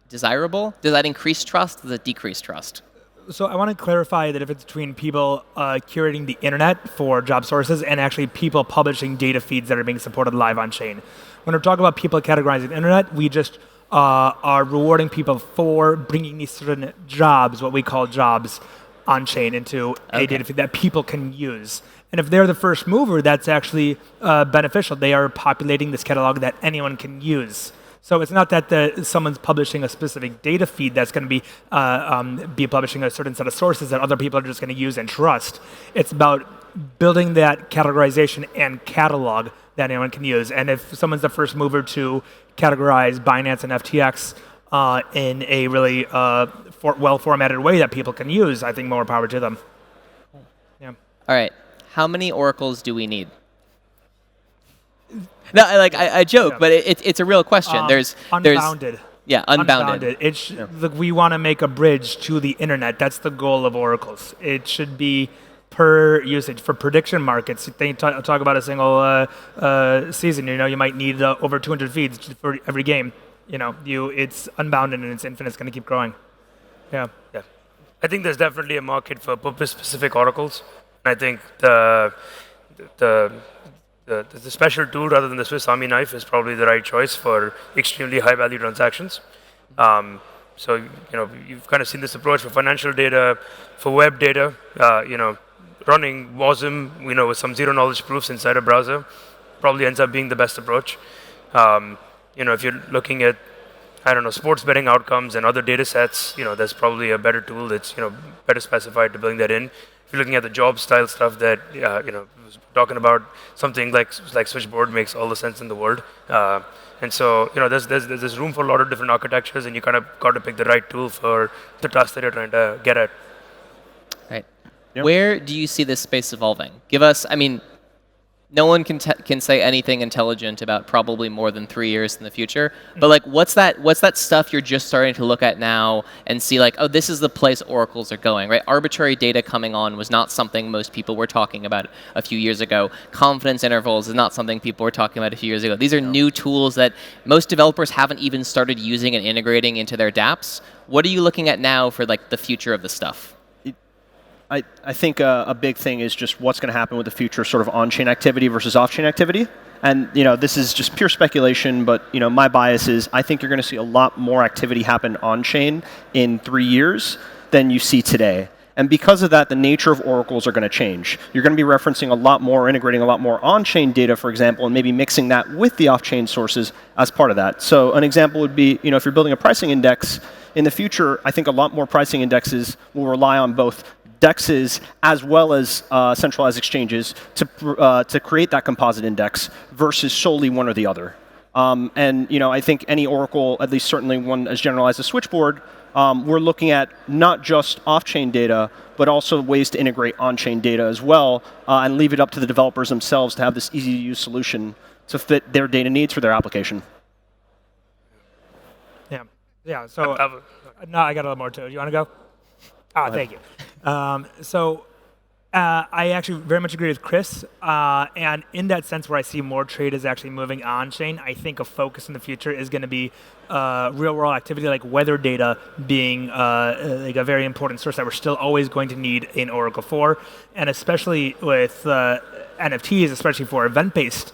desirable? Does that increase trust? Does it decrease trust? So I want to clarify the difference between people curating the internet for job sources and actually people publishing data feeds that are being supported live on chain. When we're talking about people categorizing the internet, we just are rewarding people for bringing these certain jobs, what we call jobs, on chain into a data feed that people can use. And if they're the first mover, that's actually beneficial. They are populating this catalog that anyone can use. So it's not that someone's publishing a specific data feed that's going to be publishing a certain set of sources that other people are just going to use and trust. It's about building that categorization and catalog that anyone can use. And if someone's the first mover to categorize Binance and FTX in a really well-formatted way that people can use, I think more power to them. Yeah. All right. How many oracles do we need? No, I joke, but it's a real question. Unbounded. Yeah, unbounded. We want to make a bridge to the internet. That's the goal of oracles. It should be per usage. For prediction markets, they talk about a single season. You might need over 200 feeds for every game. It's unbounded and it's infinite. It's going to keep growing. Yeah. I think there's definitely a market for purpose-specific oracles. I think the special tool rather than the Swiss Army knife is probably the right choice for extremely high-value transactions. So you've kind of seen this approach for financial data, for web data. Running WASM, with some zero-knowledge proofs inside a browser, probably ends up being the best approach. If you're looking at, sports betting outcomes and other data sets, there's probably a better tool that's, better specified to bring that in. If you're looking at the job style stuff that, was talking about, something like Switchboard makes all the sense in the world. And so, there's room for a lot of different architectures, and you kind of got to pick the right tool for the task that you're trying to get at. Right. Yep. Where do you see this space evolving? Give us, no one can say anything intelligent about probably more than 3 years in the future. But what's that stuff you're just starting to look at now and see oh, this is the place oracles are going, right? Arbitrary data coming on was not something most people were talking about a few years ago. Confidence intervals is not something people were talking about a few years ago. These are new tools that most developers haven't even started using and integrating into their dApps. What are you looking at now for the future of the stuff? I think a big thing is just what's going to happen with the future sort of on-chain activity versus off-chain activity. And this is just pure speculation, but my bias is I think you're going to see a lot more activity happen on-chain in 3 years than you see today. And because of that, the nature of oracles are going to change. You're going to be referencing a lot more, integrating a lot more on-chain data, for example, and maybe mixing that with the off-chain sources as part of that. So an example would be, if you're building a pricing index, in the future, I think a lot more pricing indexes will rely on both DEXs as well as centralized exchanges to create that composite index versus solely one or the other. And I think any oracle, at least certainly one as generalized as Switchboard, we're looking at not just off-chain data, but also ways to integrate on-chain data as well, and leave it up to the developers themselves to have this easy-to-use solution to fit their data needs for their application. Yeah. So no, I got a little more to it. You want to go? Thank you. I actually very much agree with Chris. And in that sense where I see more trade is actually moving on-chain, I think a focus in the future is going to be real-world activity like weather data being a very important source that we're still always going to need in Oracle for. And especially with NFTs, especially for event-based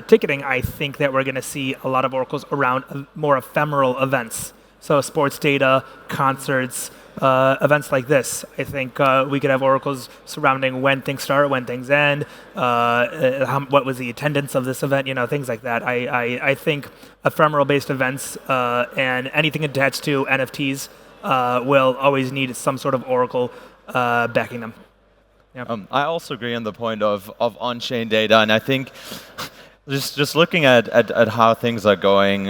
ticketing, I think that we're going to see a lot of oracles around more ephemeral events. So sports data, concerts, events like this. I think we could have oracles surrounding when things start, when things end, what was the attendance of this event, things like that. I think ephemeral-based events and anything attached to NFTs will always need some sort of oracle backing them. Yep. I also agree on the point of on-chain data, and I think just looking at how things are going,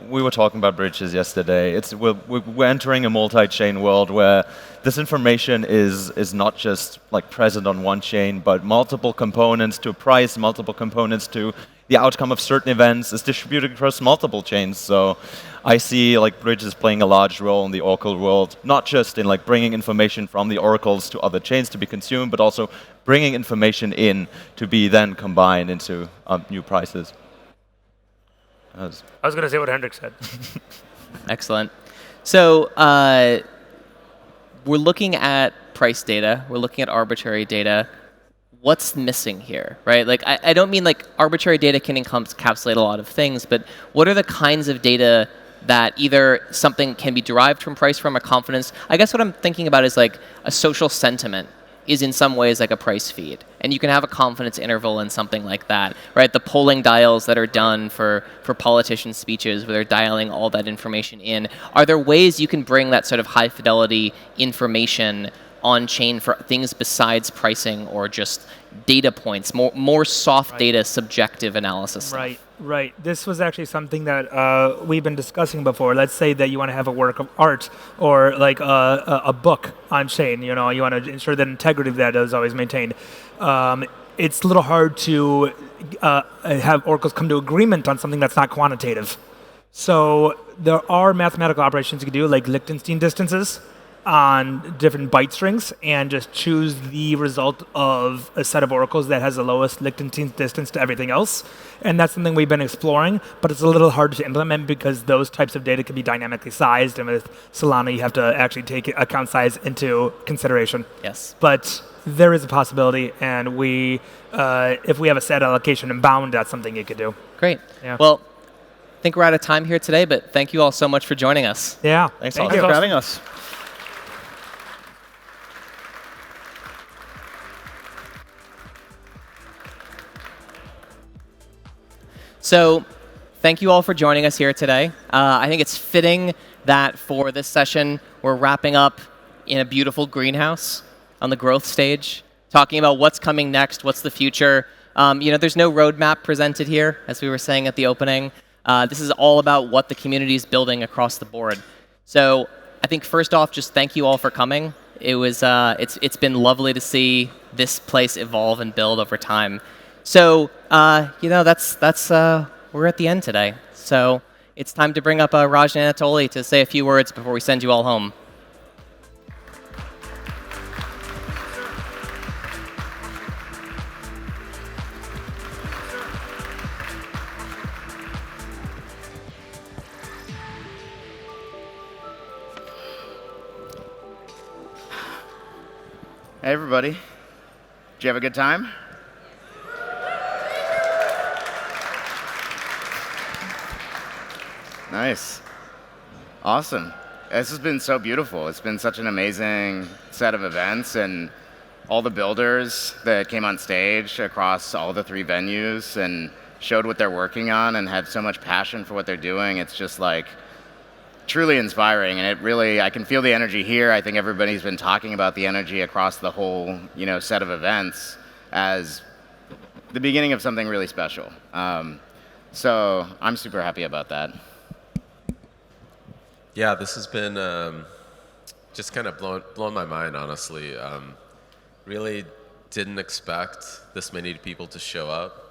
we were talking about bridges yesterday. We're entering a multi-chain world where this information is not just present on one chain, but multiple components to price, multiple components to the outcome of certain events is distributed across multiple chains. So I see bridges playing a large role in the Oracle world, not just in bringing information from the oracles to other chains to be consumed, but also bringing information in to be then combined into new prices. I was going to say what Hendrik said. Excellent. So we're looking at price data. We're looking at arbitrary data. What's missing here, right? I don't mean arbitrary data can encapsulate a lot of things, but what are the kinds of data that either something can be derived from price from a confidence? I guess what I'm thinking about is a social sentiment is in some ways like a price feed. And you can have a confidence interval in something like that, right? The polling dials that are done for politician speeches where they're dialing all that information in. Are there ways you can bring that sort of high fidelity information on chain for things besides pricing or just data points, more soft data, subjective analysis stuff? Right. Right. This was actually something that we've been discussing before. Let's say that you want to have a work of art or like a book on chain. You know, you want to ensure that integrity of that is always maintained. It's a little hard to have oracles come to agreement on something that's not quantitative. So there are mathematical operations you can do, like Lichtenstein distances on different byte strings, and just choose the result of a set of oracles that has the lowest Lichtenstein distance to everything else. And that's something we've been exploring, but it's a little hard to implement because those types of data can be dynamically sized, and with Solana you have to actually take account size into consideration. Yes. But there is a possibility, and we, if we have a set allocation and bound, that's something you could do. Great. Yeah. Well, I think we're out of time here today, but thank you all so much for joining us. Yeah. Thanks all for having us. So thank you all for joining us here today. I think it's fitting that for this session, we're wrapping up in a beautiful greenhouse on the growth stage, talking about what's coming next, what's the future. There's no roadmap presented here, as we were saying at the opening. This is all about what the community is building across the board. So I think first off, just thank you all for coming. It was, it's been lovely to see this place evolve and build over time. So, we're at the end today. So it's time to bring up Raj and Anatoly to say a few words before we send you all home. Hey, everybody. Did you have a good time? Nice. Awesome. This has been so beautiful. It's been such an amazing set of events, and all the builders that came on stage across all the 3 venues and showed what they're working on and had so much passion for what they're doing. It's just like truly inspiring, and it really, I can feel the energy here. I think everybody's been talking about the energy across the whole, set of events as the beginning of something really special. So I'm super happy about that. Yeah, this has been just kind of blown my mind, honestly. Really didn't expect this many people to show up.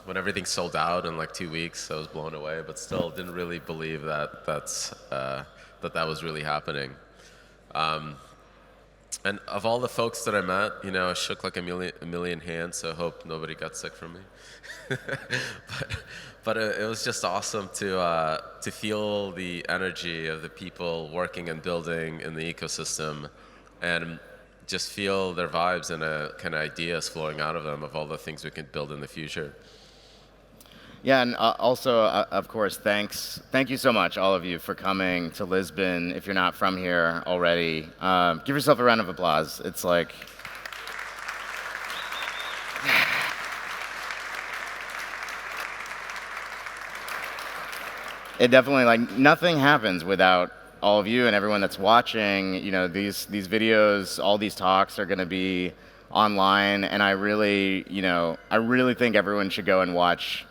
When everything sold out in like 2 weeks, I was blown away, but still didn't really believe that that was really happening. And of all the folks that I met, I shook like a million hands, so I hope nobody got sick from me. but it was just awesome to feel the energy of the people working and building in the ecosystem, and just feel their vibes and kind of ideas flowing out of them of all the things we can build in the future. Yeah, and also, of course, thank you so much, all of you, for coming to Lisbon. If you're not from here already, give yourself a round of applause. It's like, it definitely, like, nothing happens without all of you and everyone that's watching. These videos, all these talks are going to be online, and I really think everyone should go and watch.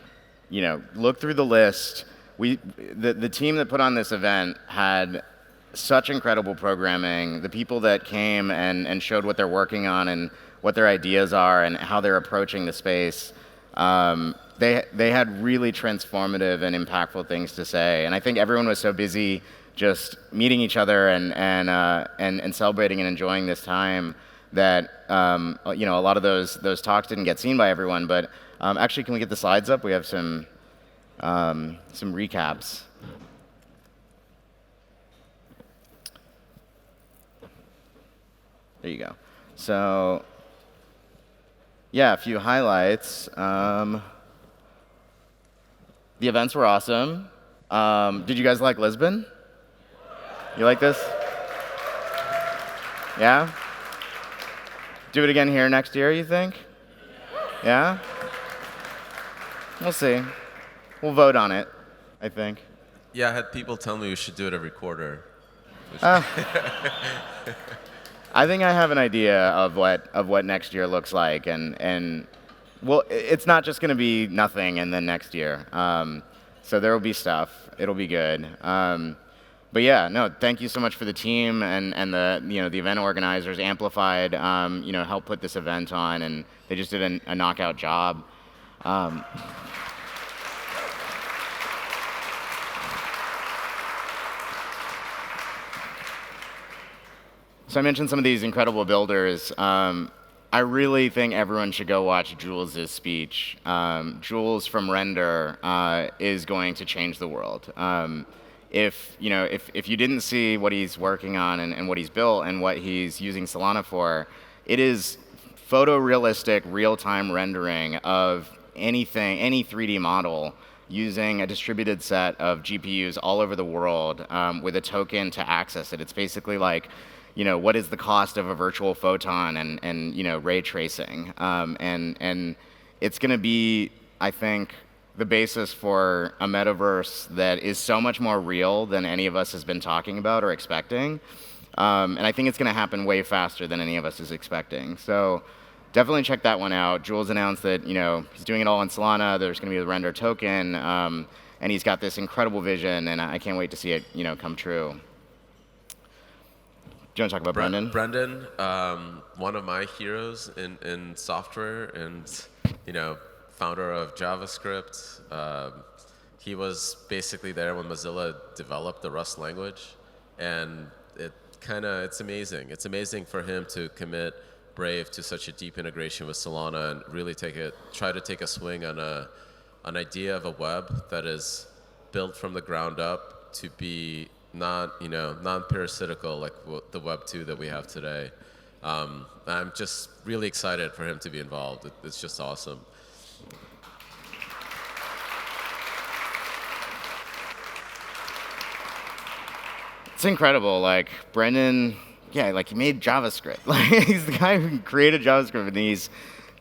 Look through the list. The team that put on this event had such incredible programming. The people that came and showed what they're working on and what their ideas are and how they're approaching the space, they had really transformative and impactful things to say. And I think everyone was so busy just meeting each other and celebrating and enjoying this time that a lot of those talks didn't get seen by everyone. But actually, can we get the slides up? We have some recaps. There you go. So, yeah, a few highlights. The events were awesome. Did you guys like Lisbon? You like this? Yeah? Do it again here next year, you think? Yeah? We'll see. We'll vote on it, I think. Yeah, I had people tell me we should do it every quarter. I think I have an idea of what next year looks like, and well, it's not just going to be nothing and then next year. So there will be stuff. It'll be good. But yeah, no, thank you so much for the team and the the event organizers. Amplified helped put this event on, and they just did a knockout job. So I mentioned some of these incredible builders. I really think everyone should go watch Jules' speech. Jules from Render is going to change the world. If you didn't see what he's working on and what he's built and what he's using Solana for, it is photorealistic real-time rendering of anything, any 3D model using a distributed set of GPUs all over the world with a token to access it. It's basically like, what is the cost of a virtual photon and ray tracing. And it's going to be, I think, the basis for a metaverse that is so much more real than any of us has been talking about or expecting. And I think it's going to happen way faster than any of us is expecting. So definitely check that one out. Jules announced that he's doing it all on Solana. There's going to be the render token. And he's got this incredible vision, and I can't wait to see it come true. Do you want to talk about Brendan? Brendan, one of my heroes in software and, founder of JavaScript. He was basically there when Mozilla developed the Rust language. And it's amazing. It's amazing for him to commit Brave to such a deep integration with Solana and really try to take a swing on an idea of a web that is built from the ground up to be non-parasitical like the Web 2 that we have today. I'm just really excited for him to be involved. It's just awesome. It's incredible. Like Brendan, he made JavaScript. Like he's the guy who created JavaScript, and he's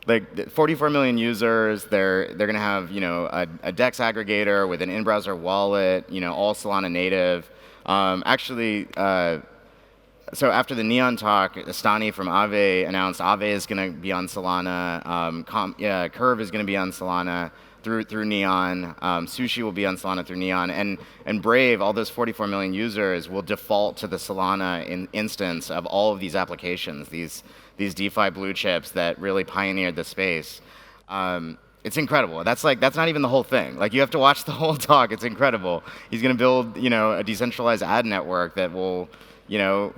like 44 million users. They're gonna have a DEX aggregator with an in-browser wallet. All Solana native. So after the Neon talk, Astani from Aave announced Aave is going to be on Solana. Curve is going to be on Solana through Neon. Sushi will be on Solana through Neon. And Brave, all those 44 million users, will default to the Solana instance of all of these applications, these DeFi blue chips that really pioneered the space. It's incredible. That's not even the whole thing. Like, you have to watch the whole talk. It's incredible. He's going to build, a decentralized ad network that will,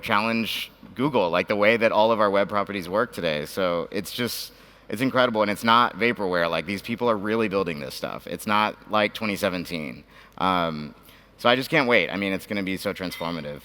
challenge Google, like the way that all of our web properties work today. So it's incredible, and it's not vaporware. Like, these people are really building this stuff. It's not like 2017. So I just can't wait. I mean, it's going to be so transformative.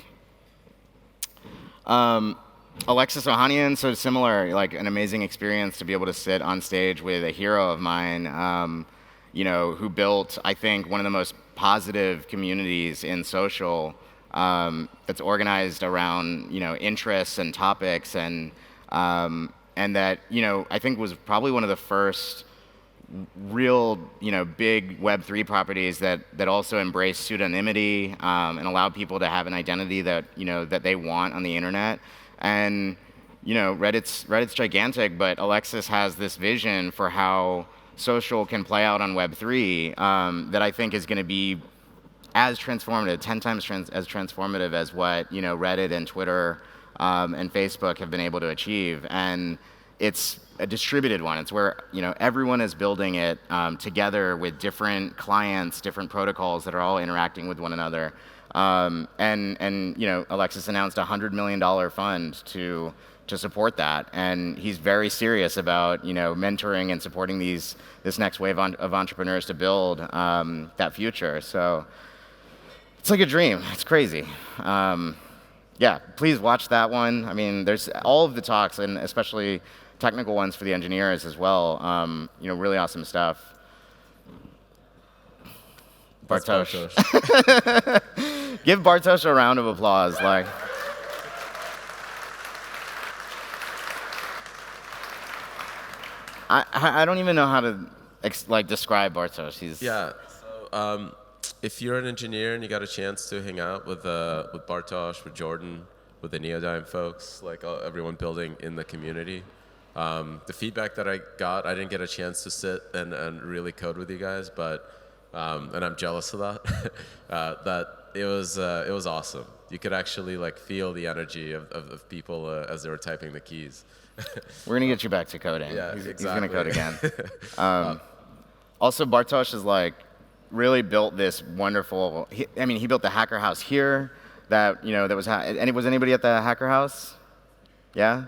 Alexis Ohanian, so similar, like an amazing experience to be able to sit on stage with a hero of mine, who built, I think, one of the most positive communities in social that's organized around, interests and topics, and that, I think was probably one of the first real, big Web3 properties that also embrace pseudonymity and allow people to have an identity that, that they want on the internet. And Reddit's gigantic, but Alexis has this vision for how social can play out on Web3 that I think is going to be as transformative, 10 times as transformative as what Reddit and Twitter and Facebook have been able to achieve. And it's a distributed one. It's where everyone is building it together with different clients, different protocols that are all interacting with one another. Alexis announced a $100 million fund to support that, and he's very serious about mentoring and supporting this next wave of entrepreneurs to build that future. So it's like a dream. It's crazy. Please watch that one. I mean, there's all of the talks, and especially technical ones for the engineers as well. Really awesome stuff. Bartosz. Give Bartosz a round of applause. Like, I don't even know how to describe Bartosz. So if you're an engineer and you got a chance to hang out with Bartosz, with Jordan, with the Neodyme folks, like everyone building in the community, The feedback that I got, I didn't get a chance to sit and really code with you guys, but and I'm jealous of that. That it was awesome. You could actually like feel the energy of people as they were typing the keys. We're gonna get you back to coding. Yeah, he's exactly. gonna code again. Also, Bartosz has like really built this wonderful. He built the hacker house here. That that was. Was anybody at the hacker house? Yeah,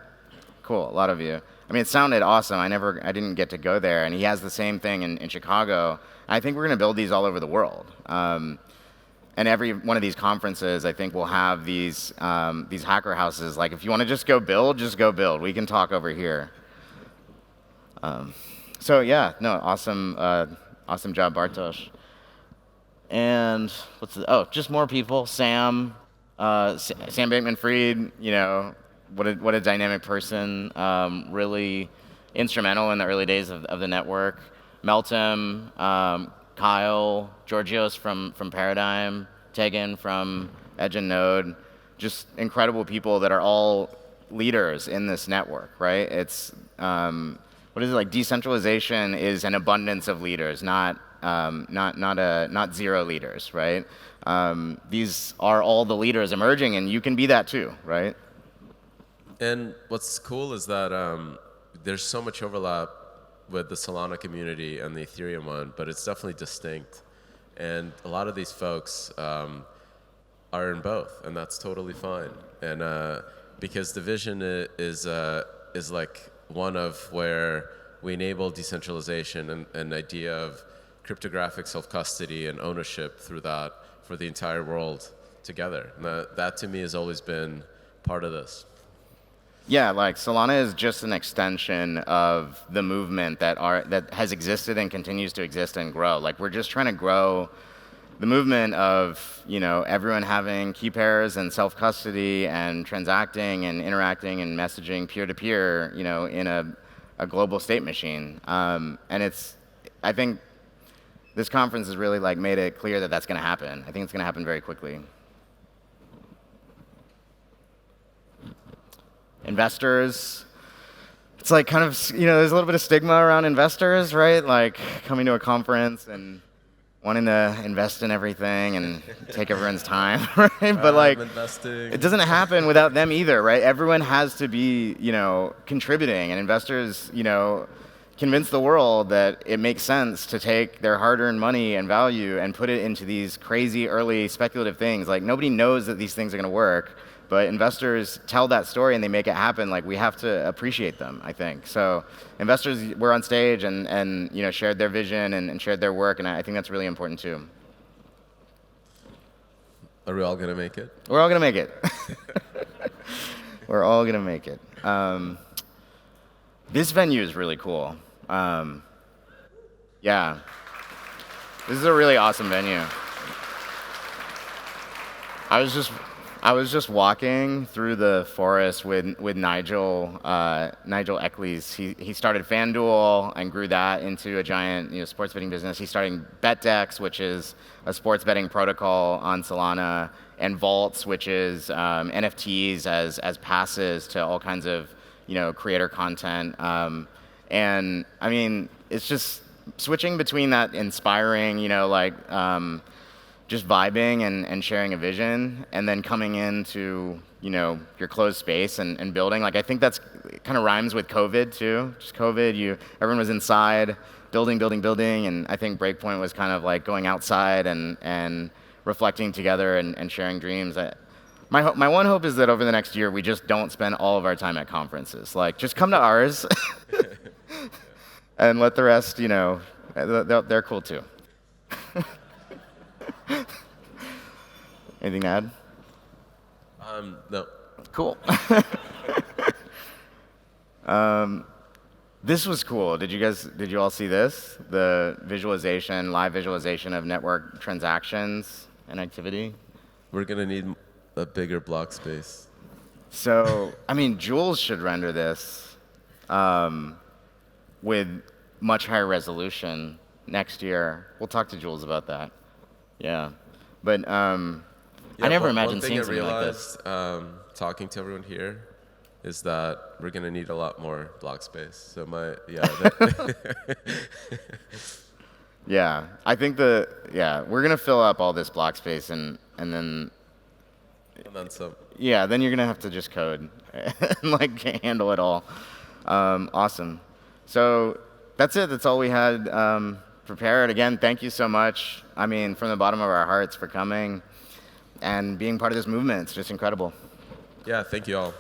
cool. A lot of you. I mean, it sounded awesome. I didn't get to go there. And he has the same thing in Chicago. I think we're gonna build these all over the world. And every one of these conferences, I think, will have these hacker houses. Like, if you want to just go build. We can talk over here. So yeah, no, awesome job, Bartosz. And just more people. Sam Bateman-Fried. What a dynamic person. Really instrumental in the early days of the network. Meltem. Kyle, Georgios from Paradigm, Tegan from Edge and Node, just incredible people that are all leaders in this network, right? It's what is it like? Decentralization is an abundance of leaders, not zero leaders, right? These are all the leaders emerging, and you can be that too, right? And what's cool is that there's so much overlap with the Solana community and the Ethereum one, but it's definitely distinct. And a lot of these folks are in both, and that's totally fine. And because the vision is like one of where we enable decentralization and an idea of cryptographic self-custody and ownership through that for the entire world together. And that to me has always been part of this. Yeah, like Solana is just an extension of the movement that has existed and continues to exist and grow. Like, we're just trying to grow the movement of everyone having key pairs and self-custody and transacting and interacting and messaging peer-to-peer, in a global state machine. And I think this conference has really like made it clear that that's going to happen. I think it's going to happen very quickly. Investors, it's like kind of, there's a little bit of stigma around investors, right? Like coming to a conference and wanting to invest in everything and take everyone's time, right? But like, it doesn't happen without them either, right? Everyone has to be, contributing, and investors, convince the world that it makes sense to take their hard-earned money and value and put it into these crazy early speculative things. Like, nobody knows that these things are going to work. But investors tell that story and they make it happen. Like, we have to appreciate them, I think. So investors were on stage and shared their vision and shared their work, and I think that's really important too. Are we all gonna make it? We're all gonna make it. We're all gonna make it. This venue is really cool. Yeah, this is a really awesome venue. I was just walking through the forest with Nigel Eccles. He started FanDuel and grew that into a giant sports betting business. He's starting BetDex, which is a sports betting protocol on Solana, and Vaults, which is NFTs as passes to all kinds of creator content. And I mean, it's just switching between that inspiring, just vibing and sharing a vision, and then coming into your closed space and building. Like, I think that's kind of rhymes with COVID too. Just COVID, everyone was inside, building, and I think Breakpoint was kind of like going outside and reflecting together and sharing dreams. My one hope is that over the next year we just don't spend all of our time at conferences. Like, just come to ours, and let the rest, they're cool too. Anything to add? No. Cool. This was cool. Did you all see this? The live visualization of network transactions and activity? We're gonna need a bigger block space. So, I mean, Jules should render this with much higher resolution next year. We'll talk to Jules about that. Yeah, but I never imagined seeing something like this. Talking to everyone here is that we're going to need a lot more block space. So Yeah, I think we're gonna fill up all this block space and then some. Yeah, then you're gonna have to just code and like handle it all. Awesome. So that's it. That's all we had prepared. Again, thank you so much. I mean, from the bottom of our hearts for coming and being part of this movement. It's just incredible. Yeah, thank you all.